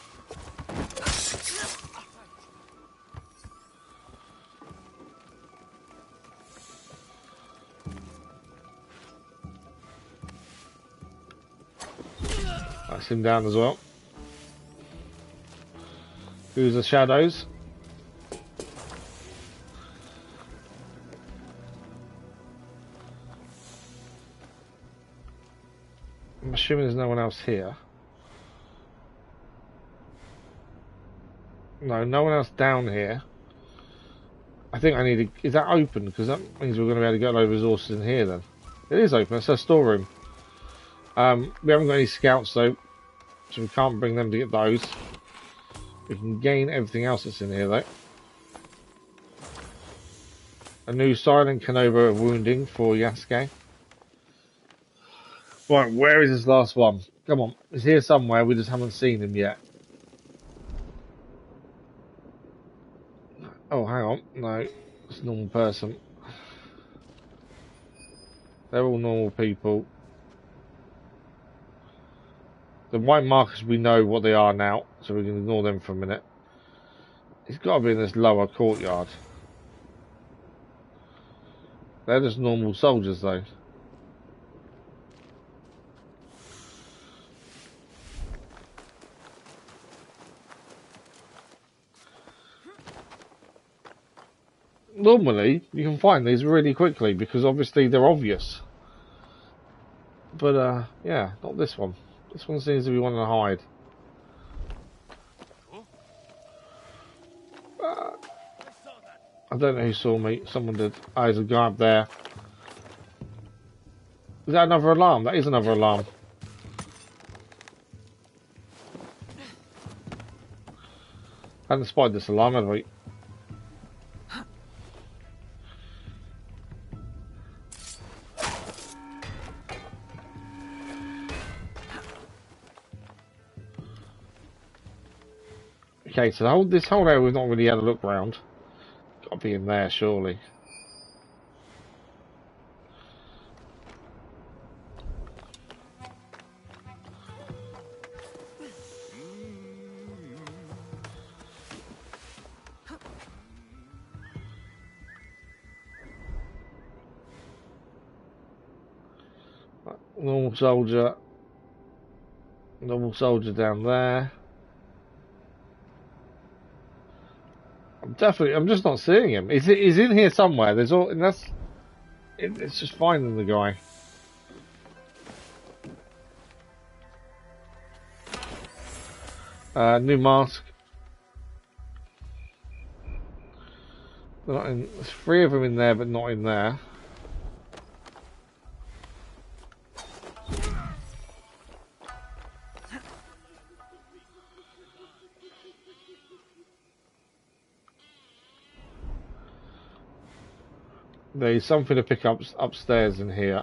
That's him down as well. Who's the shadows? I'm assuming there's no one else here. No, no one else down here. I think I need to... Is that open? Because that means we're going to be able to get a load of resources in here then. It is open. It's a storeroom. We haven't got any scouts though, so we can't bring them to get those. We can gain everything else that's in here though. A new silent Canova wounding for Yasuke. Right, where is this last one? Come on, it's here somewhere, we just haven't seen him yet. Oh, hang on, no, it's a normal person. They're all normal people. The white markers, we know what they are now, so we can ignore them for a minute. It's got to be in this lower courtyard. They're just normal soldiers though. Normally, you can find these really quickly because obviously they're obvious. But, yeah, not this one. This one seems to be wanting to hide. I don't know who saw me. Someone did. Oh, there's a guy up there. Is that another alarm? That is another alarm. Hadn't spotted this alarm, had we? Okay, so this whole area we've not really had a look round. Got to be in there, surely. Normal soldier down there. I'm just not seeing him. He's in here somewhere. There's all, and it's just finding the guy. New mask. There's 3 of them in there, but not in there. There's something to pick up upstairs in here.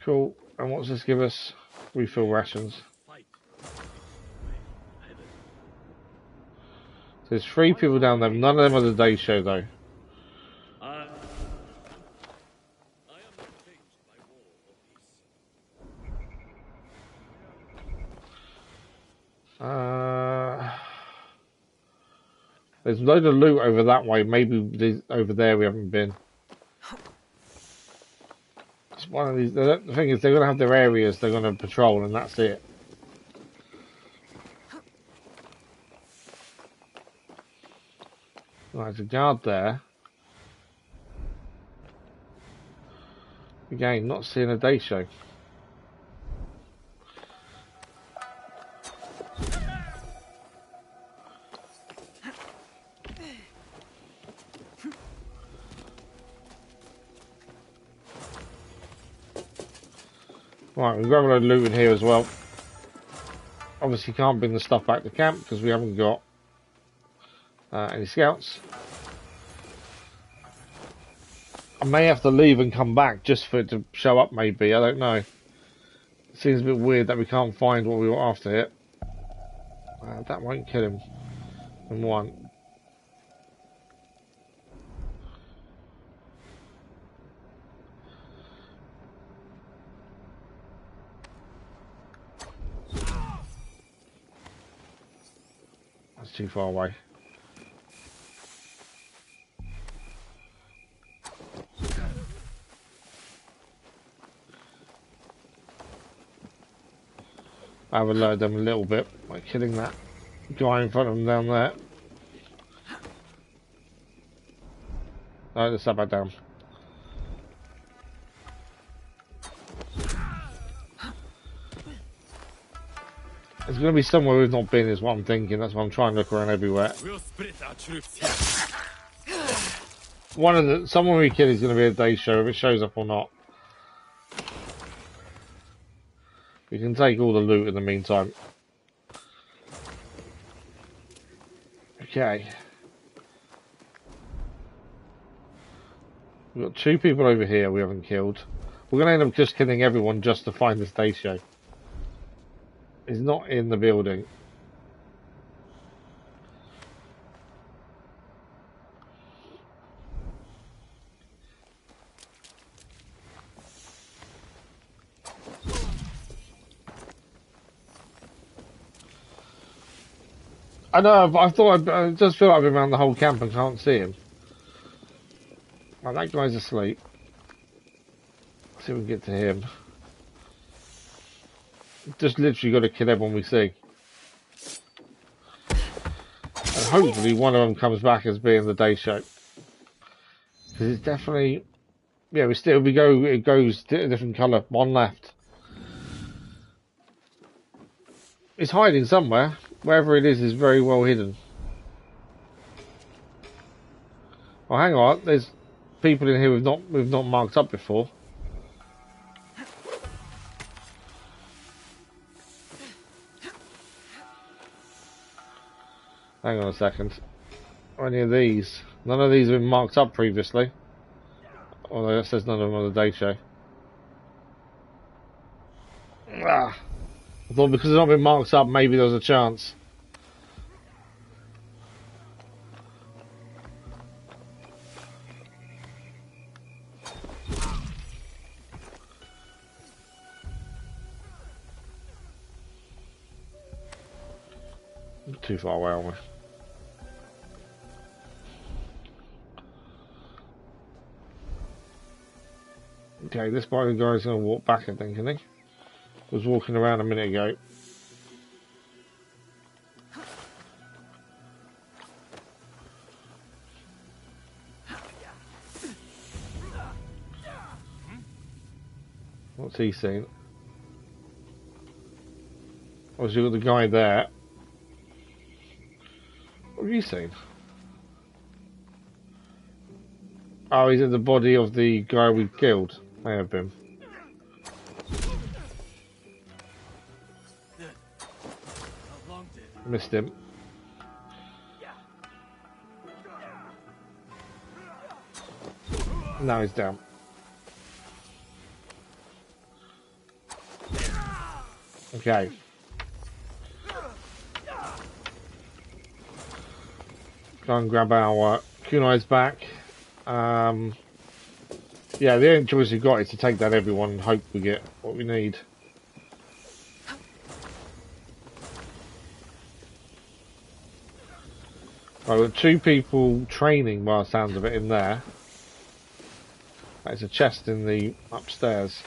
Cool. And what's this give us? Refill rations. There's 3 people down there. None of them are the day show though. There's a load of loot over that way. Maybe over there we haven't been. It's one of these. The thing is, they're going to have their areas they're going to patrol, and that's it. Right, there's a guard there. Again, not seeing a day show. Right, we've got a load of loot in here as well. Obviously can't bring the stuff back to camp because we haven't got any scouts. I may have to leave and come back just for it to show up maybe, I don't know. It seems a bit weird that we can't find what we were after here. That won't kill him in one. That's too far away. I have alerted them a little bit by killing that guy in front of them down there. No, let's step back down. There's going to be somewhere we've not been, is what I'm thinking. That's why I'm trying to look around everywhere. We'll split our troops here. Someone we kill is going to be a day show, if it shows up or not. We can take all the loot in the meantime. Okay. We've got 2 people over here we haven't killed. We're going to end up just killing everyone just to find this day show. He's not in the building. I know, I just feel like I've been around the whole camp and can't see him. Oh, that guy's asleep. Let's see if we can get to him. Just literally got to kill everyone we see. And hopefully one of them comes back as being the day show. Because it's definitely... Yeah, it goes a different colour. One left. It's hiding somewhere. Wherever it is very well hidden. Oh, hang on. There's people in here we've not marked up before. Hang on a second. Any of these? None of these have been marked up previously. Although that says none of them on the day show. Ah. I thought because it's not been marked up, maybe there was a chance. Too far away, aren't we? Okay, this bike guy's going to walk back, I think, isn't he? Was walking around a minute ago. What's he seen? Obviously, got the guy there. What have you seen? Oh, he's in the body of the guy we killed. May have been. Missed him. Now he's down. Okay. Go and grab our kunai's back. Yeah, the only choice we've got is to take down everyone and hope we get what we need. I've got 2 people training by the sounds of it in there. There's a chest in the upstairs.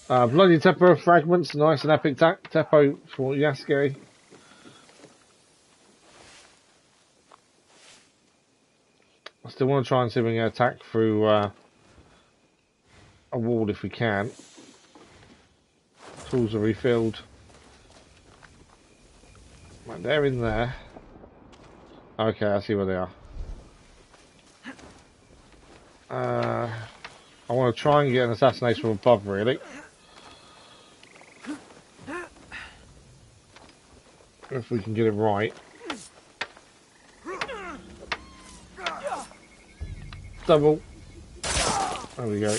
Bloody Teppo fragments, nice and epic Teppo for Yasuke. I still want to try and see if we can attack through a wall if we can. Tools are refilled. Right, they're in there. Okay, I see where they are. I want to try and get an assassination from above, really. If we can get it right. Double. There we go.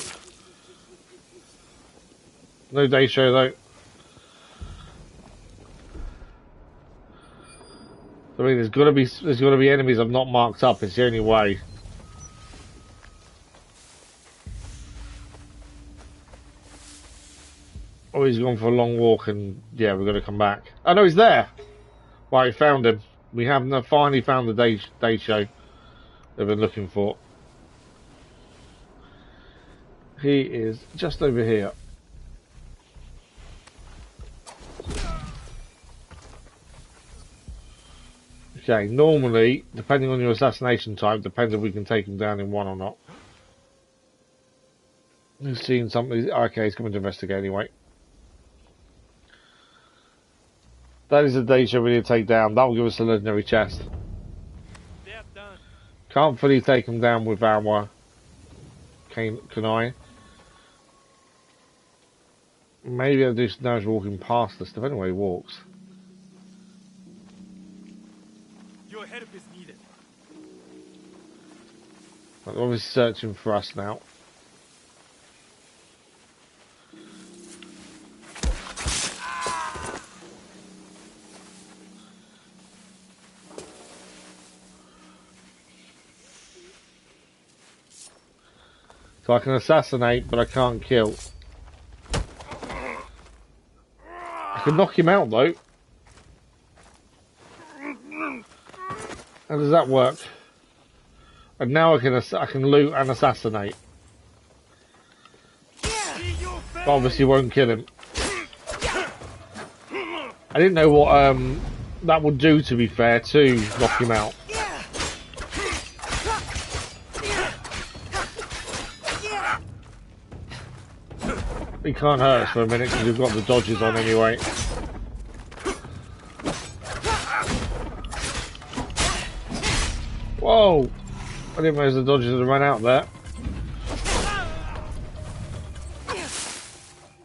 No day show though. I mean, there's got to be enemies I've not marked up. It's the only way. Oh, he's gone for a long walk, and yeah, we've got to come back. Oh no, he's there. Right, we found him. We have finally found the day show they've been looking for. He is just over here. Okay, normally, depending on your assassination type, depends if we can take him down in one or not. He's seen something. Okay, he's coming to investigate anyway. That is a day show we need to take down. That will give us a legendary chest. Can't fully take him down with our kunai. Maybe I'll do some damage walking past us, depending on where he walks. Your help is needed. They're obviously searching for us now. So I can assassinate, but I can't kill. I can knock him out though. How does that work? And now I can loot and assassinate. But obviously won't kill him. I didn't know what that would do, to be fair, to knock him out. He can't hurt us for a minute because we've got the dodges on anyway. Whoa! I didn't realize the dodges had run out there.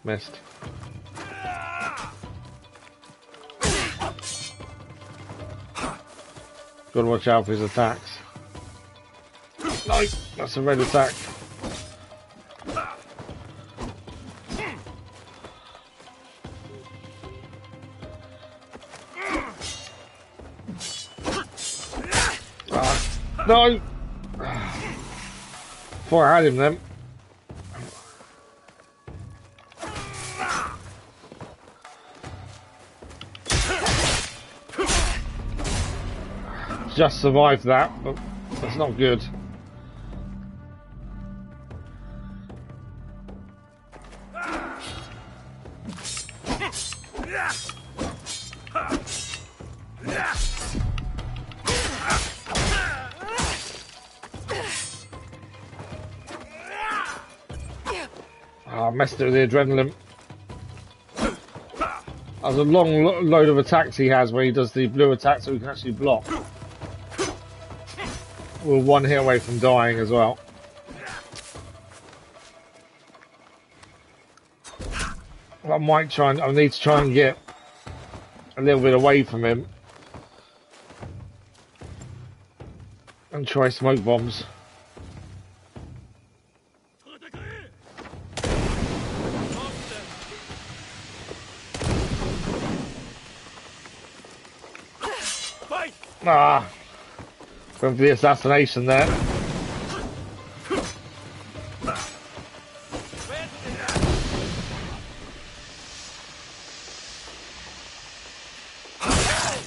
Missed. Gotta watch out for his attacks. No, that's a red attack. No! Before I had him then. Just survived that, but that's not good. I messed it with the adrenaline. There's a long load of attacks he has where he does the blue attack so he can actually block. We're one hit away from dying as well. I need to try and get a little bit away from him. And try smoke bombs. Ah, going for the assassination there.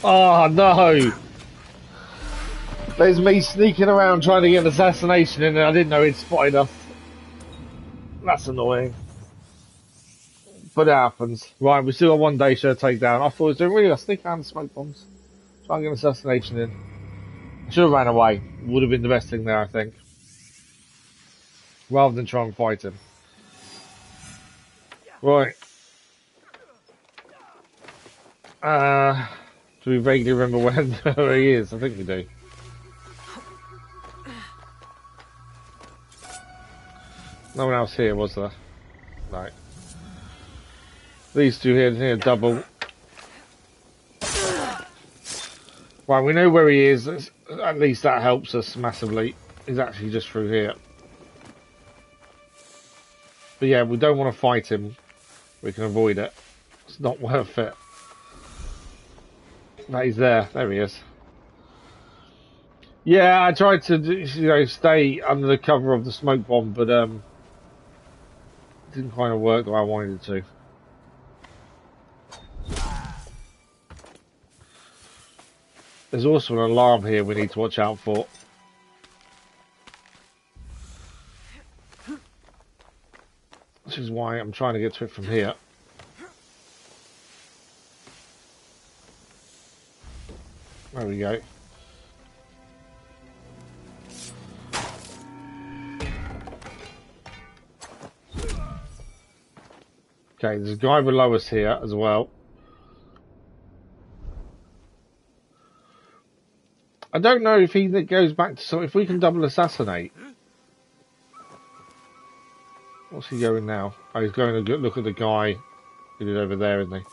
Oh no! There's me sneaking around trying to get an assassination in and I didn't know he'd spotted us. That's annoying. But it happens. Right, we still got one day show to take down. I thought it was doing really good. Sneak around the smoke bombs. Try and get an assassination in. I should have ran away. Would have been the best thing there, I think. Rather than try and fight him. Right. Do we vaguely remember where he is? I think we do. No one else here, was there? No. These two here double. Right, we know where he is. At least that helps us massively. He's actually just through here. But yeah, we don't want to fight him. We can avoid it. It's not worth it. No, he's there. There he is. Yeah, I tried to, stay under the cover of the smoke bomb, but it didn't kind of work the way I wanted it to. There's also an alarm here we need to watch out for. Which is why I'm trying to get to it from here. There we go. Okay, there's a guy below us here as well. I don't know if he goes back to... So if we can double assassinate... What's he going now? Oh, he's going to look at the guy who did over there, isn't he?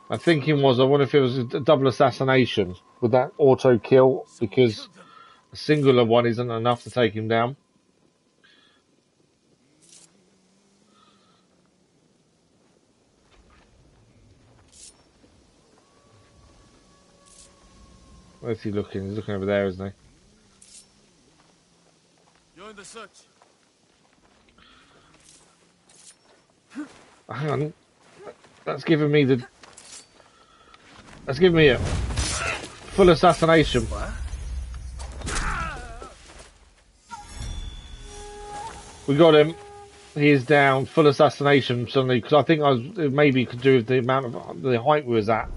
My thinking was, I wonder if it was a double assassination. Would that auto kill? Because a singular one isn't enough to take him down. Where's he looking? He's looking over there, isn't he? Join the search. Hang on. That's giving me the... That's giving me a full assassination. We got him. He is down. Full assassination suddenly, because I think it maybe could do with the amount of the height we was at.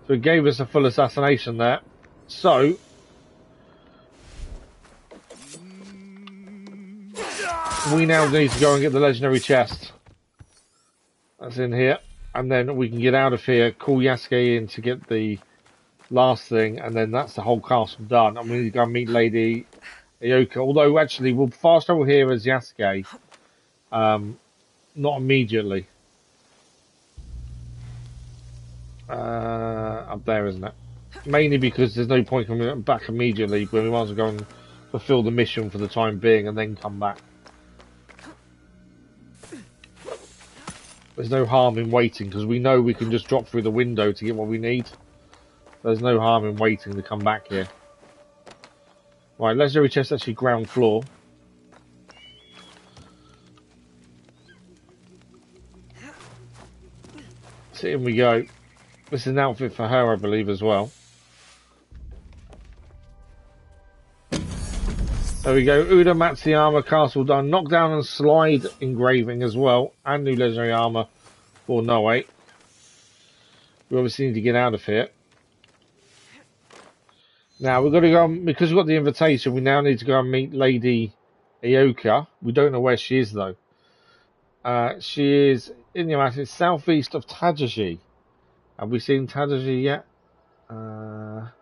So it gave us a full assassination there. So we now need to go and get the legendary chest. That's in here. And then we can get out of here, call Yasuke in to get the last thing, and then that's the whole castle done. And we need to go and meet Lady Eikyou. Although, actually, we'll fast travel here as Yasuke. Not immediately. Up there, isn't it? Mainly because there's no point coming back immediately when we might as well go and fulfill the mission for the time being and then come back. There's no harm in waiting because we know we can just drop through the window to get what we need. There's no harm in waiting to come back here. Right, legendary chest actually ground floor. So in we go. This is an outfit for her, I believe, as well. There we go. Uda Matsuyama Castle done. Knockdown and slide engraving as well. And new legendary armor for Noe. We obviously need to get out of here. Now we've got to go, because we've got the invitation, we now need to go and meet Lady Eikyou. We don't know where she is though. She is in Yamato, it's southeast of Tajaji. Have we seen Tajaji yet? Not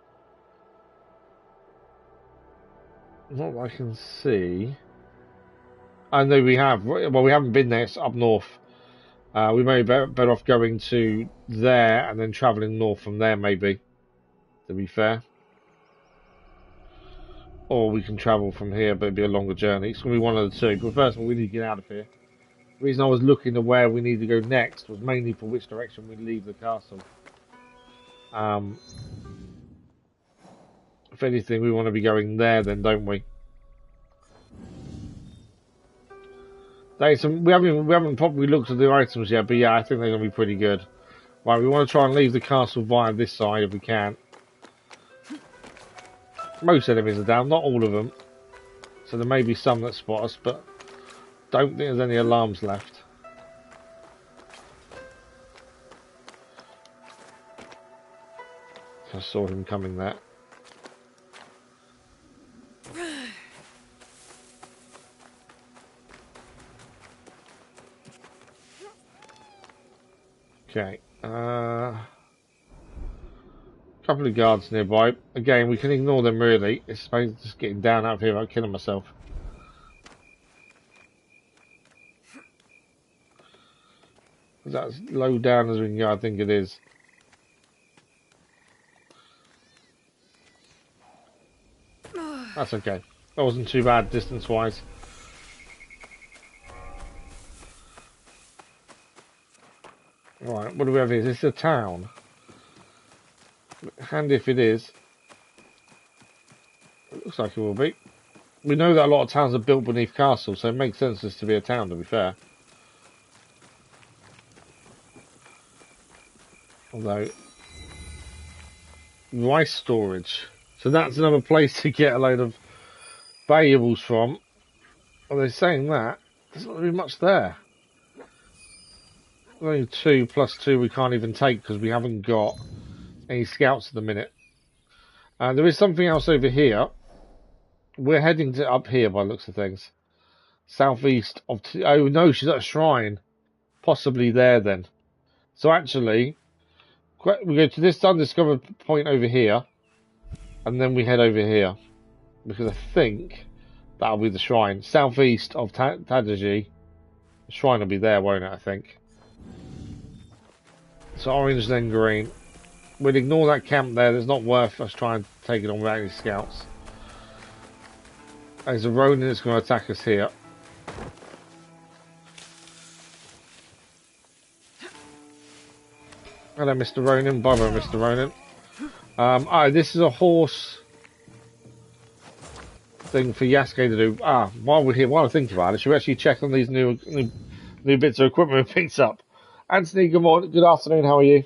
that I can see. I know we have. Well, we haven't been there. It's up north. We may be better off going to there and then travelling north from there, maybe. To be fair. Or we can travel from here, but it'd be a longer journey. It's going to be one of the two. But first of all, we need to get out of here. The reason I was looking at where we need to go next was mainly for which direction we leave the castle. If anything, we want to be going there then, don't we? We haven't probably looked at the items yet, but yeah, I think they're going to be pretty good. Right, we want to try and leave the castle via this side if we can. Most enemies are down, not all of them. So there may be some that spot us, but don't think there's any alarms left. I saw him coming there. Okay. Couple of guards nearby. Again, we can ignore them really. It's just getting down out of here without killing myself. Is that as low down as we can go? I think it is. That's okay. That wasn't too bad distance-wise. Right, what do we have here? Is this a town? Handy if it is. It looks like it will be. We know that a lot of towns are built beneath castles, so it makes sense this to be a town, to be fair. Although, rice storage. So that's another place to get a load of valuables from. Are they saying that? There's not really much there. Only 2 plus 2 we can't even take because we haven't got any scouts at the minute. There is something else over here. We're heading to up here by the looks of things. Southeast of... Oh no, she's at a shrine. Possibly there then. So actually, we go to this undiscovered point over here. And then we head over here. Because I think that'll be the shrine. Southeast of Tadaji. The shrine will be there, won't it, I think. So orange then green. We'll ignore that camp there. There's not worth us trying to take it on without any scouts. There's a Ronin that's going to attack us here. Hello, Mr. Ronin. Bye-bye, Mr. Ronin. This is a horse thing for Yasuke to do. While we're here, while I think about it, should we actually check on these new bits of equipment we picked up? Anthony, good morning, good afternoon, how are you?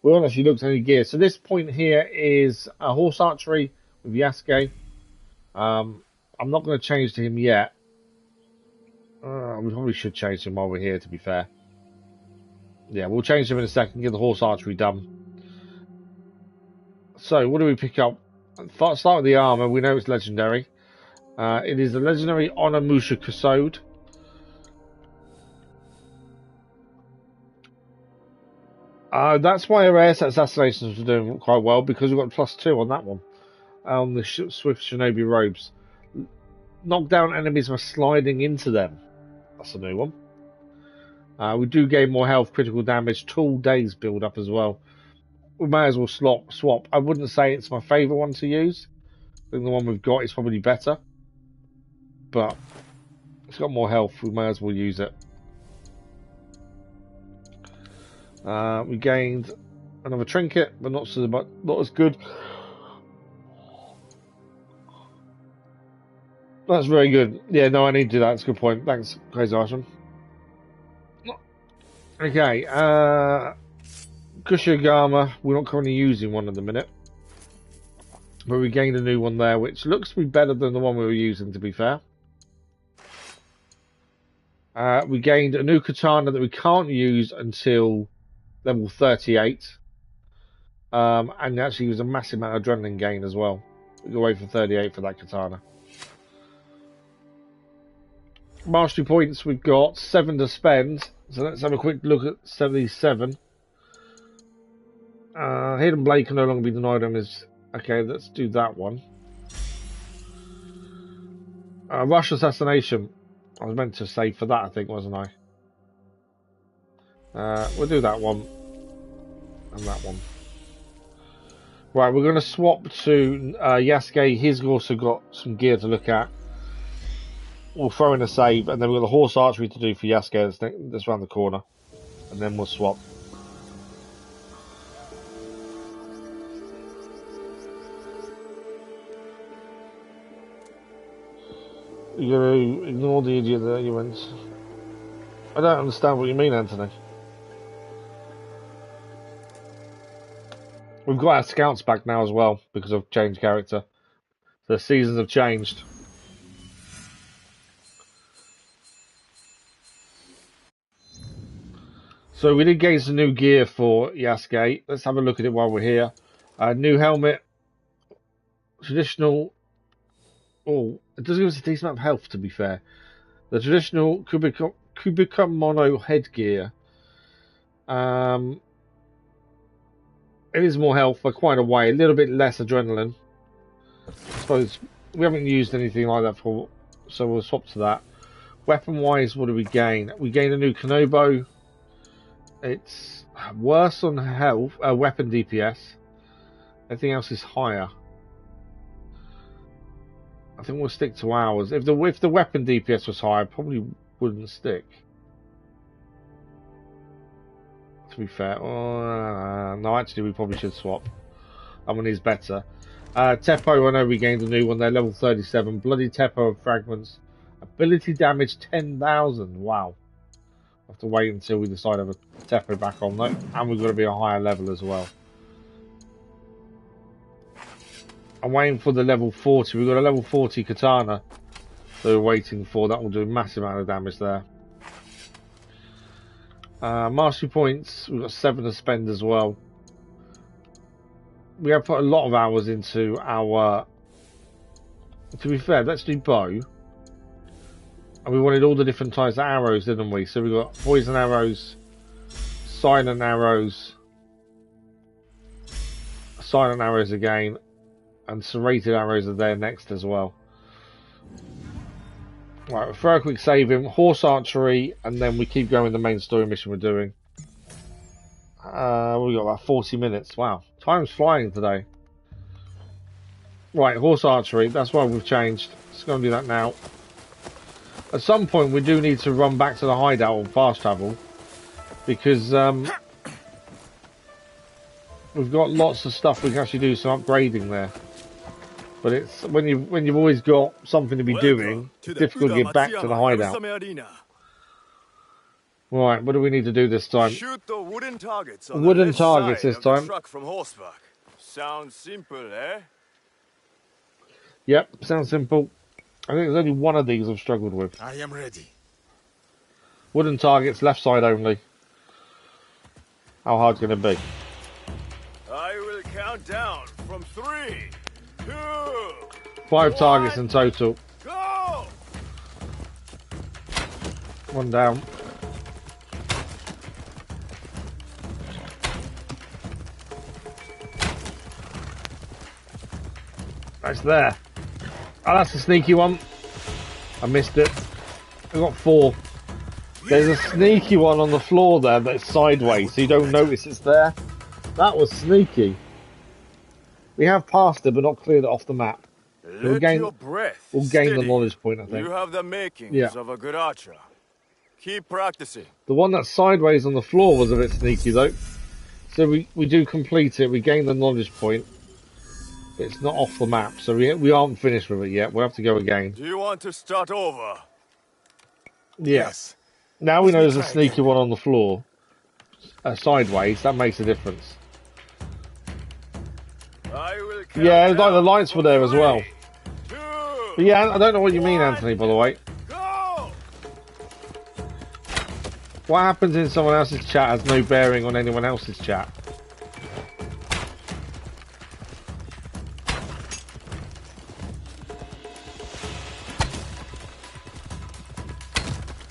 We haven't actually looked at any gear. So this point here is a horse archery with Yasuke. I'm not going to change to him yet. We probably should change him while we're here, to be fair. Yeah, we'll change him in a second, get the horse archery done. So, what do we pick up? Start with the armor. We know it's legendary. It is a legendary Onimusha Kusode. That's why our air assassinations were doing quite well, because we've got +2 on that one. On the Swift Shinobi robes. Knock down enemies by sliding into them. That's a new one. We do gain more health, critical damage, tool days build up as well. we may as well swap. I wouldn't say it's my favourite one to use. I think the one we've got is probably better. But it's got more health, we may as well use it. We gained another trinket, but not as good. That's very good. Yeah, no, I need to do that. That's a good point. Thanks, Crazy Iceman. Okay, Kushigama, we're not currently using one at the minute. But we gained a new one there, which looks to be better than the one we were using, to be fair. We gained a new katana that we can't use until level 38. And actually it was a massive amount of adrenaline gain as well. We go away for 38 for that katana. Mastery points, we've got 7 to spend. So let's have a quick look at 77. Hidden Blade can no longer be denied on his... Okay, let's do that one. Rush Assassination. I was meant to save for that, I think, wasn't I? We'll do that one. And that one. Right, we're going to swap to Yasuke. He's also got some gear to look at. We'll throw in a save, and then we've got the horse archery to do for Yasuke that's around the corner. And then we'll swap. You're going to ignore the idiot there, you went. I don't understand what you mean, Anthony. We've got our scouts back now as well, because I've changed character. The seasons have changed. So we did gain some new gear for Yasuke. Let's have a look at it while we're here. New helmet. Traditional... Oh, it does give us a decent amount of health, to be fair. The traditional Kubika Mono headgear. It is more health by quite a way. A little bit less adrenaline. I suppose we haven't used anything like that for, so we'll swap to that. Weapon-wise, what do we gain? We gain a new Kanobo. It's worse on health, weapon DPS. Everything else is higher. I think we'll stick to ours. If the weapon DPS was higher, it probably wouldn't stick. To be fair, no, actually we probably should swap. That one is better. Teppo, I know we gained a new one there, level 37. Bloody Teppo of fragments. Ability damage 10,000. Wow. Have to wait until we decide to have a Teppo back on though, and we've got to be a higher level as well. I'm waiting for the level 40. We've got a level 40 katana that we're waiting for. That will do a massive amount of damage there. Mastery points, we've got 7 to spend as well. We have put a lot of hours into our... To be fair, let's do bow. And we wanted all the different types of arrows, didn't we? So we've got poison arrows, silent arrows again, and serrated arrows are there next as well. Right, we'll throw a quick save in, horse archery, and then we keep going with the main story mission we're doing. We've got about 40 minutes. Wow, time's flying today. Right, horse archery, that's why we've changed. Just going to do that now. At some point we do need to run back to the hideout on fast travel, because we've got lots of stuff we can actually do some upgrading there. But it's when you've always got something to be doing, it's difficult to get back to the hideout. Right, what do we need to do this time? Shoot the wooden targets on wooden targets this time. Truck from horseback. Sounds simple, eh? Yep, sounds simple. I think there's only one of these I've struggled with. I am ready. Wooden targets, left side only. How hard's it going to be? I will count down from 3, 2, 5 targets in total. Go! One down. That's there. Oh, that's a sneaky one. I missed it. I got 4. There's a sneaky one on the floor there that's sideways, so you don't notice it's there. That was sneaky. We have passed it, but not cleared it off the map. Let your breath We'll gain the steady. knowledge point, I think. You have the makings of a good archer. Keep practicing. The one that's sideways on the floor was a bit sneaky, though. So we do complete it, we gain the knowledge point. But it's not off the map, so we aren't finished with it yet. We'll have to go again. Do you want to start over? Yes. Now we know there's a sneaky one on the floor. Sideways, that makes a difference. Yeah, like the lights were there as well. But yeah, I don't know what you mean, Anthony, by the way. What happens in someone else's chat has no bearing on anyone else's chat.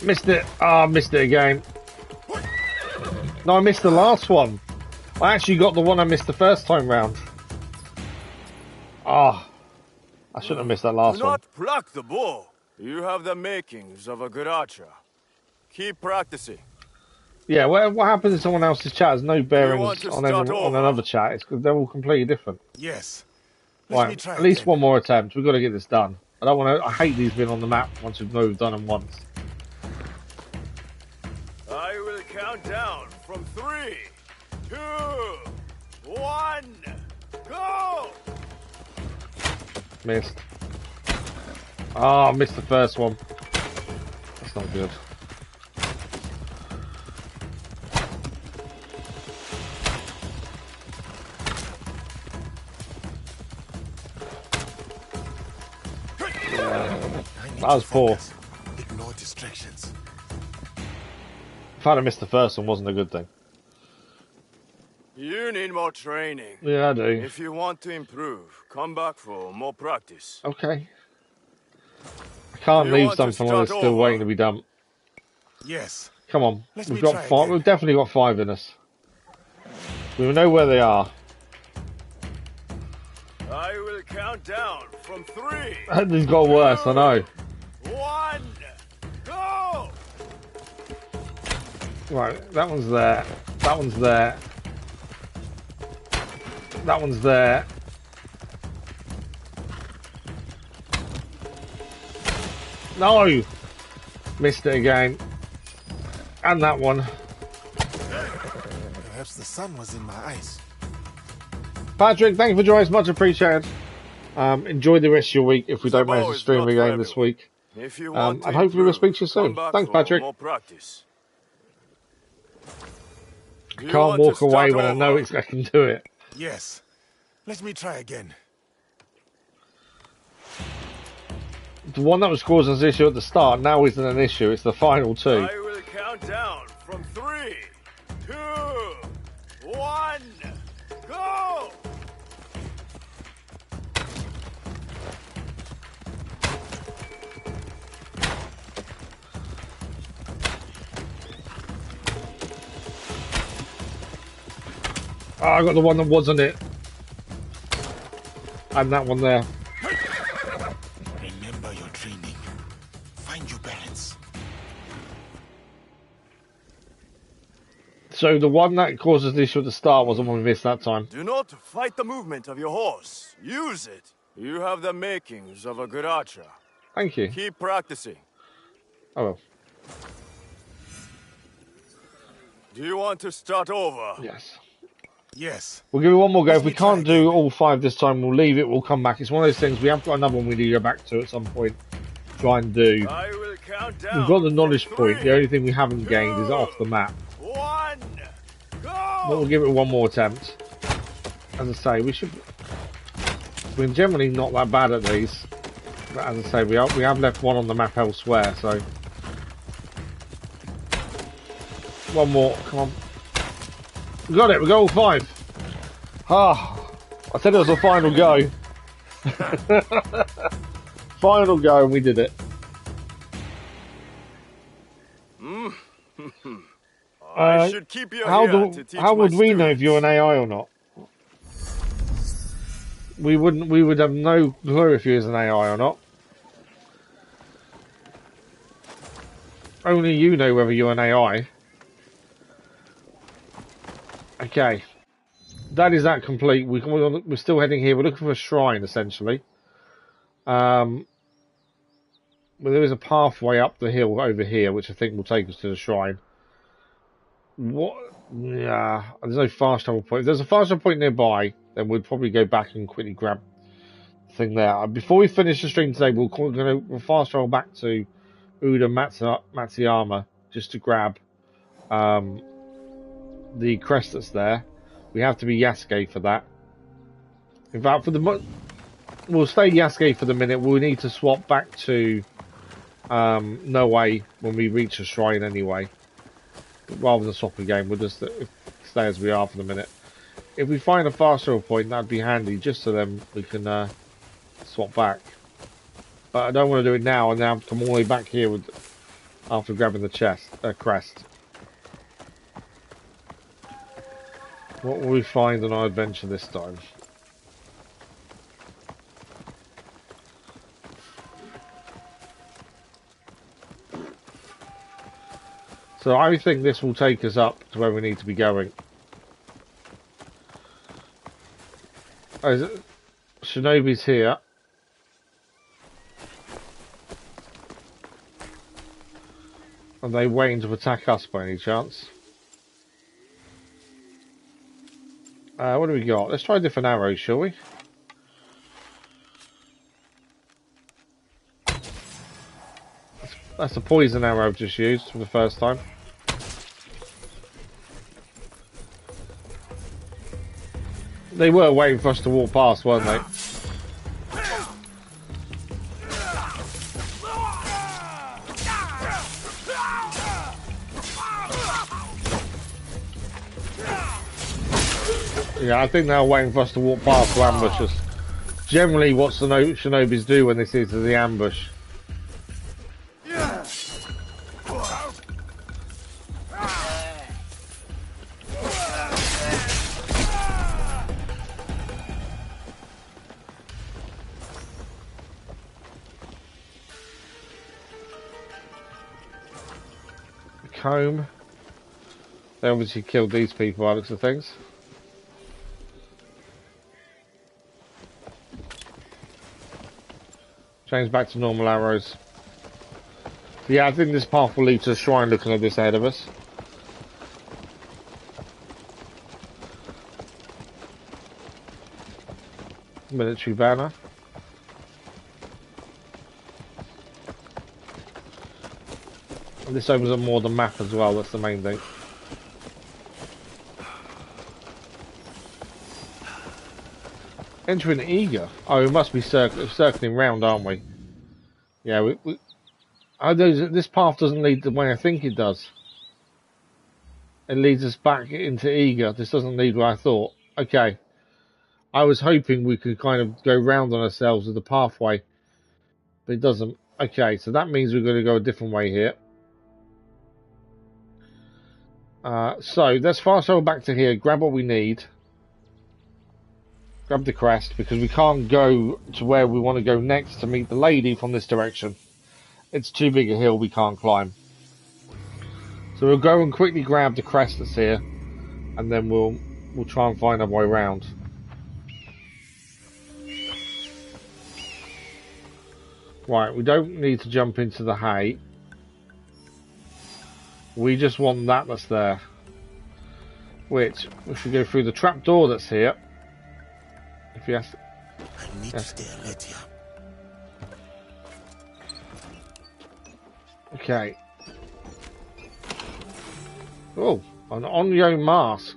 Missed it. Ah, missed it again. No, I missed the last one. I actually got the one I missed the first time round. Ah, I shouldn't have missed that last one. Do not pluck the bow. You have the makings of a good archer. Keep practicing. Yeah, what happens in someone else's chat has no bearing on another chat. It's, they're all completely different. Yes. Right, at least one more attempt. We've got to get this done. I don't want to. I hate these being on the map once we've done them once. I will count down from 3, 2, 1, go! Missed. Ah, missed the first one. That's not good. That was poor. Ignore distractions. The fact I missed the first one wasn't a good thing. You need more training. Yeah, I do. If you want to improve, come back for more practice. Okay. I can't leave something while it's still waiting to be done. Yes. Come on. We've got 5. We've definitely got 5 in us. We know where they are. I will count down from 3. This got worse, I know. 1, go! Right, that one's there. That one's there. That one's there. No! Missed it again. And that one. Perhaps the sun was in my eyes. Patrick, thank you for joining us. Much appreciated. Enjoy the rest of your week if we don't manage to stream again this week. And hopefully we'll speak to you soon. Thanks, Patrick. I can't walk away when I know I can do it. Yes. Let me try again. The one that was causing us issue at the start now isn't an issue. It's the final 2. I will count down from 3, 2, 1, go! Oh, I got the one that wasn't it. And that one there. Remember your training. Find your balance. So the one that causes the issue at the start was the one we missed that time. Do not fight the movement of your horse. Use it. You have the makings of a good archer. Thank you. Keep practicing. Oh well. Do you want to start over? Yes. Yes. We'll give it one more go. If we can't do all 5 this time, we'll leave it. We'll come back. It's one of those things. We have got another one we need to go back to at some point. Try and do. I will count down. We've got the knowledge point. The only thing we haven't gained is off the map. 1, go! But we'll give it one more attempt. As I say, we're generally not that bad at these. But as I say, we have left one on the map elsewhere. So one more. Come on. We got it, we got all 5. Ah, I said it was a final go. Final go, and we did it. I should keep you how here to teach how would my we know if you're an AI or not? We would have no clue if you was an AI or not. Only you know whether you're an AI. Okay. that is that complete. We're still heading here. We're looking for a shrine, essentially. But there is a pathway up the hill over here, which I think will take us to the shrine. What? Yeah, there's no fast travel point. If there's a fast travel point nearby, then we'd probably go back and quickly grab the thing there. Before we finish the stream today, we'll fast travel back to Uda Matsuyama just to grab the crest that's there. We have to be Yasuke for that. In fact, we'll stay Yasuke for the minute. We'll need to swap back to No Way when we reach a shrine anyway. Rather than swap again, we'll just stay as we are for the minute. If we find a fast travel point, that'd be handy, just so then we can swap back. But I don't want to do it now, and then have to come all the way back here after grabbing the crest. What will we find on our adventure this time? So I think this will take us up to where we need to be going. Shinobi's here. Are they waiting to attack us by any chance? What do we got? Let's try different arrows, shall we? That's a poison arrow I've just used for the first time. They were waiting for us to walk past, weren't they? Yeah, I think they're waiting for us to walk past to ambush us. Generally, what shinobis do when they see us is the ambush. Comb. They obviously killed these people by the looks of things. Change back to normal arrows. Yeah, I think this path will lead to the shrine looking at this ahead of us. Military banner. And this opens up more the map as well, that's the main thing. Entering eager. Oh, we must be circling round, aren't we? Yeah, this path doesn't lead the way I think it does. It leads us back into eager. This doesn't lead where I thought. Okay. I was hoping we could kind of go round on ourselves with the pathway. But it doesn't. Okay, so that means we're going to go a different way here. So, let's fast travel back to here, grab what we need. Grab the crest, because we can't go to where we want to go next to meet the lady from this direction. It's too big a hill we can't climb. So we'll go and quickly grab the crest that's here, and then we'll try and find our way around. Right, we don't need to jump into the hay. We just want that's there. Which, we should go through the trapdoor that's here. If you ask... I need to stay alert here. Okay. Oh, an Onyo mask.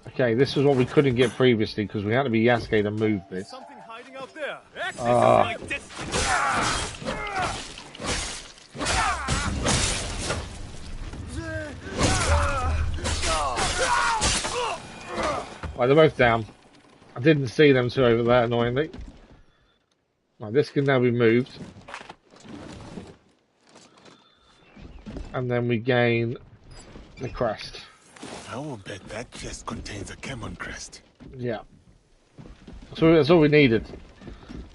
Okay, this is what we couldn't get previously because we had to be Yasuke to move this. Something hiding out there. Right, they're both down. I didn't see them two over there, annoyingly. Right, this can now be moved. And then we gain the crest. I will bet that chest contains a Kemon crest. Yeah. So that's all we needed.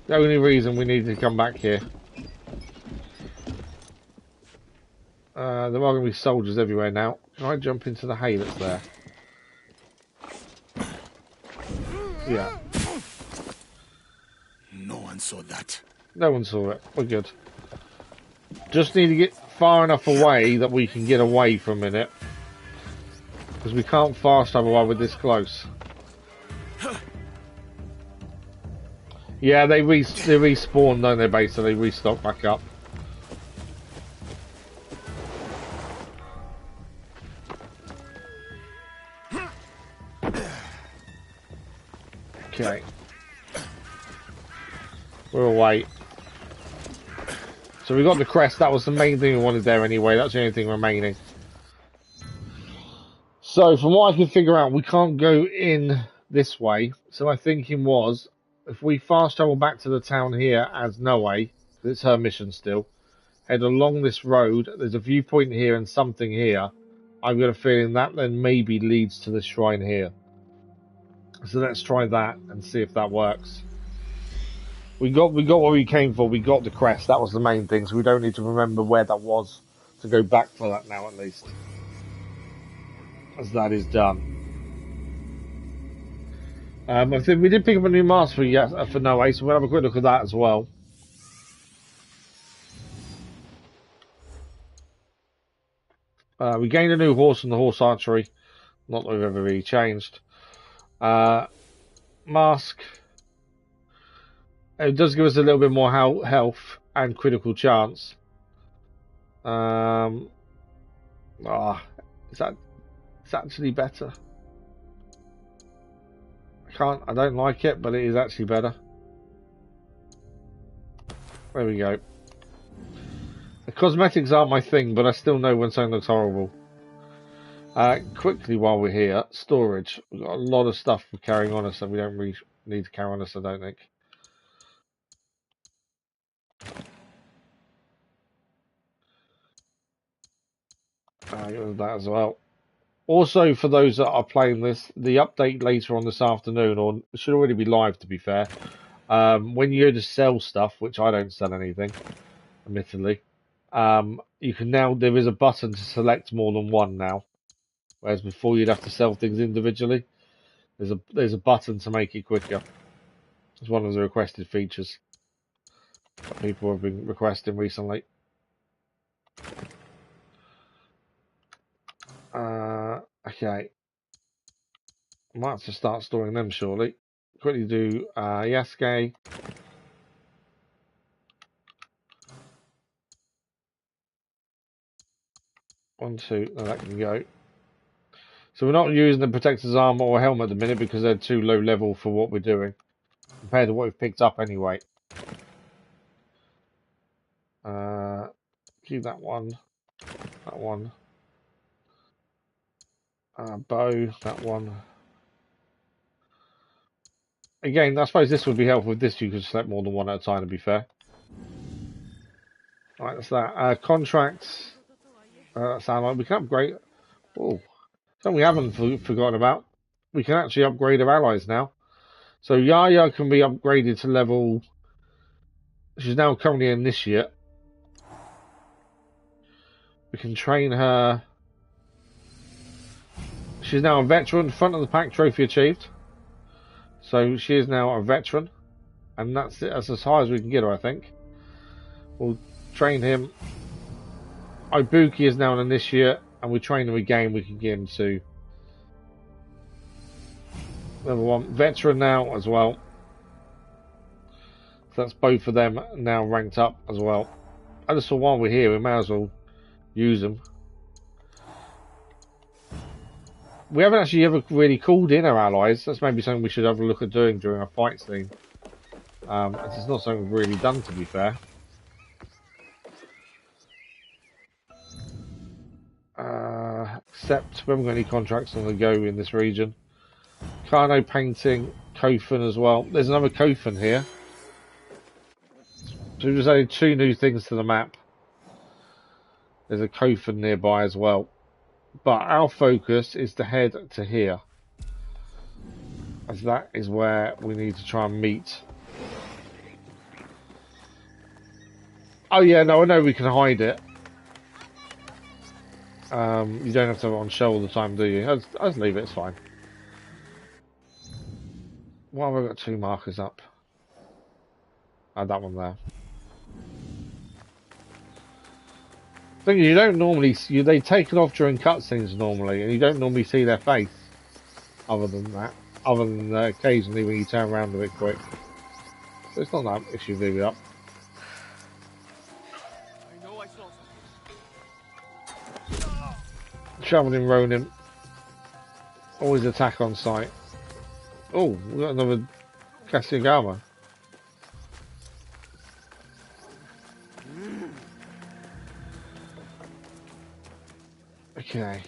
The only reason we needed to come back here. There are going to be soldiers everywhere now. Can I jump into the hay that's there? Yeah. No one saw that. No one saw it. We're good. Just need to get far enough away that we can get away for a minute. Because we can't fast travel while we're this close. Yeah, they respawn, don't they, base, so they restock back up. Okay. We're away. So we got the crest, that was the main thing we wanted there anyway, that's the only thing remaining. So from what I can figure out, we can't go in this way, so my thinking was, if we fast travel back to the town here as Noe, it's her mission still, head along this road, there's a viewpoint here and something here, I've got a feeling that then maybe leads to the shrine here. So let's try that and see if that works. We got what we came for, we got the crest, that was the main thing, so we don't need to remember where that was to go back for that now at least. As that is done. I think we did pick up a new mask for Noe, so we'll have a quick look at that as well. We gained a new horse in the horse archery. Not that we've ever really changed. Mask. It does give us a little bit more health and critical chance. It's actually better. I don't like it, but it is actually better. There we go. The cosmetics aren't my thing, but I still know when something looks horrible. Quickly while we're here, storage. We've got a lot of stuff we're carrying on us that we don't really need to carry on us, I don't think. That as well. Also, for those that are playing this, the update later on this afternoon, or it should already be live to be fair, when you go to sell stuff, which I don't sell anything, admittedly, you can now, there is a button to select more than one now, whereas before you'd have to sell things individually. There's a button to make it quicker. It's one of the requested features that people have been requesting recently. Okay. Might have to start storing them shortly. Quickly do Yasuke. One, two, no, that can go. So we're not using the protector's armor or helmet at the minute because they're too low level for what we're doing compared to what we've picked up anyway. Keep that one. That one. Bow, that one. Again, I suppose this would be helpful with this. You could select more than one at a time, to be fair. Alright, that's that. Contracts. Sound like we can upgrade. Oh, something we haven't forgotten about. We can actually upgrade our allies now. So Yaya can be upgraded to level. She's now currently an initiate. We can train her. She's now a veteran. Front of the pack trophy achieved. So she is now a veteran. And that's it. That's as high as we can get her, I think. We'll train him. Ibuki is now an initiate. And we train him again. We can get him to level 1. Veteran now as well. So that's both of them now ranked up as well. I just thought while we're here, we may as well use them. We haven't actually ever really called in our allies. That's maybe something we should have a look at doing during our fight scene. It's not something we've really done, to be fair. Except we haven't got any contracts on the go in this region. Kano painting, Kofun as well. There's another Kofun here. So we've just added 2 new things to the map. There's a Kofun nearby as well. But our focus is to head to here. As that is where we need to try and meet. Oh yeah, no, I know we can hide it. You don't have to have it on show all the time, do you? I'll just leave it, it's fine. Why have I got 2 markers up? Oh, that one there. Thing is, you don't normally see, they take it off during cutscenes normally, and you don't normally see their face. Other than that, occasionally when you turn around a bit quick. So it's not that issue, leave it up. I know I saw something. Travelling Ronin. Always attack on sight. Oh, we got another Kasugama. Okay.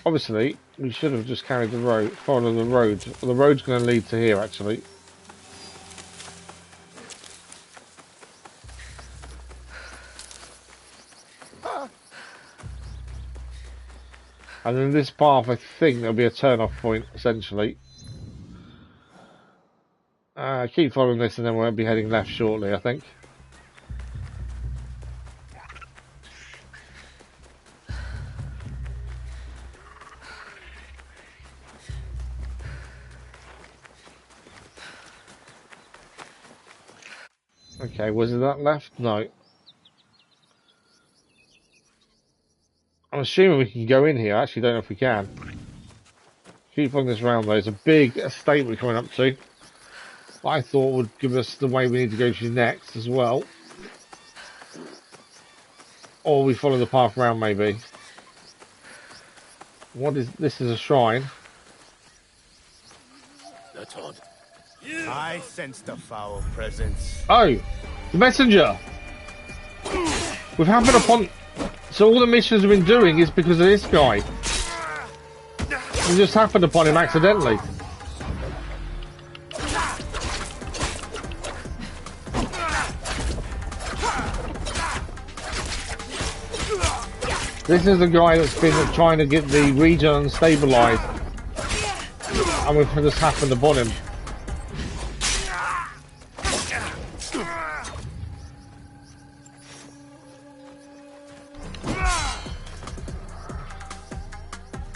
Obviously, we should have just carried the road, followed the road. Well, the road's going to lead to here, actually. And in this path, I think there'll be a turn-off point, essentially. Keep following this, and then we'll be heading left shortly, I think. Okay, was it that left? No. I'm assuming we can go in here. I actually don't know if we can. Keep on this round though. There's a big estate we're coming up to. That I thought would give us the way we need to go to next as well. Or we follow the path round maybe. What is this? Is a shrine. That's odd. I sensed a foul presence. Oh, the messenger. We've happened upon. So all the missions we've been doing is because of this guy. We just happened upon him accidentally. This is the guy that's been trying to get the region stabilised. And we've just happened upon him.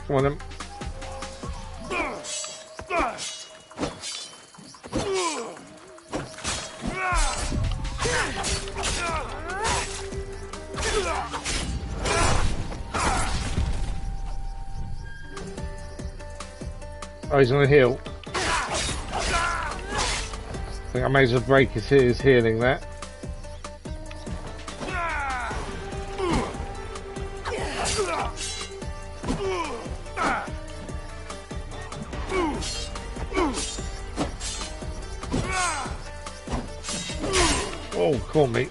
Come on then. Oh, he's gonna heal. I think I may as well break his healing there. Oh, caught me.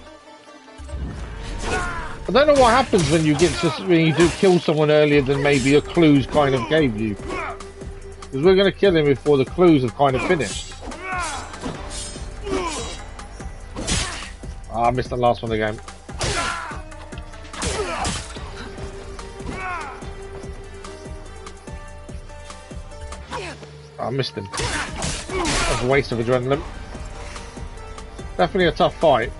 I don't know what happens when you do kill someone earlier than maybe a clues kind of gave you. Because we're going to kill him before the clues have kind of finished. I missed the last one again. I missed him. That's a waste of adrenaline. Definitely a tough fight.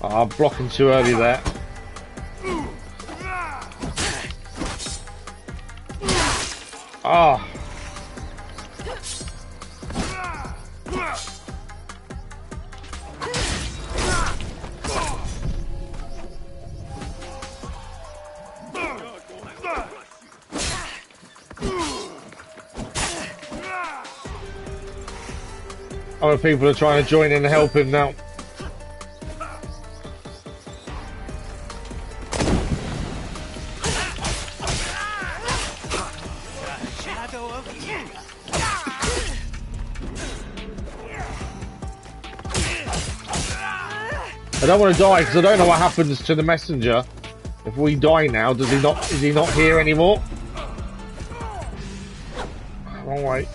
I'm blocking too early there. Ah. Other people are trying to join in and help him now. I don't want to die because I don't know what happens to the messenger. If we die now, is he not here anymore? Wrong way.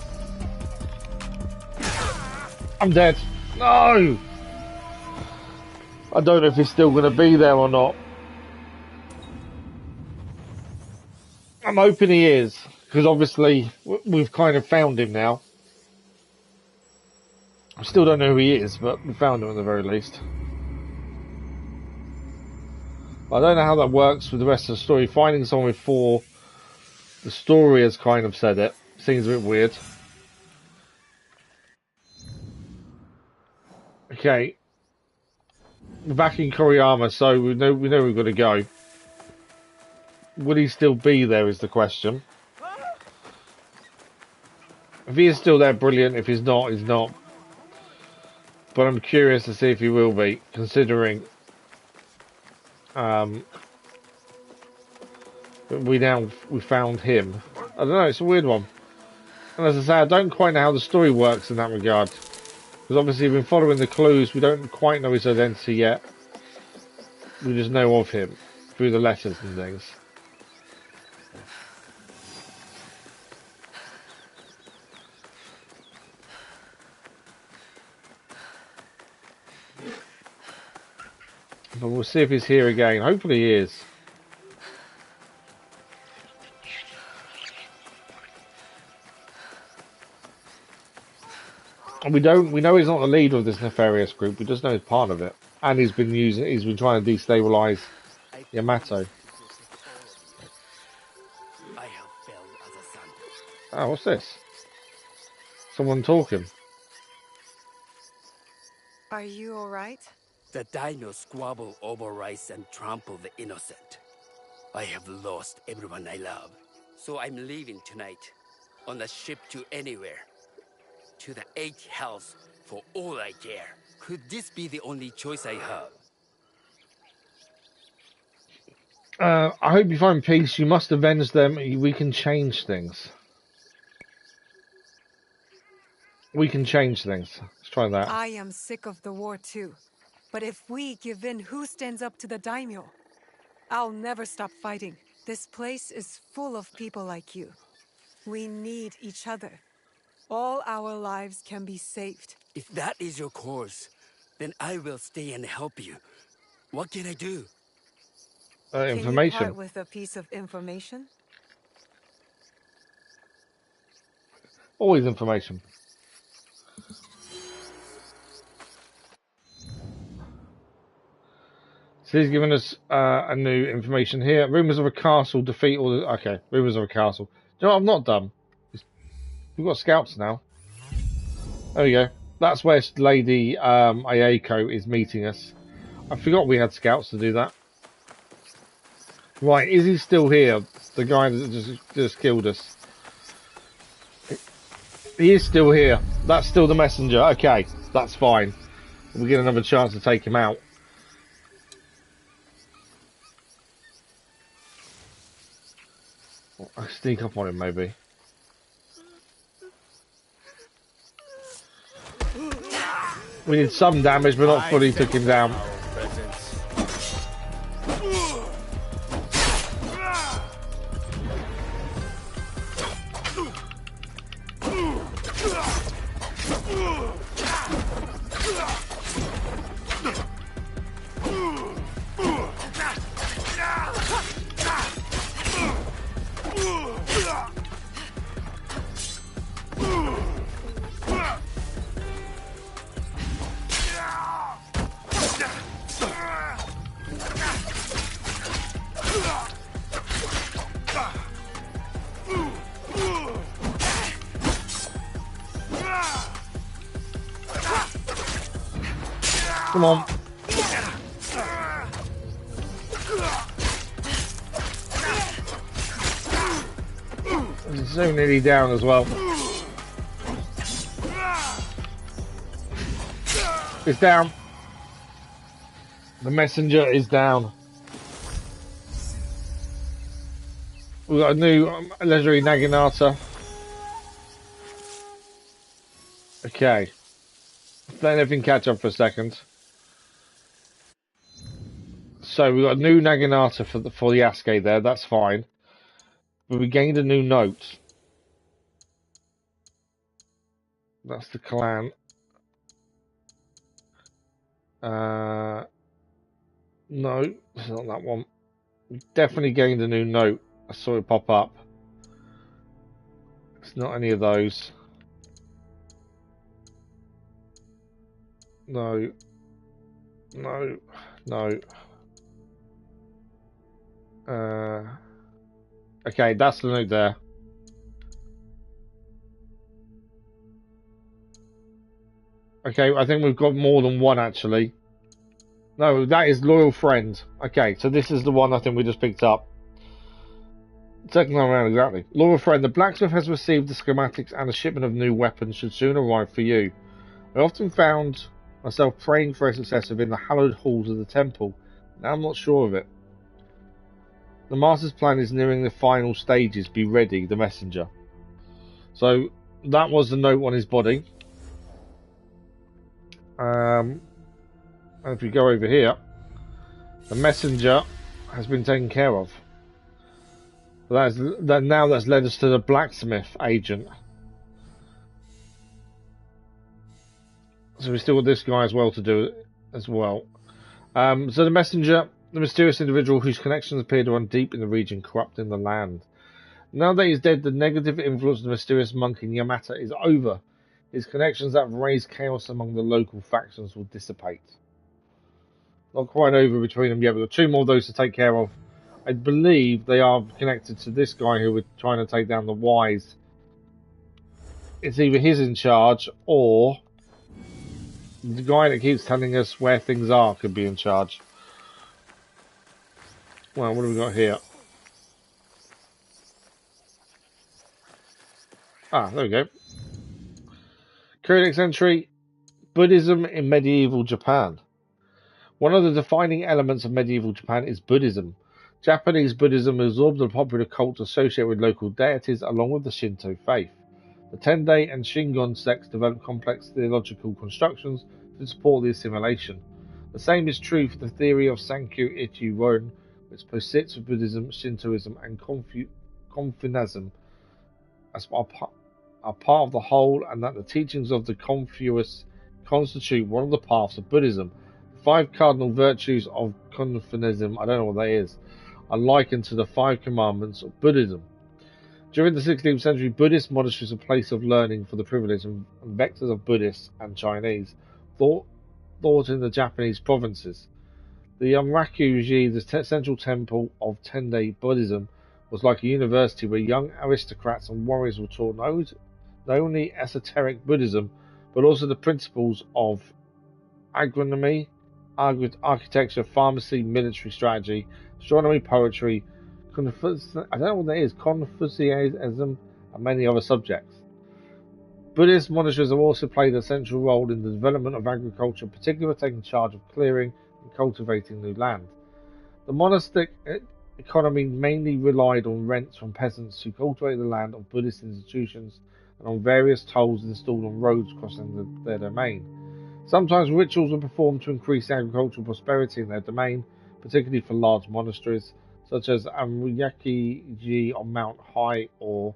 I'm dead. No! I don't know if he's still going to be there or not. I'm hoping he is, because obviously we've kind of found him now. I still don't know who he is, but we found him at the very least. I don't know how that works with the rest of the story. Finding someone before the story has kind of said it seems a bit weird. Okay, we're back in Koriyama, so we know we've got to go. Will he still be there? Is the question. If he is still there, brilliant. If he's not, he's not. But I'm curious to see if he will be, considering we found him. I don't know. It's a weird one. And as I say, I don't quite know how the story works in that regard. Because obviously we've been following the clues. We don't quite know his identity yet. We just know of him through the letters and things. But we'll see if he's here again. Hopefully he is. And we know he's not the leader of this nefarious group. We just know he's part of it. And he's been trying to destabilize Yamato. Oh, what's this? Someone talking. Are you alright? The daimyo squabble over rice and trample the innocent. I have lost everyone I love. So I'm leaving tonight on a ship to anywhere. To the 8 hells for all I care. Could this be the only choice I have? I hope you find peace. You must avenge them. We can change things. We can change things. Let's try that. I am sick of the war too. But if we give in, who stands up to the daimyo? I'll never stop fighting. This place is full of people like you. We need each other. All our lives can be saved. If that is your course, then I will stay and help you. What can I do? Information. Can you part with a piece of information? Always information. So he's given us a new information here. Rumors of a castle defeat all the... Okay, rumors of a castle. Do you know what I've not done? We've got scouts now. There we go. That's where Lady Eikyou is meeting us. I forgot we had scouts to do that. Right, is he still here? The guy that just killed us. He is still here. That's still the messenger. Okay, that's fine. We get another chance to take him out. I'll sneak up on him, maybe. We did some damage, but not fully took him down. Come on. He's so nearly down as well. It's down. The messenger is down. We've got a new legendary Naginata. Okay. Let everything catch up for a second. So we've got a new Naginata for the Yasuke there, that's fine. But we gained a new note. That's the clan. No, it's not that one. We definitely gained a new note. I saw it pop up. It's not any of those. No. No. No. Okay, that's the note there. Okay, I think we've got more than one actually. No, that is loyal friend. Okay, so this is the one I think we just picked up. Second time around, exactly. Loyal friend, the blacksmith has received the schematics and a shipment of new weapons should soon arrive for you. I often found myself praying for a success within the hallowed halls of the temple. Now I'm not sure of it. The master's plan is nearing the final stages. Be ready, the messenger. So that was the note on his body. And if you go over here, the messenger has been taken care of. Now that's led us to the blacksmith agent. So we still got this guy as well to do as well. So the messenger, the mysterious individual whose connections appear to run deep in the region, corrupting the land. Now that he's dead, the negative influence of the mysterious monk in Yamato is over. His connections that have raised chaos among the local factions will dissipate. Not quite over between them yet. We've got two more of those to take care of. I believe they are connected to this guy who we're trying to take down, the Wise. It's either he's in charge or the guy that keeps telling us where things are could be in charge. Well, what have we got here? Ah, there we go. Codex entry, Buddhism in medieval Japan. One of the defining elements of medieval Japan is Buddhism. Japanese Buddhism absorbed the popular cult associated with local deities along with the Shinto faith. The Tendai and Shingon sects developed complex theological constructions to support the assimilation. The same is true for the theory of Sankyo Ikkyu Ron, which posits with Buddhism, Shintoism, and Confucianism as are part of the whole, and that the teachings of the Confucius constitute one of the paths of Buddhism. The 5 cardinal virtues of Confucianism, I don't know what that is, are likened to the 5 commandments of Buddhism. During the 16th century, Buddhist monasteries were a place of learning for the privileged and vectors of Buddhists and Chinese thought in the Japanese provinces. The Unraku-ji, the central temple of Tendai Buddhism, was like a university where young aristocrats and warriors were taught not only esoteric Buddhism, but also the principles of agronomy, architecture, pharmacy, military strategy, astronomy, poetry, I don't know what that is, Confucianism, and many other subjects. Buddhist monasteries have also played a central role in the development of agriculture, particularly taking charge of clearing and cultivating new land. The monastic economy mainly relied on rents from peasants who cultivated the land of Buddhist institutions and on various tolls installed on roads crossing their domain. Sometimes rituals were performed to increase agricultural prosperity in their domain, particularly for large monasteries, such as Amuyaki-ji on Mount Hai or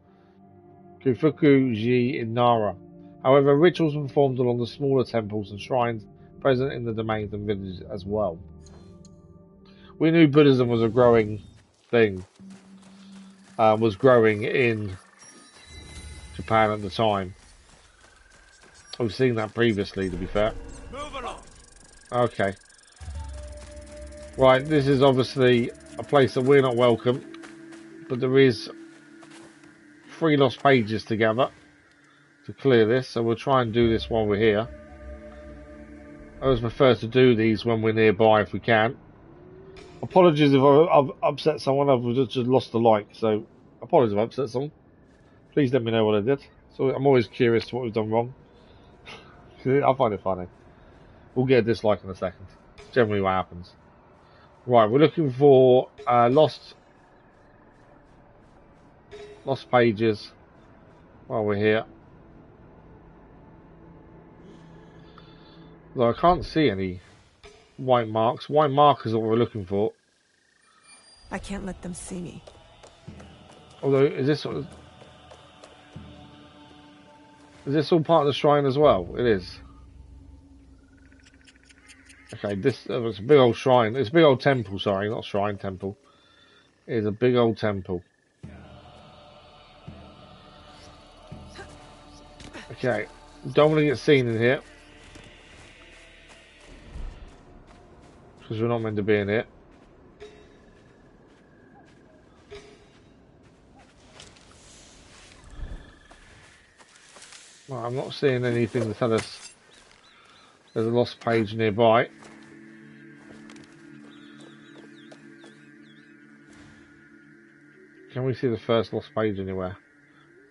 Kufuku-ji in Nara. However, rituals were performed along the smaller temples and shrines present in the domains and villages as well. We knew Buddhism was a growing thing, was growing in Japan at the time. We've seen that previously, to be fair. Move along. Okay. Right, this is obviously a place that we're not welcome, but there is 3 lost pages together to clear this, so we'll try and do this while we're here. I always prefer to do these when we're nearby if we can. Apologies if I've upset someone. I've just lost the like, so apologies if I've upset someone. Please let me know what I did. So I'm always curious to what we've done wrong. I find it funny. We'll get a dislike in a second. Generally what happens. Right, we're looking for lost pages while we're here. Though I can't see any white marks. White markers are what we're looking for. I can't let them see me. Although, is this all part of the shrine as well? It is. Okay, this it's a big old shrine. It's a big old temple, sorry, not shrine, temple. It is a big old temple. Okay, don't want to get seen in here. Because we're not meant to be in it. Well, I'm not seeing anything to tell us there's a lost page nearby. Can we see the first lost page anywhere?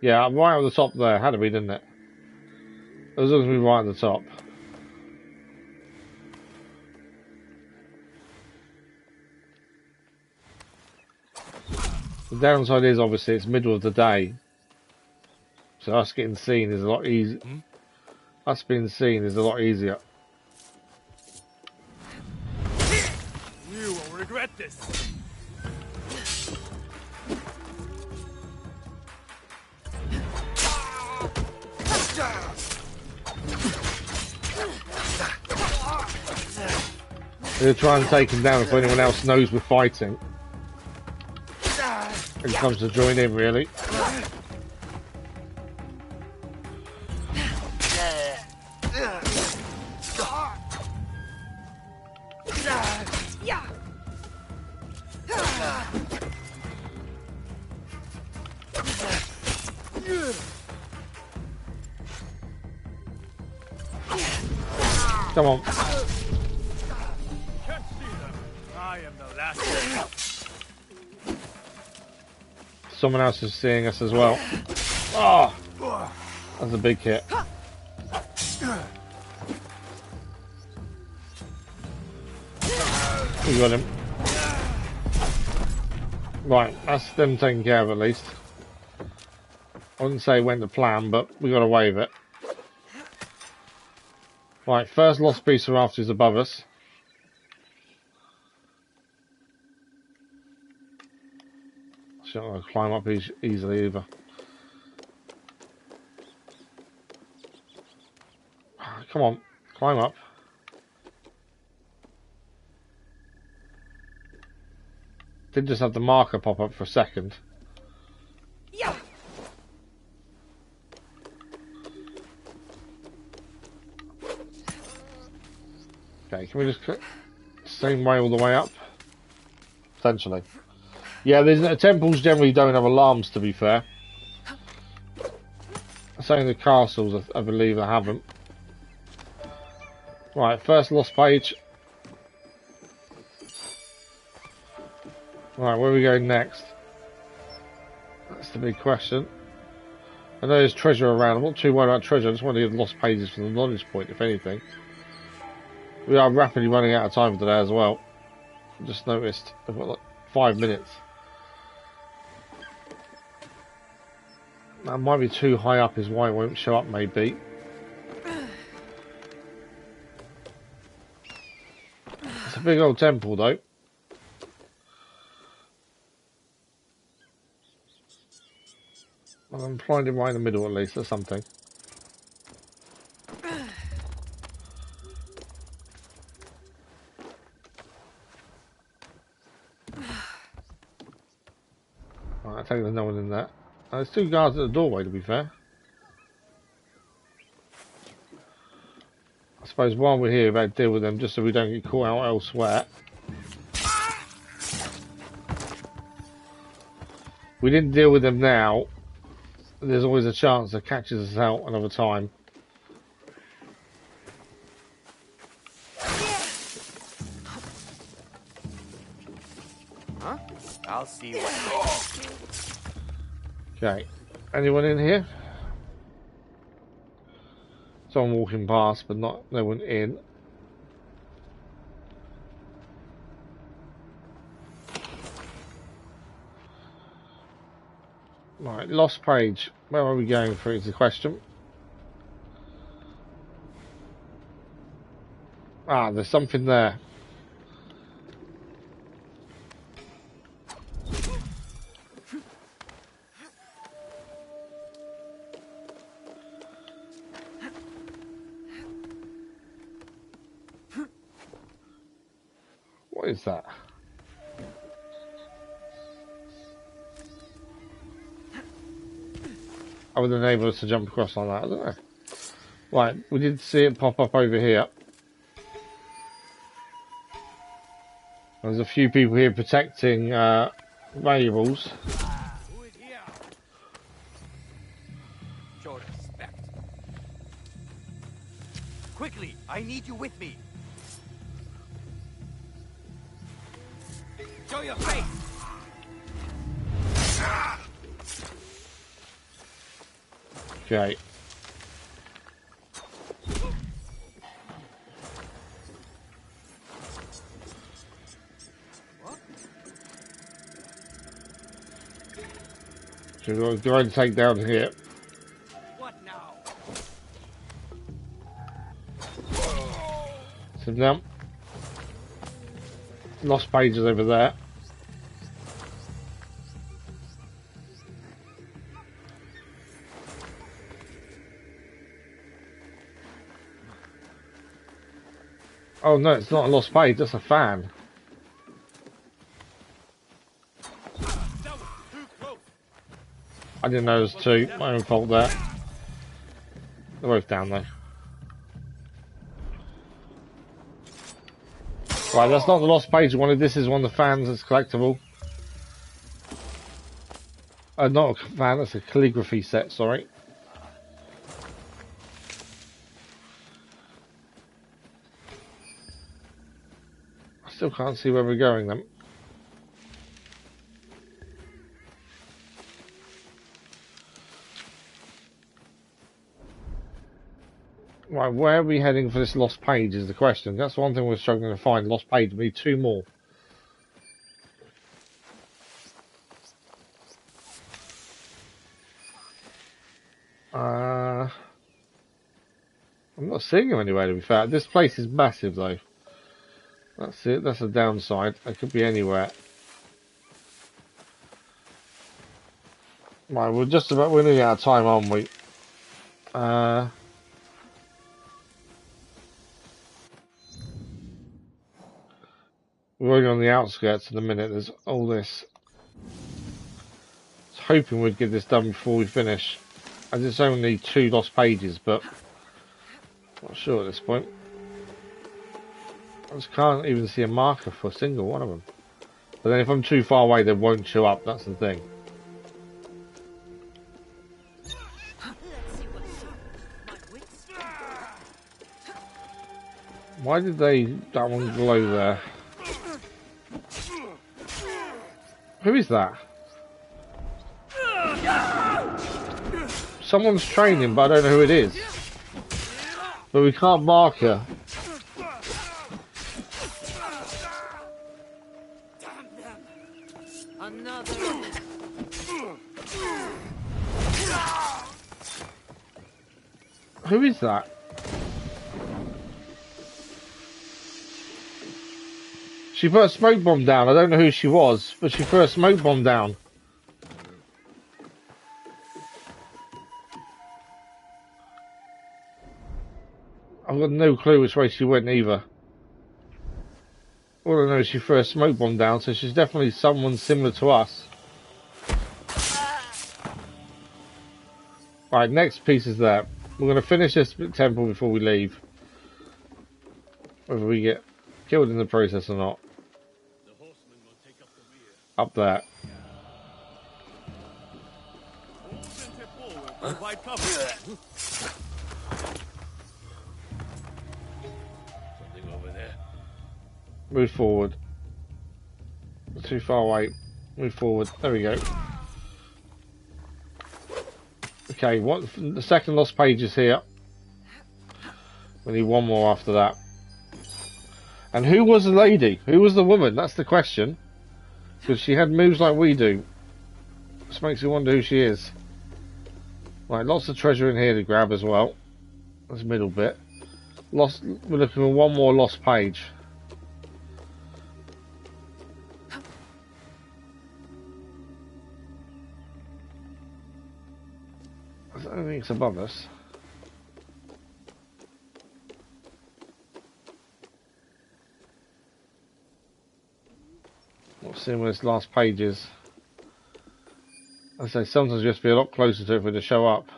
Yeah, right at the top there. Had to be, didn't it? It was going to be right at the top. The downside is obviously it's middle of the day. So us getting seen is a lot easier. Us being seen is a lot easier. You will regret this. We'll try and take him down if anyone else knows we're fighting. And comes to join in, really. Come on. I am the last. Someone else is seeing us as well. Oh, that's a big hit. We got him. Right, that's them taken care of at least. I wouldn't say it went to plan, but we got away with it. Right, first lost piece of raft is above us. So I'm not going to climb up easily either. Come on, climb up. Did just have the marker pop up for a second. Okay, can we just click same way all the way up? Potentially. Yeah, there's temples generally don't have alarms, to be fair. Same the castles, I believe, they haven't. Right, first lost page. Right, where are we going next? That's the big question. I know there's treasure around. I'm not too worried about treasure. I just want to get lost pages from the knowledge point, if anything. We are rapidly running out of time for today as well. I just noticed. I've got like 5 minutes. That might be too high up is why it won't show up, maybe. It's a big old temple though. Well, I'm finding right in the middle at least, or something. Right, I take there's no one in there. There's 2 guards at the doorway, to be fair. I suppose while we're here, we better deal with them just so we don't get caught out elsewhere. We didn't deal with them now. There's always a chance that catches us out another time. Huh? I'll see what. Okay, anyone in here? Someone walking past, but no one in. Right, lost page. Where are we going for is the question. Ah, there's something there. What is that? I would enable us to jump across like that, I don't know. Right, we did see it pop up over here. There's a few people here protecting valuables. Show respect. Quickly, I need you with me. Show your face. Okay. So we're going to take down here. What now? So now, lost pages over there. Oh no, it's not a lost page, that's a fan. I didn't know there was two, my own fault there. They're both down though. Right, that's not the lost page I wanted, this is one of the fans that's collectible. Not a fan, that's a calligraphy set, sorry. I still can't see where we're going then. Right, where are we heading for this lost page is the question. That's one thing we're struggling to find. Lost page, we need two more. I'm not seeing him anywhere to be fair. This place is massive though. That's it, that's the downside. It could be anywhere. Right, we're just about running out of time, aren't we? We're only on the outskirts in a minute. There's all this. I was hoping we'd get this done before we finish. As it's only 2 lost pages, but not sure at this point. I just can't even see a marker for a single one of them. But then if I'm too far away, they won't show up. That's the thing. Why did that one glow there? Who is that? Someone's training, but I don't know who it is. But we can't mark her. Who is that? She put a smoke bomb down. I don't know who she was, but she put a smoke bomb down. I've got no clue which way she went either. All I know is she threw a smoke bomb down, so she's definitely someone similar to us. Right, next piece is there. We're going to finish this temple before we leave. Whether we get killed in the process or not. Up there. Something over there. Move forward. Too far away. Move forward. There we go. Okay, what the second lost page is here. We need one more after that. And who was the lady? Who was the woman? That's the question. Because she had moves like we do. This makes me wonder who she is. Right, lots of treasure in here to grab as well. This middle bit. We're looking for one more lost page. I don't think it's above us. Not seeing where this last page is. I say sometimes you have to be a lot closer to it for it to show up.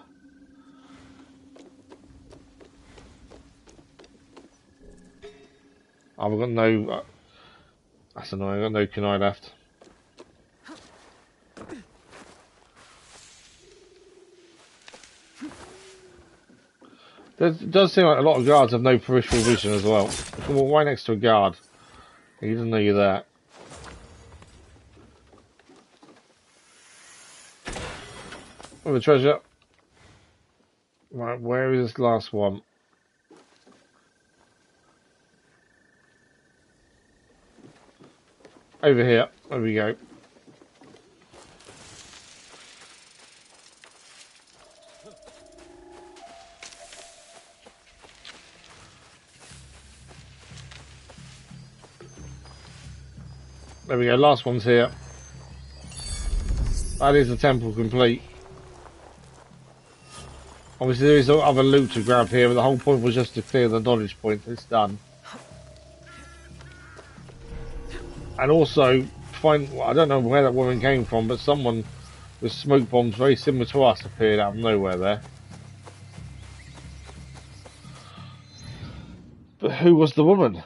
I've got no... that's annoying, I've got no kunai left. It does seem like a lot of guards have no peripheral vision as well. Come on, right next to a guard. He doesn't know you're there. Oh, the treasure. Right, where is this last one? Over here. There we go. There we go, last one's here. That is the temple complete. Obviously there is other loot to grab here, but the whole point was just to clear the knowledge point. It's done. And also, I don't know where that woman came from, but someone with smoke bombs very similar to us appeared out of nowhere there. But who was the woman?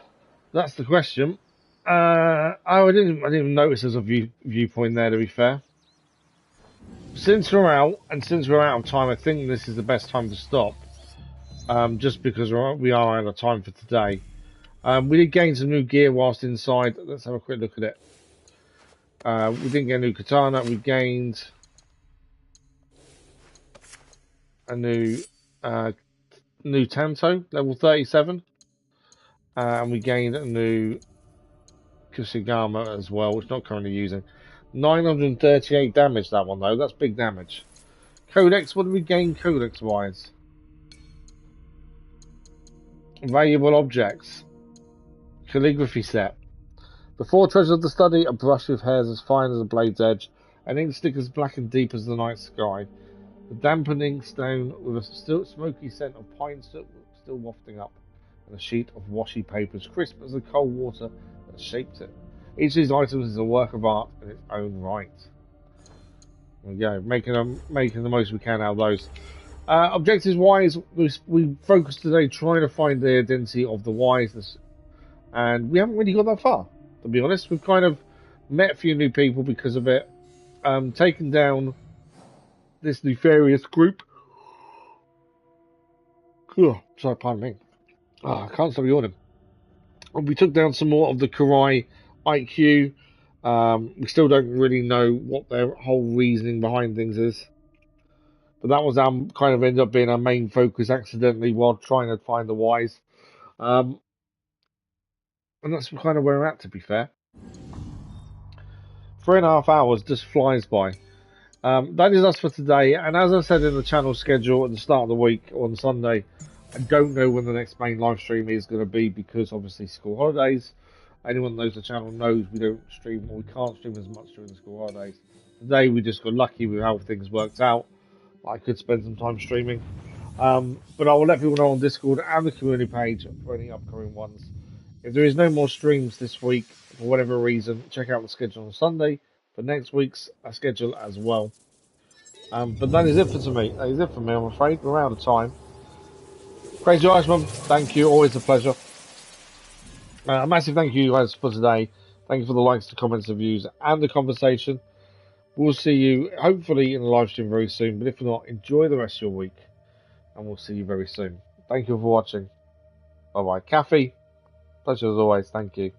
That's the question. I didn't even notice there's a viewpoint there, to be fair. Since we're out, and since we're out of time, I think this is the best time to stop. Just because we are out of time for today. We did gain some new gear whilst inside. Let's have a quick look at it. We didn't get a new katana. We gained a new Tanto, level 37. And we gained a new Kusugama as well, which I'm not currently using. 938 damage, that one though. That's big damage. Codex, what did we gain codex wise? Valuable objects. Calligraphy set. The 4 treasures of the study: a brush with hairs as fine as a blade's edge, an ink stick as black and deep as the night sky, the dampening stone with a still smoky scent of pine soot still wafting up, and a sheet of washi paper as crisp as the cold water that shaped it. Each of these items is a work of art in its own right. There we go, making the most we can out of those. Objectives wise, we focused today trying to find the identity of the wise, and we haven't really got that far, to be honest. We've kind of met a few new people because of it, taken down this nefarious group. Sorry, pardon me. I can't stop yawning. We took down some more of the Kurai Eikyou. We still don't really know what their whole reasoning behind things is. But that was kind of ended up being our main focus accidentally while trying to find the wise. And that's kind of where we're at, to be fair. 3.5 hours just flies by. That is us for today. And as I said in the channel schedule at the start of the week on Sunday, I don't know when the next main live stream is going to be because obviously school holidays. Anyone that knows the channel knows we don't stream, or we can't stream as much during the school holidays. Today we just got lucky with how things worked out. I could spend some time streaming. But I will let people know on Discord and the community page for any upcoming ones. If there is no more streams this week, for whatever reason, check out the schedule on Sunday for next week's schedule as well. But that is it for me. That is it for me, I'm afraid. We're out of time. Crazy Iceman, thank you. Always a pleasure. A massive thank you guys for today. Thank you for the likes, the comments, the views, and the conversation. We'll see you hopefully in the live stream very soon. But if not, enjoy the rest of your week. And we'll see you very soon. Thank you for watching. Bye bye. Kathy, pleasure as always. Thank you.